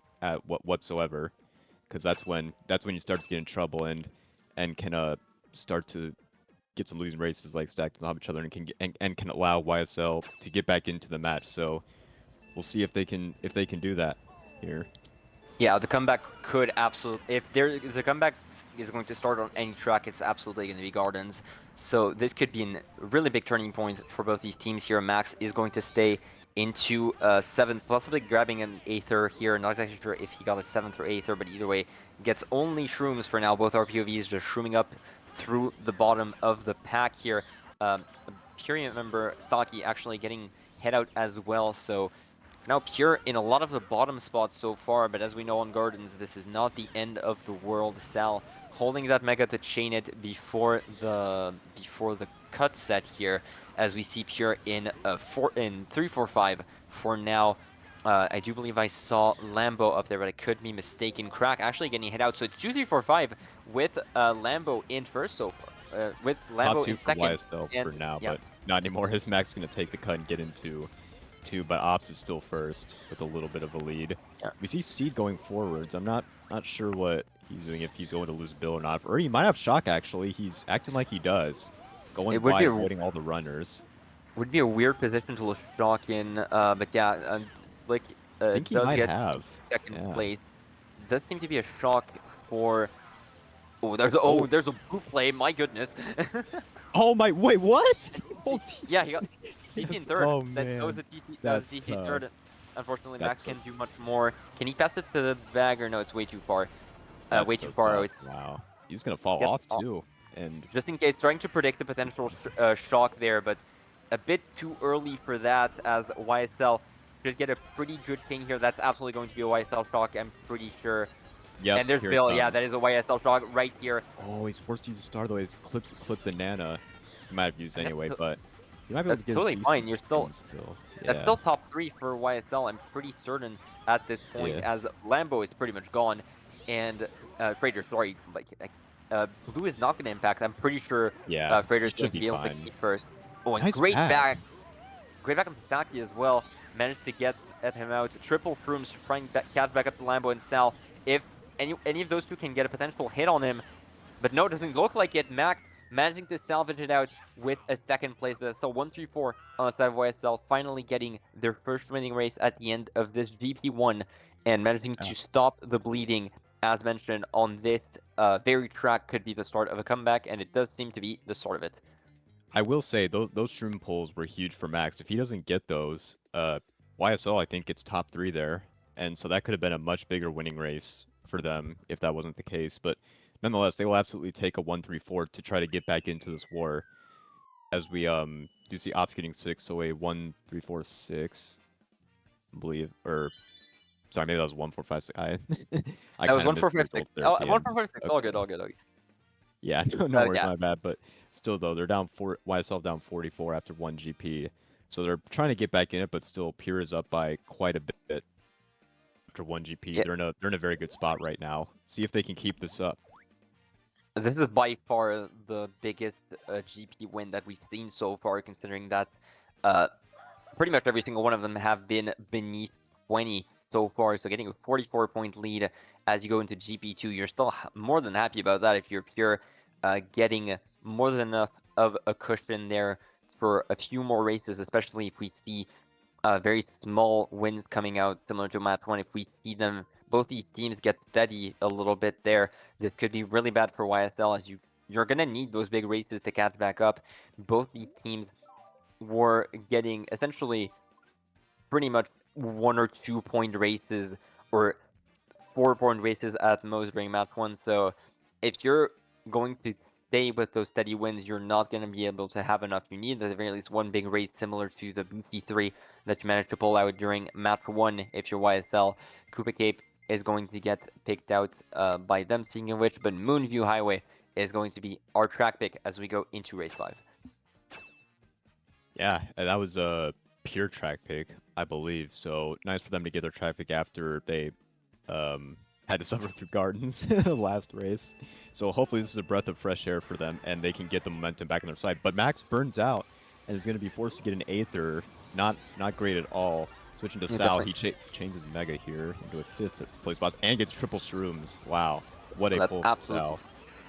whatsoever, because that's when you start to get in trouble and can start to get some losing races like stacked on top of each other and can allow YSL to get back into the match. So we'll see if they can do that here. Yeah, the comeback could absolutely. If the comeback is going to start on any track, it's absolutely going to be Gardens. So this could be a really big turning point for both these teams here. Max is going to stay into 7th, possibly grabbing an Aether here. Not exactly sure if he got a 7th or Aether, but either way, gets only Shrooms for now. Both RPOVs just shrooming up through the bottom of the pack here. Pure member Saki actually getting head out as well. So now Pure in a lot of the bottom spots so far, but as we know on Gardens, this is not the end of the world. Sal holding that Mega to chain it before the cut set here, as we see Pure in 3-4-5 for now. I do believe I saw Lambo up there, but I could be mistaken. Crack actually getting hit out, so it's 2-3-4-5 with Lambo in first so far. With Lambo Top 2 in for second. YSL for now, yeah. but not anymore. His Max going to take the cut and get into 2, but Ops is still first with a little bit of a lead. Yeah. We see Seed going forwards. I'm not sure what he's doing, if he's going to lose Bill or not. Or he might have Shock, actually. He's acting like he does. Going by, avoiding all the runners. Would be a weird position to lose Shock in, but yeah, like I think he does might get have. second place. Does seem to be a Shock for. Oh, there's a blue play. My goodness. Oh my! Wait, what? Oh, yeah, he got TT in third. Oh That man, was a TT. that's TT tough. third. Unfortunately, That's Max can't do much more. Can he pass it to the bag or no? It's way too far. Way so too far. Tough. Wow, he's gonna fall Gets off too. And just in case, trying to predict the potential Shock there, but a bit too early for that, as YSL should get a pretty good ping here. That's absolutely going to be a YSL Shock, I'm pretty sure. yep, And there's Bill, yeah, that is a YSL Shock right here. Oh, he's forced to use a star though. He's clipped the Nana. He might have used anyway, but you might be able to get totally fine. You're still Yeah. That's still top 3 for YSL, I'm pretty certain at this point, as Lambo is pretty much gone, and Freighter, sorry, Blue is not going to impact. I'm pretty sure Freighter's going to be able to keep first. Oh, and nice great back. Great back on Saki as well. Managed to get at him out. Triple Frooms trying to catch back up to Lambo and Sal. If any of those two can get a potential hit on him, but no, it doesn't look like it. Max managing to salvage it out with a second place. So 1-3-4 on the side of YSL, finally getting their first winning race at the end of this GP1 and managing to stop the bleeding, as mentioned, on this very track could be the start of a comeback, and it does seem to be the start of it. I will say those shroom pulls were huge for Max. If he doesn't get those, YSL I think gets top 3 there, and so that could have been a much bigger winning race for them if that wasn't the case. But nonetheless, they will absolutely take a 1-3-4 to try to get back into this war. As we do see Ops getting 6, so a 1-3-4-6, I believe, or sorry, maybe that was 1-4-5-6. That was 1-4-5-6. Oh, 1-4-5-6. Okay. All good. Yeah, no worries, my bad. But still, though, they're down YSL down 44 after 1 GP. So they're trying to get back in it, but still, Pure is up by quite a bit after 1 GP. Yeah. They're in a very good spot right now. See if they can keep this up. This is by far the biggest GP win that we've seen so far, considering that pretty much every single one of them have been beneath 20 so far. So getting a 44-point lead as you go into GP2, you're still more than happy about that if you're Pure, getting more than enough of a cushion there for a few more races, especially if we see very small wins coming out similar to Match 1. If we see them, both these teams get steady a little bit there, this could be really bad for YSL, as you're going to need those big races to catch back up. Both these teams were getting essentially pretty much 1 or 2 point races, or 4 point races at most during Match 1. So if you're going to stay with those steady wins, you're not going to be able to have enough. You need at the very least 1 big race similar to the BC3 that you managed to pull out during Match 1 if you're YSL. Koopa Cape is going to get picked out by them, speaking of which, but Moonview Highway is going to be our track pick as we go into race 5. Yeah, that was a Pure track pick, I believe. So nice for them to get their track pick after they had had to suffer through Gardens last race. So hopefully this is a breath of fresh air for them, and they can get the momentum back on their side. But Max burns out and is going to be forced to get an 8th or not great at all. Switching to Yeah, Sal, definitely. he changes Mega here into a 5th place spot and gets triple shrooms. Wow, what a That's pull for absolutely Sal.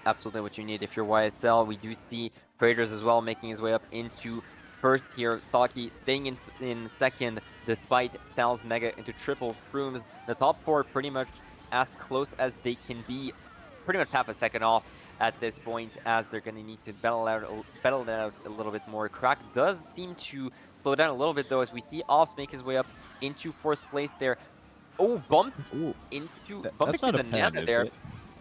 absolutely what you need if you're YSL. We do see Traders as well making his way up into first here. Saki staying in second despite Sal's Mega into triple shrooms. The top four pretty much as close as they can be, pretty much half a second off at this point, as they're going to need to battle it out a little bit more. Crack does seem to slow down a little bit though, as we see Off make his way up into 4th place there. Oh, bumped Ooh, bumped that's into not a the pen, Nana is there. it?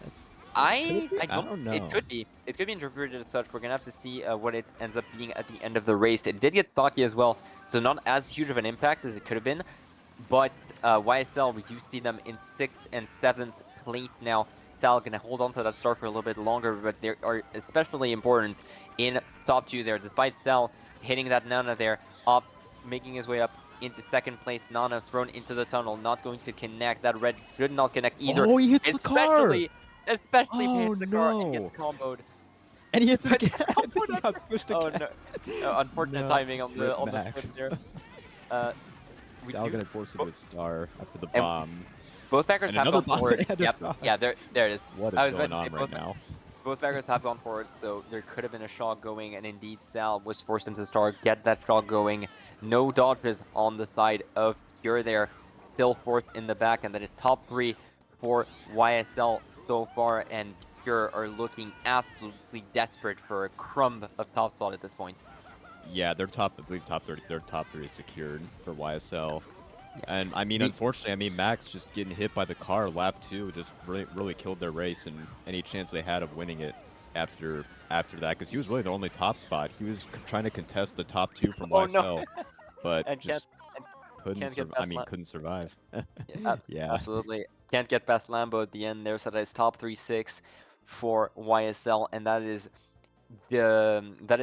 Could it be? I I don't. don't It know. could be. It could be interpreted as such. We're gonna have to see what it ends up being at the end of the race. It did get Saki as well, so not as huge of an impact as it could have been. But YSL, we do see them in 6th and 7th place now. Sal gonna hold on to that start for a little bit longer, but they are especially important in top 2 there. Despite Sal hitting that Nana there, up making his way up into 2nd place. Nana thrown into the tunnel, not going to connect. That red should not connect either. Oh, he hits the car! Especially if he Oh hits the car and gets no! comboed. And he hits it But again. I think he comboed got squished oh again. no. Unfortunate No. timing on Rip the Max. flip there. Uh, we Sal do gonna force it to a star after the and bomb. both backers And have another gone bomb forward. and a Yep. shot. Yeah, there it is. What is I was going about to on say right now? both backers have gone forward, so there could have been a shot going, and indeed Sal was forced into the star, get that shot going. No dodges on the side of Pure there. Still 4th in the back, and that is top 3 for YSL so far, and Pure are looking absolutely desperate for a crumb of top spot at this point. Yeah, they're top. I believe top 30. Their top 3 is secured for YSL. Yeah. And I mean, The- unfortunately, I mean Max just getting hit by the car lap 2 just really killed their race and any chance they had of winning it after that, because he was really the only top spot. He was trying to contest the top 2 from Oh no! YSL, but And just and couldn't can't get survive. I past mean, couldn't survive. Yeah, Yeah. absolutely. Can't get past Lambo at the end there, so that is top 3-6 for YSL, and that is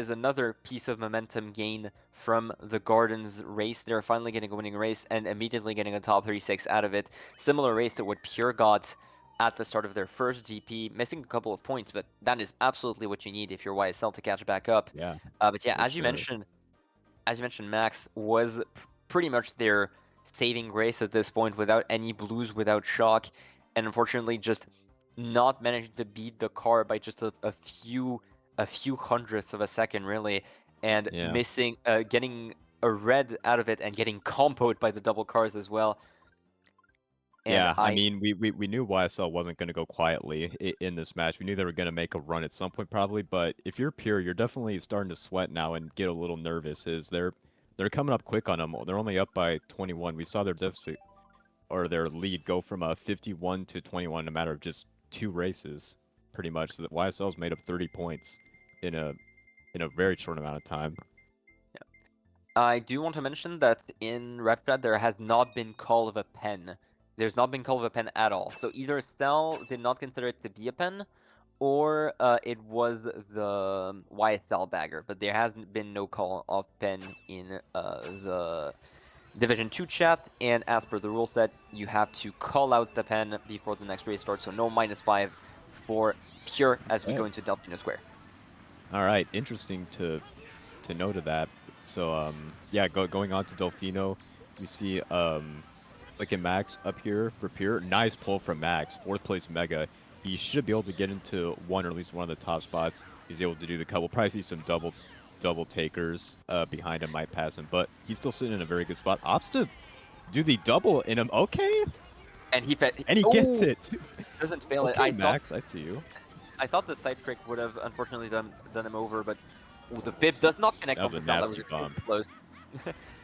another piece of momentum gain from the Gardens race. They're finally getting a winning race and immediately getting a top 3-6 out of it. Similar race to what Pure got at the start of their first GP, missing a couple of points, but that is absolutely what you need if you're YSL to catch back up. Yeah. But yeah, For as you sure. mentioned, Max was pretty much their saving grace at this point, without any blues, without shock, and unfortunately just not managing to beat the car by just a few hundredths of a second, really, and Yeah. missing, getting a red out of it and getting comboed by the double cars as well. And Yeah, I mean, we knew YSL wasn't going to go quietly in this match. We knew they were going to make a run at some point probably, but if you're Pure, you're definitely starting to sweat now and get a little nervous. They're coming up quick on them. They're only up by 21. We saw their deficit or their lead go from 51 to 21 in a matter of just 2 races, pretty much. So that YSL's made up 30 points in a very short amount of time. I do want to mention that in Red Flag there has not been call of a pen. There's not been call of a pen at all. So either Cell did not consider it to be a pen, or it was the YSL bagger. But there hasn't been no call of pen in the Division 2 chat. And as per the rule set, you have to call out the pen before the next race starts. So no -5 for Pure as we go into Delfino Square. All right, interesting to note of that. So yeah, going on to Delfino, we see like in Max up here for Pure. Nice pull from Max, 4th place Mega. He should be able to get into one or at least one of the top spots. He's able to do the couple. Probably see some double takers behind him, might pass him, but he's still sitting in a very good spot. Opts to do the double in him. Okay, And he gets it. Doesn't fail it. Okay, Max, I see you. I thought the side trick would have unfortunately done him over, but ooh, the bib does not connect That on was the a sound. That nasty was extremely bump. close.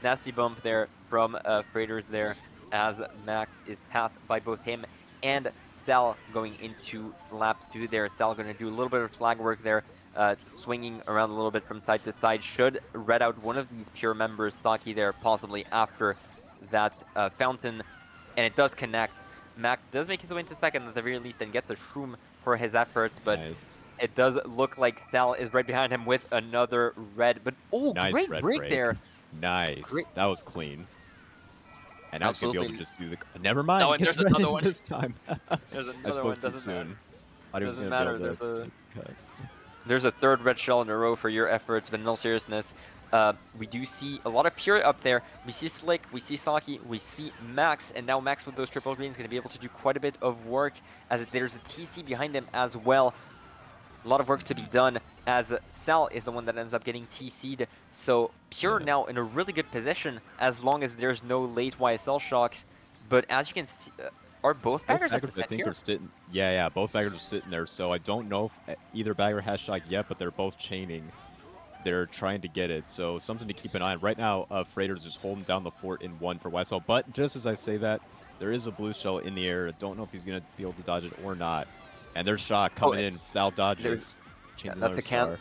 Nasty bump there from Freighters there, as Max is passed by both him and Sal going into lap 2 there. Sal going to do a little bit of flag work there, swinging around a little bit from side to side. Should red out one of these Pure members, Saki there, possibly after that fountain, and it does connect. Max does make his way into second at the very least and gets a shroom for his efforts, but Nice. it does look like Sal is right behind him with another red. But oh, Nice great red break break. there. Nice. Great. That was clean. And now he's going to be able Absolutely. to just do the... Never mind, Oh, he and gets there's another ready one. this time. There's I another spoke one. too Doesn't soon. matter. Thought he was Doesn't going to be matter. able to take the cut. There's a third red shell in a row for your efforts, but in all seriousness, we do see a lot of Pure up there. We see Slick, we see Saki, we see Max, and now Max with those triple greens is going to be able to do quite a bit of work, as there's a TC behind him as well. A lot of work to be done, as Sal is the one that ends up getting TC'd. So Pure Yeah. now in a really good position, as long as there's no late YSL shocks. But as you can see, are both Both baggers at the baggers, I set think, here? are sitting... Yeah, both baggers are sitting there, so I don't know if either bagger has shock yet, but they're both chaining. They're trying to get it, so something to keep an eye on. Right now, Freighter's just holding down the fort in 1 for YSL, but just as I say that, there is a blue shell in the air. I don't know if he's going to be able to dodge it or not. And there's shock coming in. Sal dodges. Changes another star.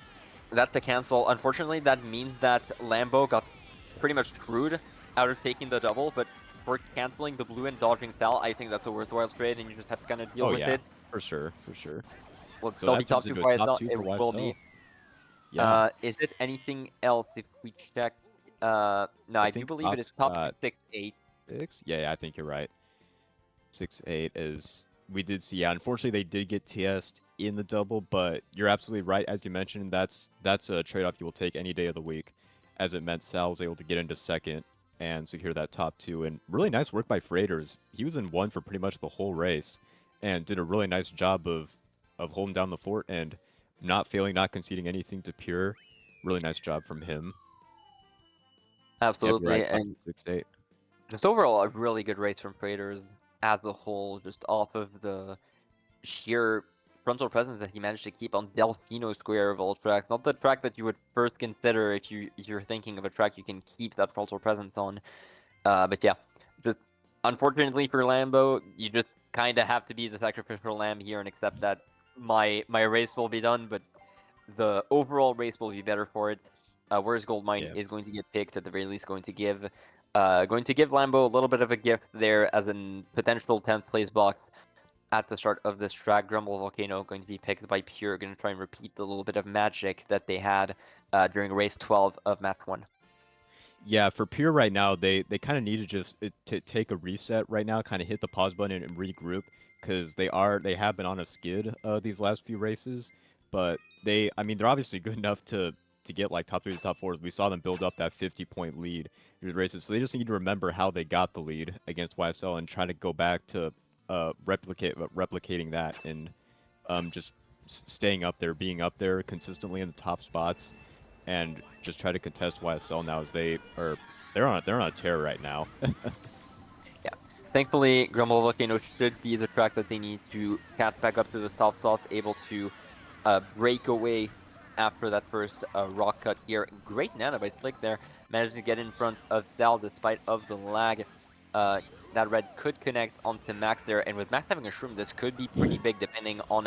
That's the cancel. Unfortunately, that means that Lambo got pretty much screwed out of taking the double, but for canceling the blue and dodging Sal, I think that's a worthwhile trade, and you just have to kind of deal Oh, with yeah, it. for sure, for sure. Will it So still be that turns top 2 into a for top YSL? 2 It for will YSL. be. Yeah. Is it anything else if we check? No, I do believe it is top 6-8. 6? Yeah, I think you're right. 6-8 is... We did see, yeah, unfortunately they did get TS'd in the double, but you're absolutely right. As you mentioned, that's a trade-off you will take any day of the week, as it meant Sal was able to get into second and secure that top 2. And really nice work by Freighters. He was in 1 for pretty much the whole race and did a really nice job of holding down the fort and not failing, not conceding anything to Pure. Really nice job from him. Absolutely, Yep, right, and 6-8. just overall a really good race from Freighters as a whole, just off of the sheer frontal presence that he managed to keep on Delfino Square of all tracks. Not the track that you would first consider if you're thinking of a track you can keep that frontal presence on. But yeah, just unfortunately for Lambo, you just kind of have to be the sacrificial lamb here and accept that my race will be done, but the overall race will be better for it. Whereas Goldmine is going to get picked, at the very least, going to give Lambo a little bit of a gift there as a potential 10th place box at the start of this track. Grumble Volcano going to be picked by Pure, going to try and repeat the little bit of magic that they had during race 12 of match 1. Yeah, for Pure right now, they kind of need to just to take a reset right now, kind of hit the pause button and regroup, because they have been on a skid these last few races, but they're obviously good enough to get like top 3 to top 4s. We saw them build up that 50-point lead through the races, so they just need to remember how they got the lead against YSL and try to go back to replicating that and just staying up there, being up there consistently in the top spots, and just try to contest YSL now, as they're on a tear right now. Yeah, thankfully Grumble Volcano should be the track that they need to catch back up to the top slots, able to break away after that first rock cut here. Great nano by Slick there, managed to get in front of Sal despite of the lag. That red could connect onto Max there, and with Max having a shroom, this could be pretty big depending on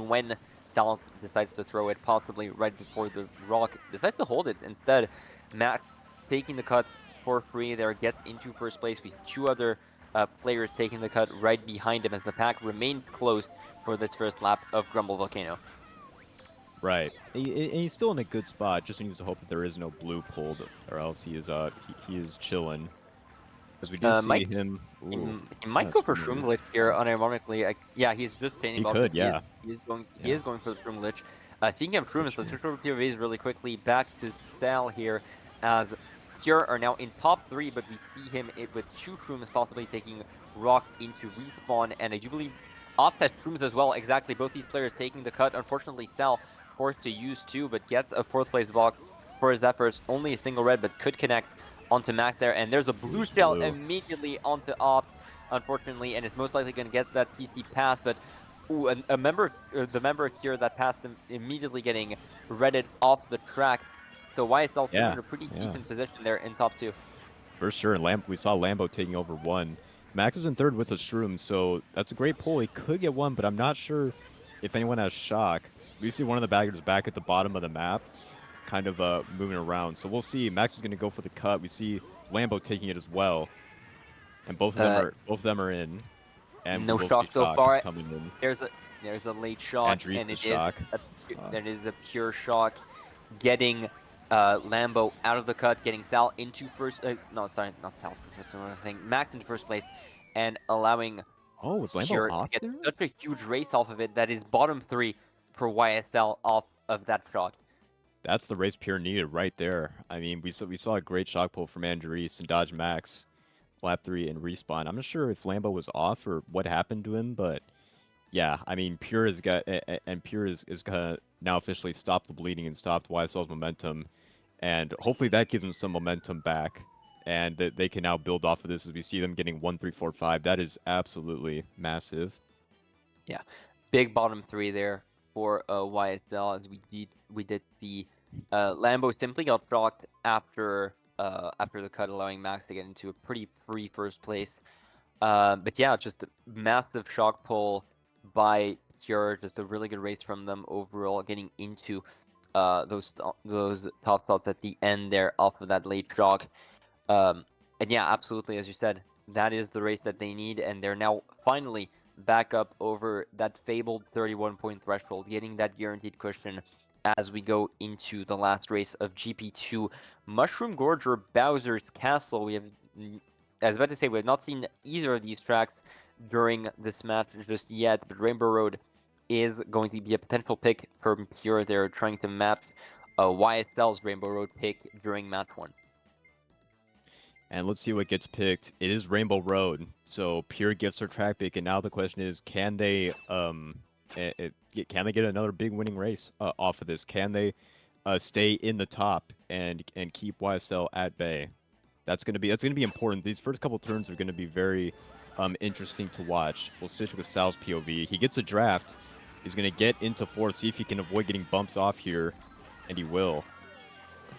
when Sal decides to throw it, possibly right before the rock decides to hold it. Instead, Max taking the cut for free there, gets into first place with 2 other players taking the cut right behind him as the pack remains close for this first lap of Grumble Volcano. Right. He's still in a good spot. Just needs to hope that there is no blue pulled, or else he is chilling. Because we do see him. Ooh, he might go for Shroom Glitch here, unironically. Yeah, he's just painting he box. could, yeah. He is going for the Shroom Glitch. Thinking of Shrooms, so switch over POVs really quickly. Back to Sal here, as Pure are now in top 3, but we see him with 2 Shrooms possibly taking Rock into respawn, and I do believe offset Shrooms as well. Exactly, both these players taking the cut. Unfortunately, Sal forced to use 2, but gets a 4th place box for his efforts. Only a single red, but could connect onto Max there, and there's a blue shell immediately onto Ops, unfortunately, and it's most likely going to get that TC pass, but the member here that passed him immediately getting redded off the track. So YSL in a pretty decent position there in top 2. For sure, and we saw Lambo taking over 1. Max is in 3rd with a Shroom, so that's a great pull. He could get 1, but I'm not sure if anyone has shock. We see one of the baggers back at the bottom of the map, kind of moving around. So we'll see. Max is going to go for the cut. We see Lambo taking it as well, and both of them are in. And no shock so far. Coming in. There's a late shock, and it is a pure shock, getting Lambo out of the cut, getting Sal into first. No, sorry, not Sal. First thing, Max into first place, and allowing Oh, was Lambo Pure to off get there? such a huge race off of it that is bottom 3 for YSL off of that shot. That's the race Pure needed right there. I mean, we saw a great shock pull from Andrees and Dodge Max, lap 3 and respawn. I'm not sure if Lambo was off or what happened to him, but yeah, I mean, Pure has got and Pure is gonna now officially stop the bleeding and stopped YSL's momentum, and hopefully that gives them some momentum back, and that they can now build off of this as we see them getting 1, 3, 4, 5. That is absolutely massive. Yeah, big bottom 3 there for YSL, as we did see Lambo simply got shocked after the cut, allowing Max to get into a pretty free first place. But yeah, just a massive shock pull by Pure, just a really good race from them overall, getting into those top spots at the end there off of that late shock. And yeah, absolutely, as you said, that is the race that they need, and they're now finally back up over that fabled 31-point threshold, getting that guaranteed cushion as we go into the last race of GP2, Mushroom Gorge or Bowser's Castle. We have, I was about to say, we have not seen either of these tracks during this match just yet, but Rainbow Road is going to be a potential pick from Pure. They're trying to map YSL's Rainbow Road pick during match 1. And let's see what gets picked. It is Rainbow Road, so Pure gets their track pick, and now the question is, can they can they get another big winning race off of this? Can they stay in the top and keep YSL at bay? That's gonna be important. These first couple turns are gonna be very interesting to watch. We'll stitch with Sal's POV. He gets a draft. He's gonna get into fourth, see if he can avoid getting bumped off here, and he will.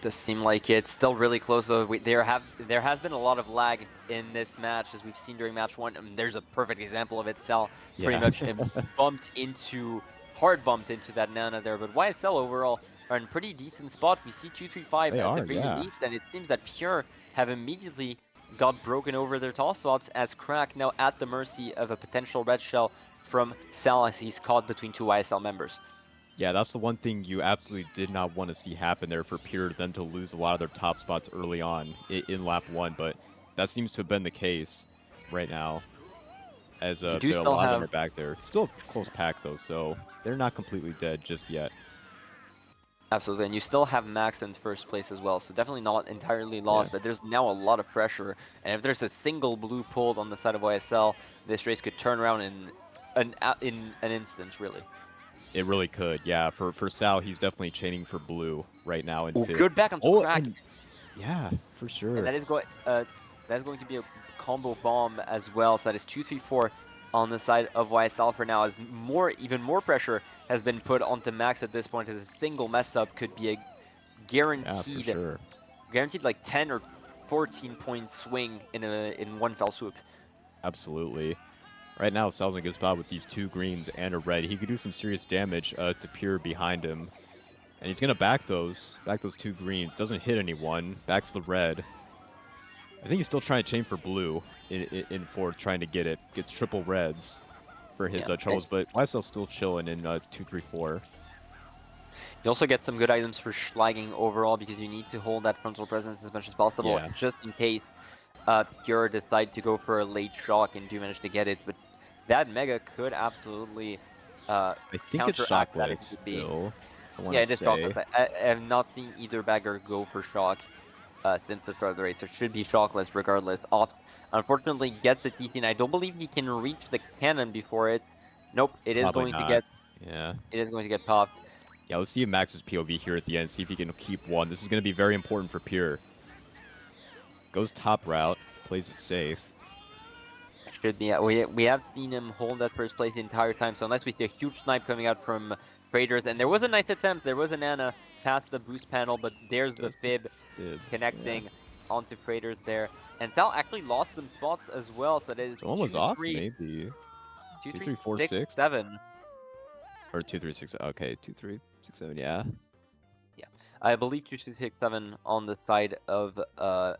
Does seem like it's still really close though. There has been a lot of lag in this match, as we've seen during match 1. I mean, there's a perfect example of it. Sal pretty much hard bumped into that Nana there, but YSL overall are in pretty decent spot. We see 235 They at are, the very yeah. least, and it seems that Pure have immediately got broken over their top spots, as Crack now at the mercy of a potential red shell from Sal as he's caught between 2 YSL members. Yeah, that's the one thing you absolutely did not want to see happen there for Pure, them to lose a lot of their top spots early on in lap 1, but that seems to have been the case right now, as a lot of them are back there. Still a close pack though, so they're not completely dead just yet. Absolutely, and you still have Max in first place as well, so definitely not entirely lost, but there's now a lot of pressure, and if there's a single blue pulled on the side of YSL, this race could turn around in an instant, really. It really could, yeah. For Sal, he's definitely chaining for blue right now in fifth. Good back onto Crack. Yeah, for sure. And that is going to be a combo bomb as well, so that is 2-3-4 on the side of YSL for now, as even more pressure has been put onto Max at this point, as a single mess up could be a guaranteed like 10 or 14 point swing in one fell swoop. Absolutely. Right now, Sal's in a good spot with these 2 greens and a red. He could do some serious damage to Pure behind him. And he's going to back those 2 greens. Doesn't hit anyone. Backs the red. I think he's still trying to chain for blue in fourth, trying to get it. Gets triple reds for his troubles, but YSL's still chilling in 2-3-4. You also get some good items for schlagging overall, because you need to hold that frontal presence as much as possible, just in case Pure decide to go for a late shock and do manage to get it. But that Mega could absolutely I think it's shockless still. Yeah, it is shockless. I have not seen either bagger go for shock since the start of the race. So it should be shockless regardless. Opt, unfortunately, gets the TC, and I don't believe he can reach the cannon before it. Nope, it is going to get. Yeah. It is going to get popped. Yeah, let's see Max's POV here at the end. See if he can keep one. This is going to be very important for Pure. Goes top route, plays it safe. Should be. We have seen him hold that first place the entire time. So unless we see a huge snipe coming out from Traders, and there was a nice attempt. There was a Nana past the boost panel, but there's the fib connecting onto Traders there. And Sal actually lost some spots as well. So that is someone was off, maybe. 2, 3, 4, 6, 7. Or 2, 3, 6. Okay, 2, 3, 6, 7. Yeah. Yeah, I believe 2, 3, 6, 7 on the side of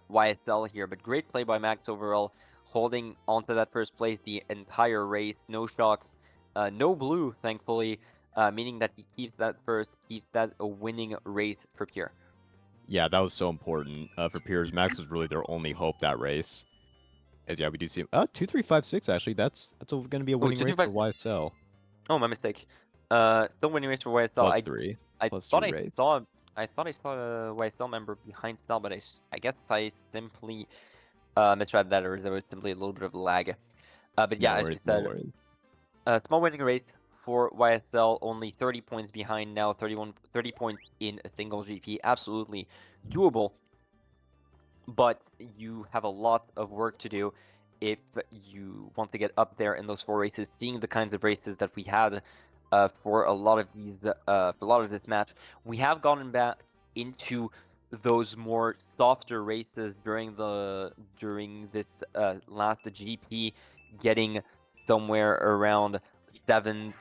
YSL here. But great play by Max overall, holding onto that first place the entire race. No shocks, no blue, thankfully, meaning that he keeps that first, keeps that a winning race for Pure. Yeah, that was so important for Piers. Max was really their only hope that race. As yeah, we do see 2-3-5-6 actually. That's going to be a Oh, winning race for YSL. Oh, my mistake. Still winning race for YSL. +3. I +3 rates. I thought I saw a YSL member behind Sal, but I guess I simply misread that, or there was simply a little bit of lag. But yeah, No as worries, you no said, worries. small winning rate for YSL, only 30 points behind now, 30 points in a single GP. Absolutely doable, but you have a lot of work to do if you want to get up there in those 4 races. Seeing the kinds of races that we had for a lot of these, for a lot of this match, we have gotten back into those more softer races during this last GP, getting somewhere around 7-5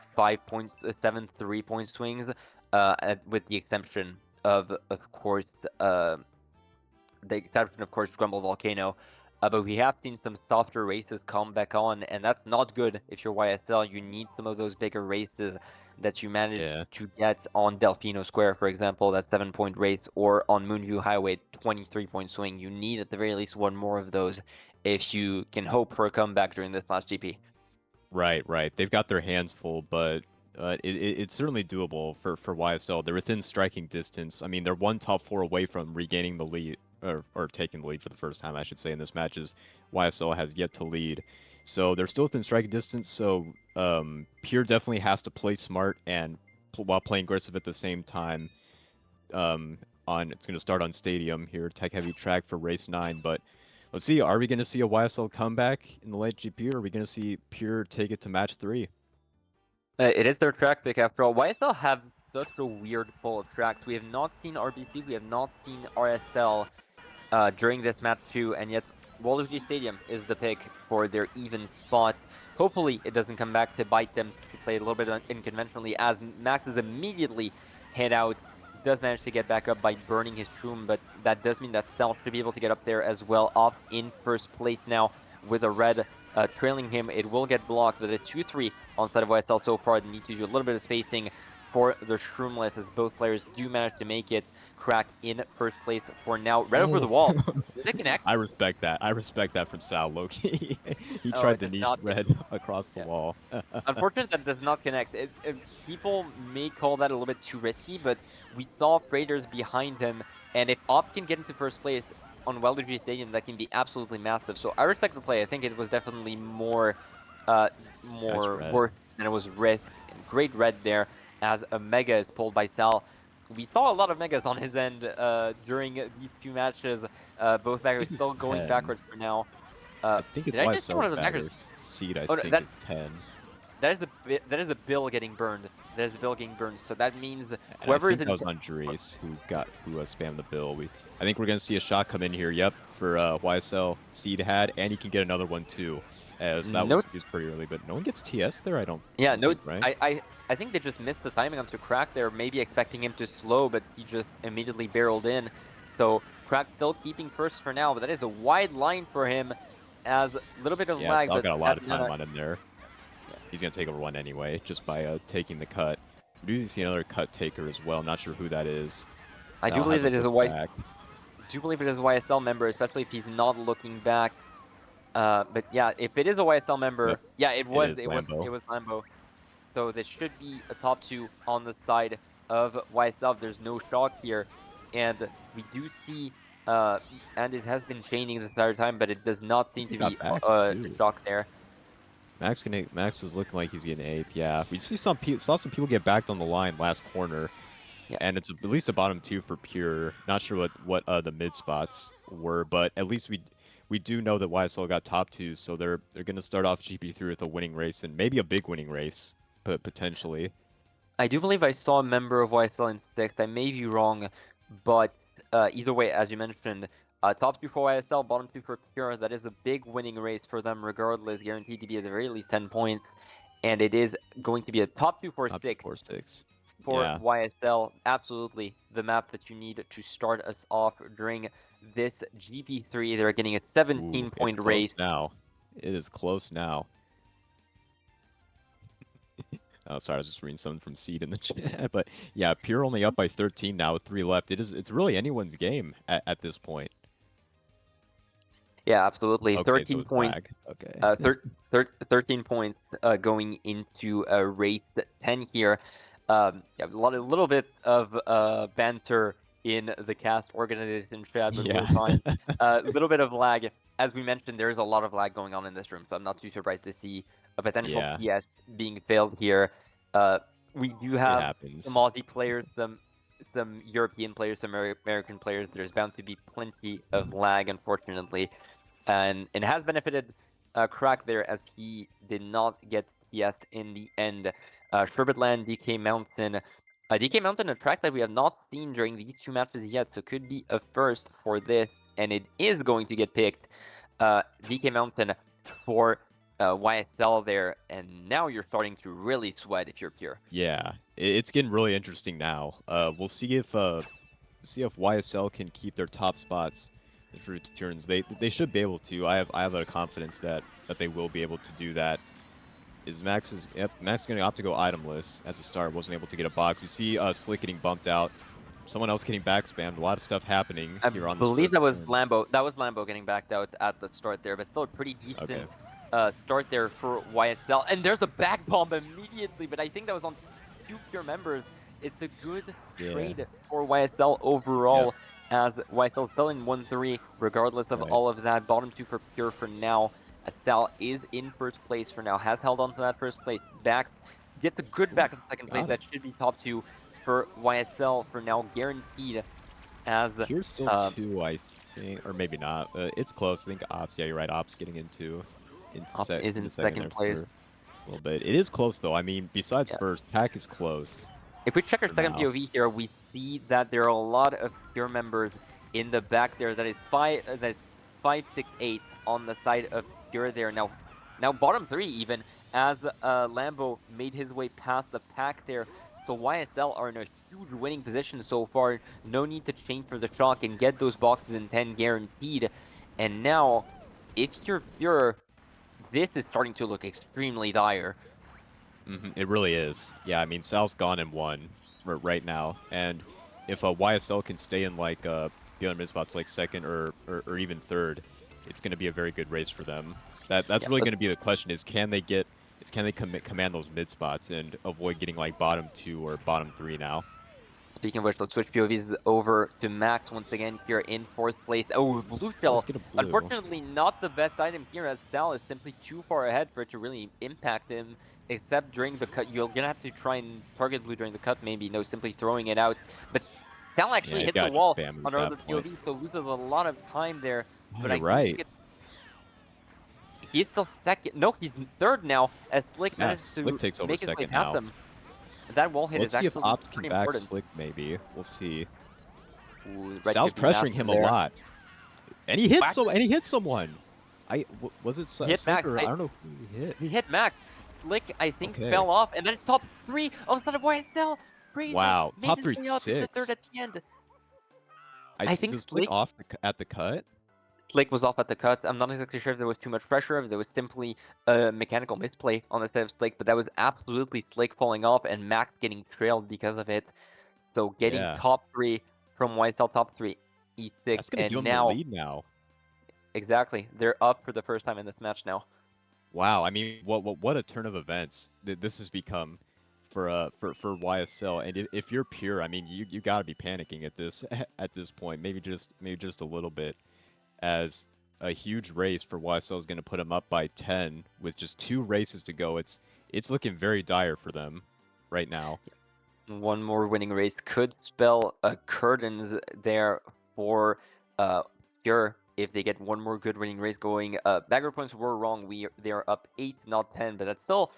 points, 7-3 point swings, with the exception of course, Grumble Volcano. But we have seen some softer races come back on, and that's not good if you're YSL. You need some of those bigger races that you managed Yeah. to get on Delfino Square, for example, that 7-point race, or on Moonview Highway, 23-point swing. You need at the very least one more of those if you can hope for a comeback during this last GP. Right, right. They've got their hands full, but it's certainly doable for YSL. They're within striking distance. I mean, they're one top 4 away from regaining the lead, or taking the lead for the first time, I should say, in this match. Is YSL has yet to lead. So they're still within striking distance, so Pure definitely has to play smart and while playing aggressive at the same time. It's going to start on Stadium here, tech-heavy track for race 9, but let's see, are we going to see a YSL comeback in the late GP, or are we going to see Pure take it to match 3? It is their track pick after all. YSL have such a weird pull of tracks. We have not seen RBC, we have not seen RSL during this match too, and yet Waluigi Stadium is the pick for their even spot. Hopefully it doesn't come back to bite them to play a little bit unconventionally, as Max is immediately head out, does manage to get back up by burning his Shroom, but that does mean that Stealth should be able to get up there as well, off in first place now with a red trailing him. It will get blocked, but a 2-3 on side of YSL so far. They need to do a little bit of spacing for the Shroomless, as both players do manage to make it. Crack in first place for now, right over the wall. Did it connect? I respect that. I respect that from Sal Loki. He Oh, it tried the does niche not red connect. across the Yeah. wall. Unfortunate that it does not connect. People may call that a little bit too risky, but we saw Freighters behind him, and if Op can get into first place on Waluigi Stadium, that can be absolutely massive. So I respect the play. I think it was definitely more red. worth than it was risk. And great red there, as a Mega is pulled by Sal. We saw a lot of Megas on his end during these 2 matches. Both backers He's still going 10. backwards for now. I think it's Did I just see one of YSL's the backers? batter seed, I Oh, no, think, is 10. that is a bill getting burned. That is a bill getting burned. So that means And whoever I is think in that was Andres who spammed the bill. I think we're gonna see a shot come in here. Yep, for YSL seed had, and he can get another one too, as that was pretty early. But no one gets TS there. I don't. Yeah, no. Think, right? I think they just missed the timing onto Crack there. Maybe expecting him to slow, but he just immediately barreled in. So Crack still keeping first for now, but that is a wide line for him. As a little bit of Yeah, lag, Sal but got a lot of time on him there. He's gonna take over one anyway, just by taking the cut. We do see another cut taker as well. Not sure who that is. I do believe it is a YSL member, especially if he's not looking back. But yeah, if it is a YSL member, Yep. yeah, it was Lambo. So there should be a top 2 on the side of YSL. There's no shock here, and we do see, and it has been chaining the entire time, but it does not seem to be a shock there. Max is looking like he's getting 8th. Yeah, we saw some people get backed on the line last corner, yeah. And it's at least a bottom 2 for Pure. Not sure what the mid spots were, but at least we do know that YSL got top 2, so they're gonna start off GP3 with a winning race and maybe a big winning race, potentially. I do believe I saw a member of YSL in 6th. I may be wrong, but either way, as you mentioned, top 2 for YSL, bottom 2 for Pure. That is a big winning race for them, regardless. Guaranteed to be at the very least 10 points, and it is going to be a top 2 for 6. For YSL, absolutely the map that you need to start us off during this GP3. They're getting a 17-point race. Now. It is close now. Oh, sorry, I was just reading something from Seed in the chat. But yeah, Pure only up by 13 now with 3 left. It's really anyone's game at this point. Yeah, absolutely. Okay, so 13 it's points. lag. Okay. 13 points going into race 10 here. Yeah, a little bit of banter in the cast organization chat, but Yeah. we're fine. A little bit of lag. As we mentioned, there's a lot of lag going on in this room, so I'm not too surprised to see a potential Yeah. PS being failed here. We do It have some happens. Aussie players, some European players, some American players. There's bound to be plenty of lag, unfortunately. And it has benefited Crack there as he did not get CS in the end. Sherbetland, DK Mountain. DK Mountain, a track that we have not seen during these two matches yet, so could be a first for this, and it is going to get picked. DK Mountain for YSL there, and now you're starting to really sweat if you're Pure. Yeah, it's getting really interesting now. We'll see if YSL can keep their top spots through turns. They should be able to. I have a confidence that they will be able to do that. Max is going to opt to go itemless at the start. Wasn't able to get a box. We see Slick getting bumped out. Someone else getting back spammed. A lot of stuff happening I here on this believe first that was turn. Lambo. That was Lambo getting backed out at the start there, but still a pretty decent Okay. start there for YSL. And there's a back bomb immediately, but I think that was on two Pure members. It's a good trade for YSL overall, as YSL still in 1-3, regardless of all of that. Bottom two for Pure for now. Sal is in first place for now, has held on to that first place. Back, gets a good back in second place. That should be top two for YSL for now, guaranteed. As Pure's still 2, I think, or maybe not. It's close. I think Ops. Yeah, you're right. Ops getting into Ops is in second place. For a little bit. It is close though. I mean, besides first, Pack is close. If we check our second POV here, we see that there are a lot of Pure members in the back there. That is 5, 6, 8 on the side of Pure there. Now bottom 3 even, as Lambo made his way past the Pack there. So YSL are in a huge winning position so far. No need to chain for the chalk and get those boxes in 10 guaranteed. And now, if you're Pure, this is starting to look extremely dire. It really is. Yeah, I mean, Sal's gone in 1 right now, and if YSL can stay in like the other mid spots, like second or even third, it's going to be a very good race for them. That's really going to be the question: can they command those mid spots and avoid getting like bottom 2 or bottom 3 now? Speaking of which, let's switch POVs over to Max once again here in 4th place. Oh, Blue Shell. Unfortunately, not the best item here, as Sal is simply too far ahead for it to really impact him, except during the cut. You're going to have to try and target Blue during the cut, maybe. No, simply throwing it out. But Sal actually hit the wall on other POV, so loses a lot of time there. But you're right. He's still second. No, he's third now, as Slick manages to takes over make his way second past now. him. That wall hit is actually pretty important. Let's see if Ops can back Slick, maybe. We'll see. Ooh, Sal's pressuring him a lot. And he hit someone. Was it hit Slick Max? Or I don't know who he hit. He hit Max. Slick, I think, fell off, and then it's top 3 on the side of YSL. Crazy. Wow, top 3 up 6. to third at the end. I think Slick off at the cut. Slick was off at the cut. I'm not exactly sure if there was too much pressure, if there was simply a mechanical misplay on the side of Slick, but that was absolutely Slick falling off and Max getting trailed because of it. So getting top 3 from YSL, top 3, E6, That's gonna give him the lead now. Exactly, they're up for the first time in this match now. Wow, I mean, what a turn of events this has become for YSL. And if you're Pure, I mean, you gotta be panicking at this point. Maybe just a little bit, as a huge race for YSL is going to put them up by 10 with just 2 races to go. It's looking very dire for them right now. One more winning race could spell a curtains there for Pure if they get one more good winning race going. Bagger points were wrong. They are up 8, not 10, but that's still,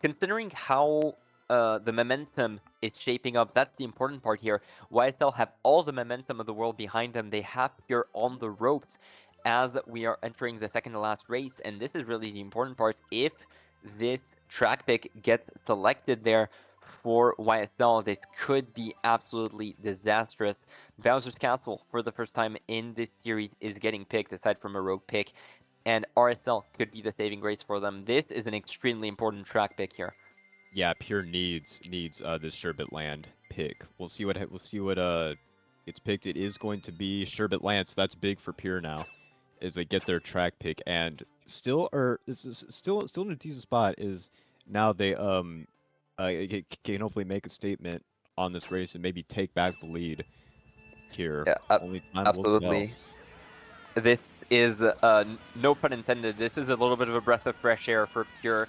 considering how the momentum is shaping up, that's the important part here. YSL have all the momentum of the world behind them. They have Pure on the ropes as we are entering the second to last race, and this is really the important part. If this track pick gets selected there for YSL, this could be absolutely disastrous. Bowser's Castle, for the first time in this series, is getting picked aside from a rogue pick, and RSL could be the saving grace for them. This is an extremely important track pick here. Yeah, Pure needs this Sherbet Land pick. We'll see what it's picked. It is going to be Sherbet Land, so that's big for Pure now, as they get their track pick, and this is still in a decent spot. Is now they can hopefully make a statement on this race and maybe take back the lead here. Yeah, Only time will tell. absolutely. This is, no pun intended, this is a little bit of a breath of fresh air for Pure,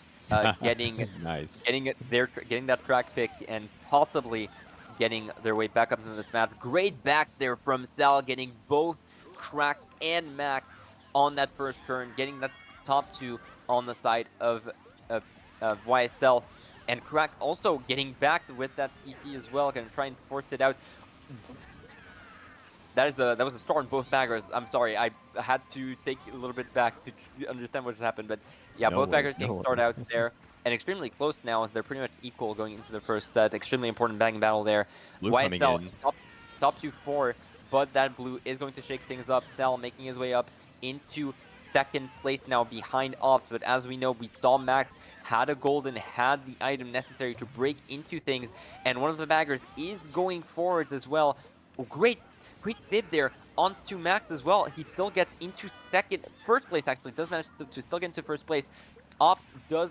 getting Nice. getting that track pick and possibly getting their way back up into this match. Great back there from Sal, getting both Crack and Max on that first turn, getting that top two on the side of, of YSL, and Crack also getting back with that CT as well, gonna try and force it out. That was a start on both baggers. I'm sorry, I had to take a little bit back to understand what just happened, but yeah, No both baggers worries, getting no started out there, and extremely close now, as they're pretty much equal going into the first set. Extremely important bagging battle there. Blue coming YSL in. top 2-4, but that blue is going to shake things up. Cell making his way up into second place now behind Ops, but as we know, we saw Max had a gold and had the item necessary to break into things, and one of the baggers is going forwards as well. Oh, great bib there onto Max as well. He still gets into first place actually, does manage to still get into first place. Ops does,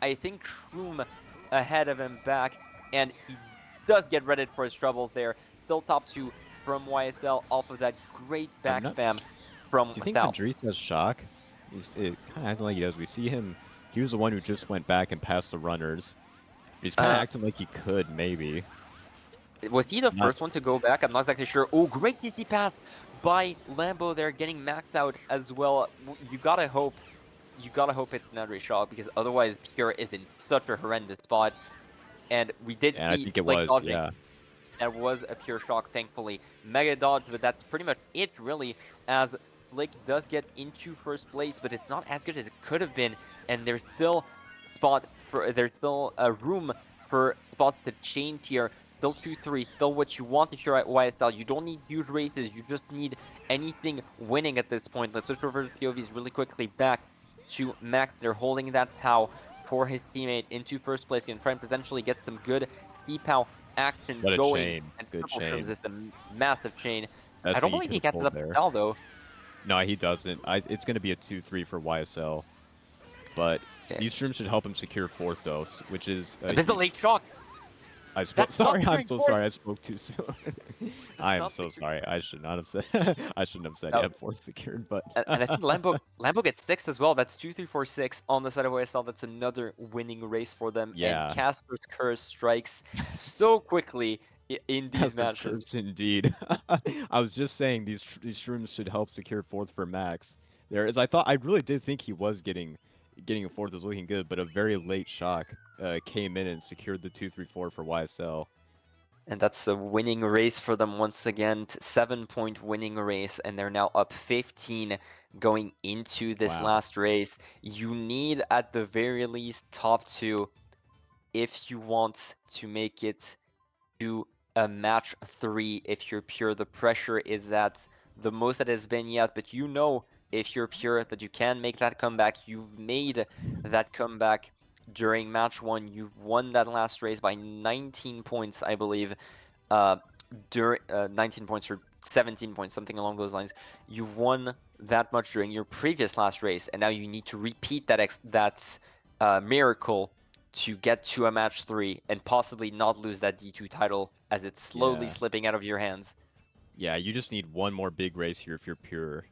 I think, Shroom ahead of him back, and he does get redded for his troubles there. Still top two from YSL off of that great back spam from Do you think Sal. Madrid has shock? It kind of acting like he does. We see him. He was the one who just went back and passed the runners. He's kind of acting like he could, maybe. Was he the first one to go back? I'm not exactly sure. Oh, great DC pass by Lambo there, getting Max out as well. You gotta hope it's another shot, because otherwise Pure is in such a horrendous spot. And we did see I think it Slick was, dodging. yeah. That was a Pure shock, thankfully. Mega dodge, but that's pretty much it, really, as Slick does get into first place, but it's not as good as it could have been, and there's still room for spots to change here. Still 2-3, still what you want if you're at YSL. You don't need huge races, you just need anything winning at this point. Let's switch over to POVs really quickly. Back to Max. They're holding that POW for his teammate into first place and trying to potentially get some good C-POW action going. Chain. And Good Triple chain. Shrooms is a massive chain. That's I don't believe he gets it up to Sal, though. No, he doesn't. It's going to be a 2-3 for YSL. But these shrooms should help him secure fourth, though, which is... This is a late shock. I'm so sorry. I spoke too soon. I am so sorry. I should not have said. I shouldn't have said you have fourth secured, but. And I think Lambo gets 6 as well. That's 2, 3, 4, 6 on the side of YSL. That's another winning race for them. Yeah. And Casper's curse strikes so quickly in these matches. Curse, indeed. I was just saying these shrooms should help secure fourth for Max. There, as I really did think he was getting a fourth, was looking good, but a very late shock came in and secured the 2-3-4 for YSL. And that's a winning race for them once again. 7-point winning race, and they're now up 15 going into this last race. You need, at the very least, top 2 if you want to make it to a match 3 if you're Pure. The pressure is at the most that has been yet, but you know, if you're Pure, that you can make that comeback. You've made that comeback during match 1. You've won that last race by 19 points, I believe. 19 points or 17 points, something along those lines. You've won that much during your previous last race, and now you need to repeat that miracle to get to a match 3 and possibly not lose that D2 title as it's slowly slipping out of your hands. Yeah, you just need one more big race here if you're Pure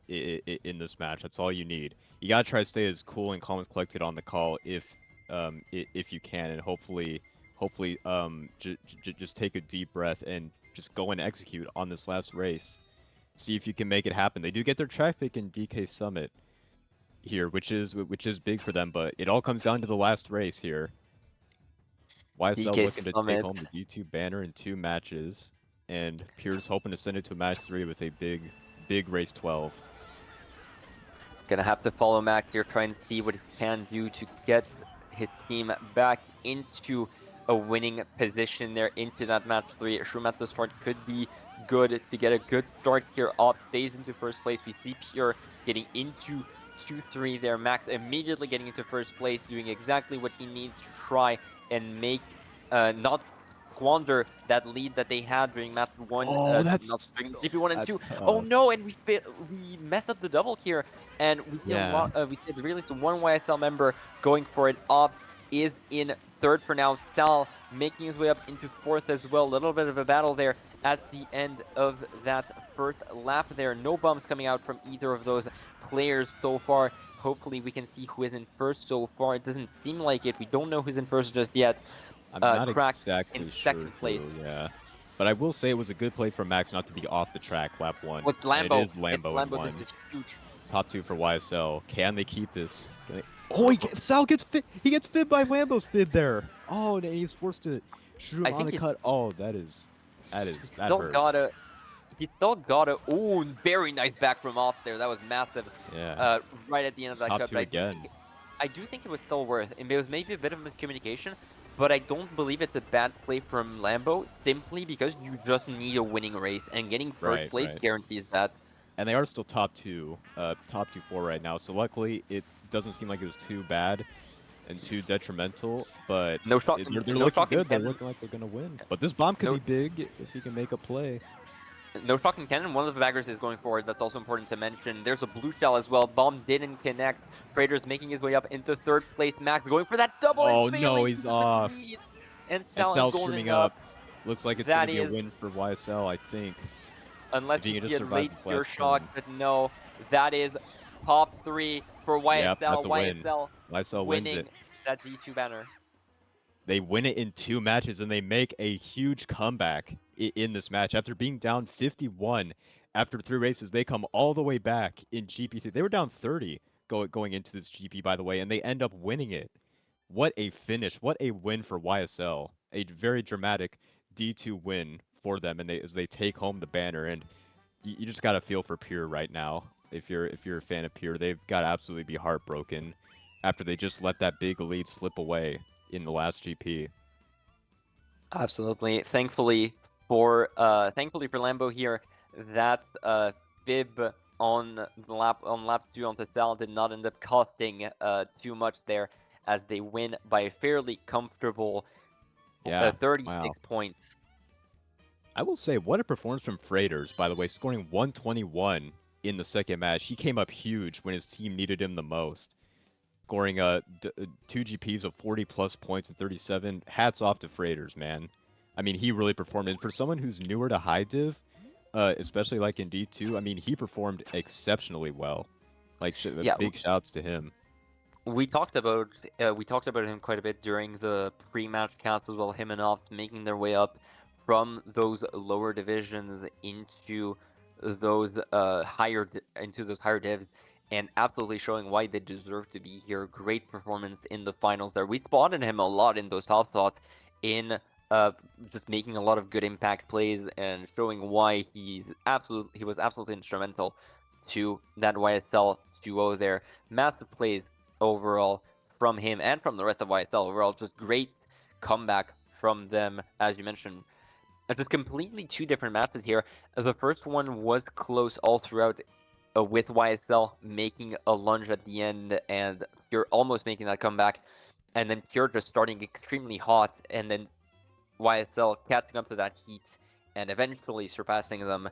in this match. That's all you need. You gotta try to stay as cool and calm as collected on the call if you can, and hopefully just take a deep breath and just go and execute on this last race. See if you can make it happen. They do get their track pick in DK Summit here, which is big for them, but it all comes down to the last race here. YSL looking to take home the D2 banner in 2 matches. And Pure's hoping to send it to match 3 with a big race 12. Gonna have to follow Mac here, trying to see what he can do to get his team back into a winning position there, into that match 3. Shroom at the start could be good to get a good start here. Ops stays into first place. We see Pure getting into 2-3 there. Max immediately getting into first place, doing exactly what he needs to try and make not squander that lead that they had during match 1, Oh, not that's during GP1 and that's 2. Oh tough. no, and we messed up the double here, and we see Yeah. we see really one YSL member going for it. Ops is in third for now. Sal making his way up into fourth as well. A little bit of a battle there at the end of that first lap there. No bumps coming out from either of those players so far. Hopefully we can see who is in first so far. It doesn't seem like it. We don't know who's in first just yet. I'm not Crack in exactly sure second who, place. yeah. But I will say it was a good play for Max not to be off the track lap 1. With And it Lambo. is It's Lambo in Lambo. 1. This is huge. Top 2 for YSL. Can they keep this? Oh, Sal gets fit. He gets fit by Lambo's fib there. Oh, and he's forced to shoot him I on think the he's cut. Oh, that still hurts. gotta. He still got a very nice back from off there. That was massive. Yeah. Right at the end of that Top cut. 2 again. I do think it was still worth. And it was maybe a bit of miscommunication, but I don't believe it's a bad play from Lambo simply because you just need a winning race, and getting first place guarantees that. And they are still top 2 4 right now. So luckily, it doesn't seem like it was too bad and too detrimental. But No shock. they're No looking shocking good. They're cannon. looking like they're gonna win. But this bomb could No- be big if he can make a play. No shocking cannon. One of the baggers is going forward. That's also important to mention. There's a blue shell as well. Bomb didn't connect. Freighter's making his way up into third place. Max going for that double. Oh and no, failing he's to off. succeed. And Sal's going streaming up. Looks like it's That going to be is- a win for YSL, I think. Unless If he you can see just a survive late this steer last shock, turn. but no, that is top 3 for YSL. Yep, that's a win. YSL YSL wins winning it. that D2 banner. They win it in 2 matches, and they make a huge comeback in this match. After being down 51 after 3 races, they come all the way back in GP3. They were down 30 going into this GP, by the way, and they end up winning it. What a finish. What a win for YSL. A very dramatic D2 win for them, and as they take home the banner. And you just got to feel for Pure right now. If you're a fan of Pure, they've got to absolutely be heartbroken after they just let that big lead slip away in the last GP. Absolutely. Thankfully for Lambo here, that fib on lap 2 on Tassal did not end up costing too much there, as they win by a fairly comfortable 36 points. I will say, what a performance from Freighters, by the way, scoring 121 in the second match. He came up huge when his team needed him the most. Scoring 2 GPs of 40-plus points and 37. Hats off to Freighters, man. I mean, he really performed. And for someone who's newer to high div, especially like in D2, I mean, he performed exceptionally well. Like, big shouts to him. We talked about him quite a bit during the pre-match cast as well. Him and Ops making their way up from those lower divisions into those higher divs, and absolutely showing why they deserve to be here. Great performance in the finals there. We spotted him a lot in those top slots, in just making a lot of good impact plays and showing why he was absolutely instrumental to that YSL duo there. Massive plays overall from him and from the rest of YSL overall. Just great comeback from them, as you mentioned. It's just completely 2 different matches here. The first one was close all throughout, with YSL making a lunge at the end and Pure almost making that comeback, and then Pure just starting extremely hot, and then YSL catching up to that heat and eventually surpassing them,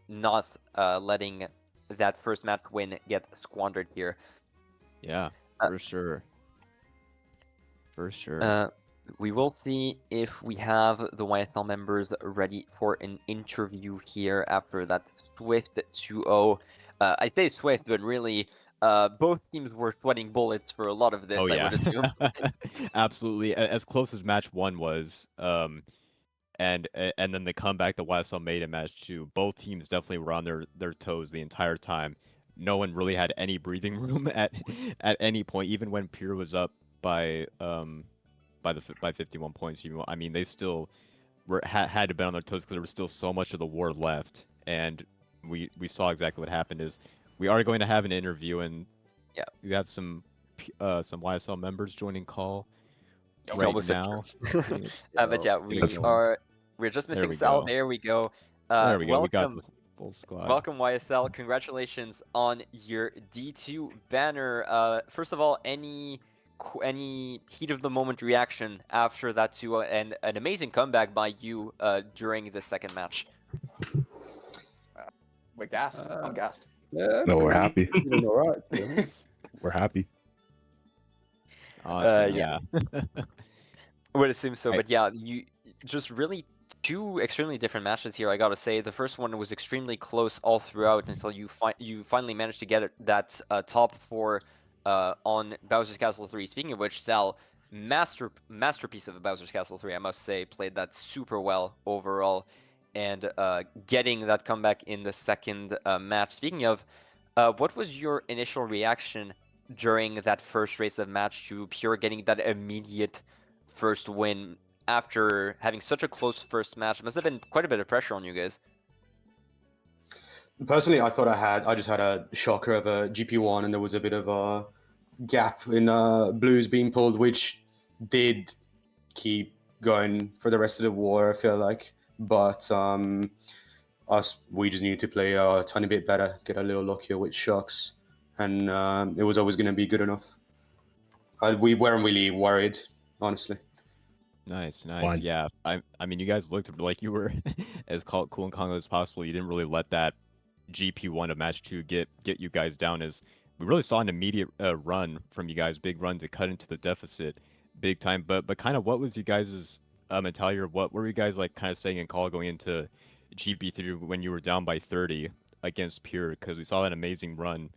not letting that first match win get squandered here. Yeah, for sure. For sure. We will see if we have the YSL members ready for an interview here after that swift 2-0. I say swift, but really, both teams were sweating bullets for a lot of this. Oh, yeah. I would assume. Absolutely. As close as match 1 was, and then the comeback that YSL made in match 2, both teams definitely were on their toes the entire time. No one really had any breathing room at any point, even when Pure was up by 51 points. I mean, they still had to be on their toes because there was still so much of the war left, and we saw exactly what happened. Is we are going to have an interview, and yeah, we have some YSL members joining call right now. But yeah, we're just missing Sal. There we go. There we go. Welcome. We got the full squad. Welcome, YSL. Congratulations on your D2 banner. First of all, any any heat of the moment reaction after that too, and an amazing comeback by you during the second match. We're gassed. I'm gassed. Yeah, No, we're happy. Doing all right. to be honest. We're happy. Awesome. yeah. Yeah. Would assume so, I- but yeah, you just really two extremely different matches here. I gotta say, the first one was extremely close all throughout until you finally managed to get that top 4 on Bowser's Castle 3. Speaking of which, Sal, masterpiece of Bowser's Castle 3, I must say, played that super well overall, and getting that comeback in the second match. Speaking of, what was your initial reaction during that first race of match to Pure getting that immediate first win after having such a close first match? It must have been quite a bit of pressure on you guys. Personally, I thought I just had a shocker of a GP1, and there was a bit of a gap in blues being pulled, which did keep going for the rest of the war, I feel like. But we just need to play a tiny bit better, get a little luckier with shocks, and it was always going to be good enough. We weren't really worried, honestly. Nice. Fine. Yeah, I mean, you guys looked like you were as cool and calm as possible. You didn't really let that GP1 of match 2 get you guys down. As we really saw an immediate run from you guys, big run to cut into the deficit, big time. But kind of, what was you guys' mentality, or what were you guys like kind of saying in call going into GP3 when you were down by 30 against Pure? Because we saw that amazing run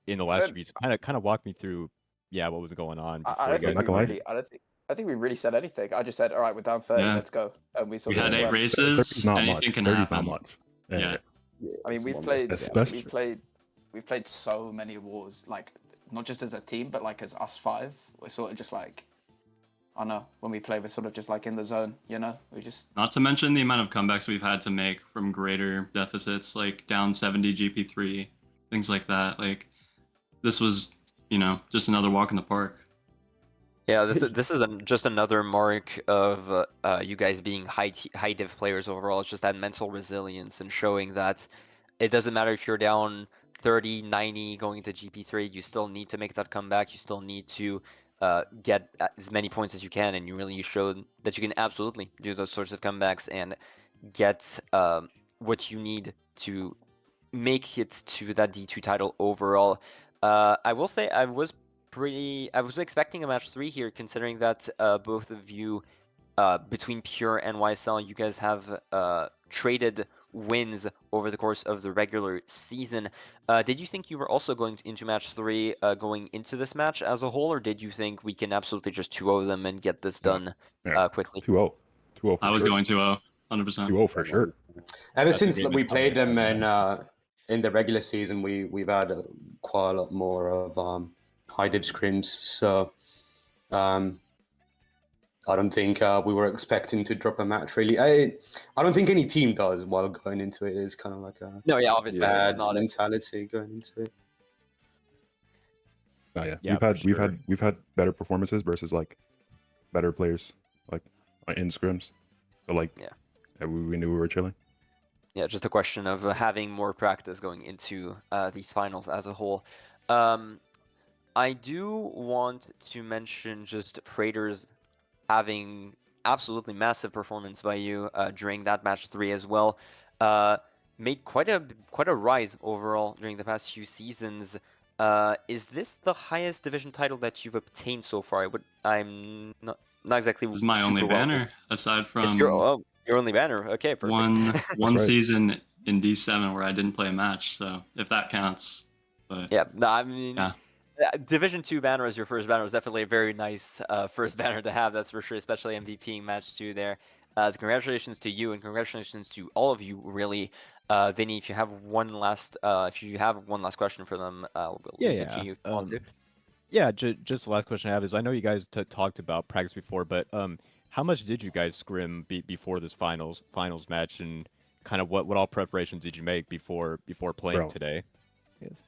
in the last GP. So kind of walk me through, yeah, what was going on before I you don't guys. think I think we really said anything. I just said, all right, we're down 30, Yeah. let's go. And we We had 8 races. 30's not Anything much. can 30's happen. not much. Yeah. I mean, we've Someone played, like- Especially- we've played so many wars, like not just as a team, but like as us 5. We're sort of just like, I don't know, when we play, we're sort of just like in the zone, you know. We just Not to mention the amount of comebacks we've had to make from greater deficits, like down 70 GP3, things like that. Like, this was, just another walk in the park. Yeah, this is just another mark of you guys being high div players overall. It's just that mental resilience and showing that it doesn't matter if you're down 30, 90 going to GP3, you still need to make that comeback. You still need to get as many points as you can, and you showed that you can absolutely do those sorts of comebacks and get what you need to make it to that D2 title overall. I will say I was expecting a match 3 here, considering that both of you, between Pure and YSL, you guys have traded wins over the course of the regular season. Did you think you were also going into match 3 going into this match as a whole, or did you think we can absolutely just 2-0 them and get this done quickly? 2-0. 2-0 for I was sure. going 2-0, 100%. 2-0 for sure. Ever That's a since great we played them mentality. in the regular season, we've had quite a lot more of high div scrims. So I don't think we were expecting to drop a match. Really, I don't think any team does while going into it. It's kind of like a No, yeah, obviously bad it's not. mentality going into it. Oh, yeah. Yeah, We've had better performances versus like better players like in scrims. But like we knew we were chilling. Yeah, just a question of having more practice going into these finals as a whole. I do want to mention just Praetor's having absolutely massive performance by you during that match 3 as well. Made quite a rise overall during the past few seasons. Is this the highest division title that you've obtained so far? I'm not exactly. This is my only super well- banner, aside from It's your only banner. Okay, perfect. one right. season in D7 where I didn't play a match. So if that counts, but Yeah, no, I mean, Yeah. Division 2 banner as your first banner was definitely a very nice first banner to have, that's for sure, especially MVPing match 2 there. So congratulations to you, and congratulations to all of you, really. Vinny, if you have one last question for them, we'll leave it to you if you want to. Yeah, just the last question I have is, I know you guys talked about practice before, but how much did you guys scrim before this finals match, and kind of what all preparations did you make before playing Bro. today? Yes.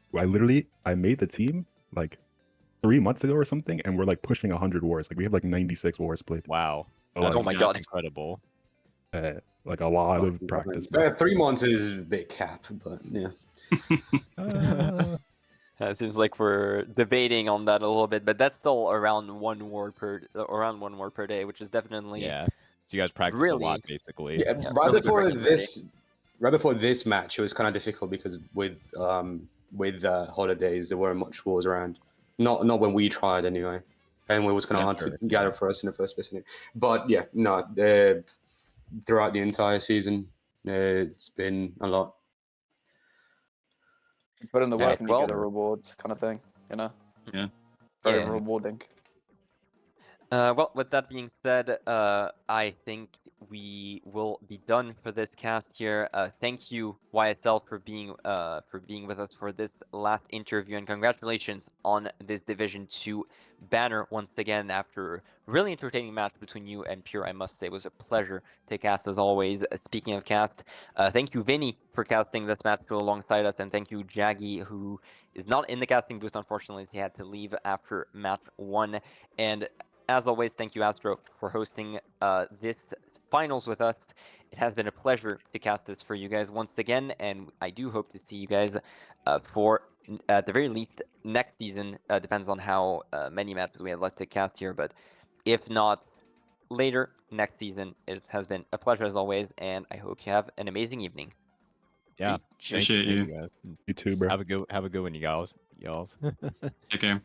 I made the team like 3 months ago or something, and we're like pushing 100 wars. Like we have like 96 wars played. Wow. So, That's Oh my god. incredible. like a lot of practice. 3 months is a bit cap, but yeah. It seems like we're debating on that a little bit, but that's still around one ward per day, which is definitely Yeah. So you guys practice a really lot, basically. Yeah, yeah, right really good before ranking already. right before this match, it was kind of difficult because with holidays there weren't much wars around. Not when we tried anyway, and it was kind of Yeah, hard sure, to gather for us in the first place. But yeah, no, throughout the entire season, it's been a lot. Put in the work Right, and you well- get the rewards, kind of thing. You know. Yeah. Very Yeah. rewarding. Well, with that being said, I think we will be done for this cast here. Thank you, YSL, for being with us for this last interview, and congratulations on this Division 2 banner once again after a really entertaining match between you and Pure. I must say, it was a pleasure to cast as always. Speaking of cast, thank you, Vinny, for casting this match alongside us, and thank you, Jaggy, who is not in the casting booth. Unfortunately, he had to leave after match 1, and as always, thank you, Astro, for hosting this finals with us. It has been a pleasure to cast this for you guys once again, and I do hope to see you guys for, at the very least, next season. Depends on how many matches we have left to cast here, but if not later, next season. It has been a pleasure as always, and I hope you have an amazing evening. Yeah. Appreciate Thank you. guys. You too, bro. Have a good one, you guys. Take care.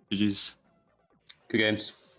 GG's. Good games.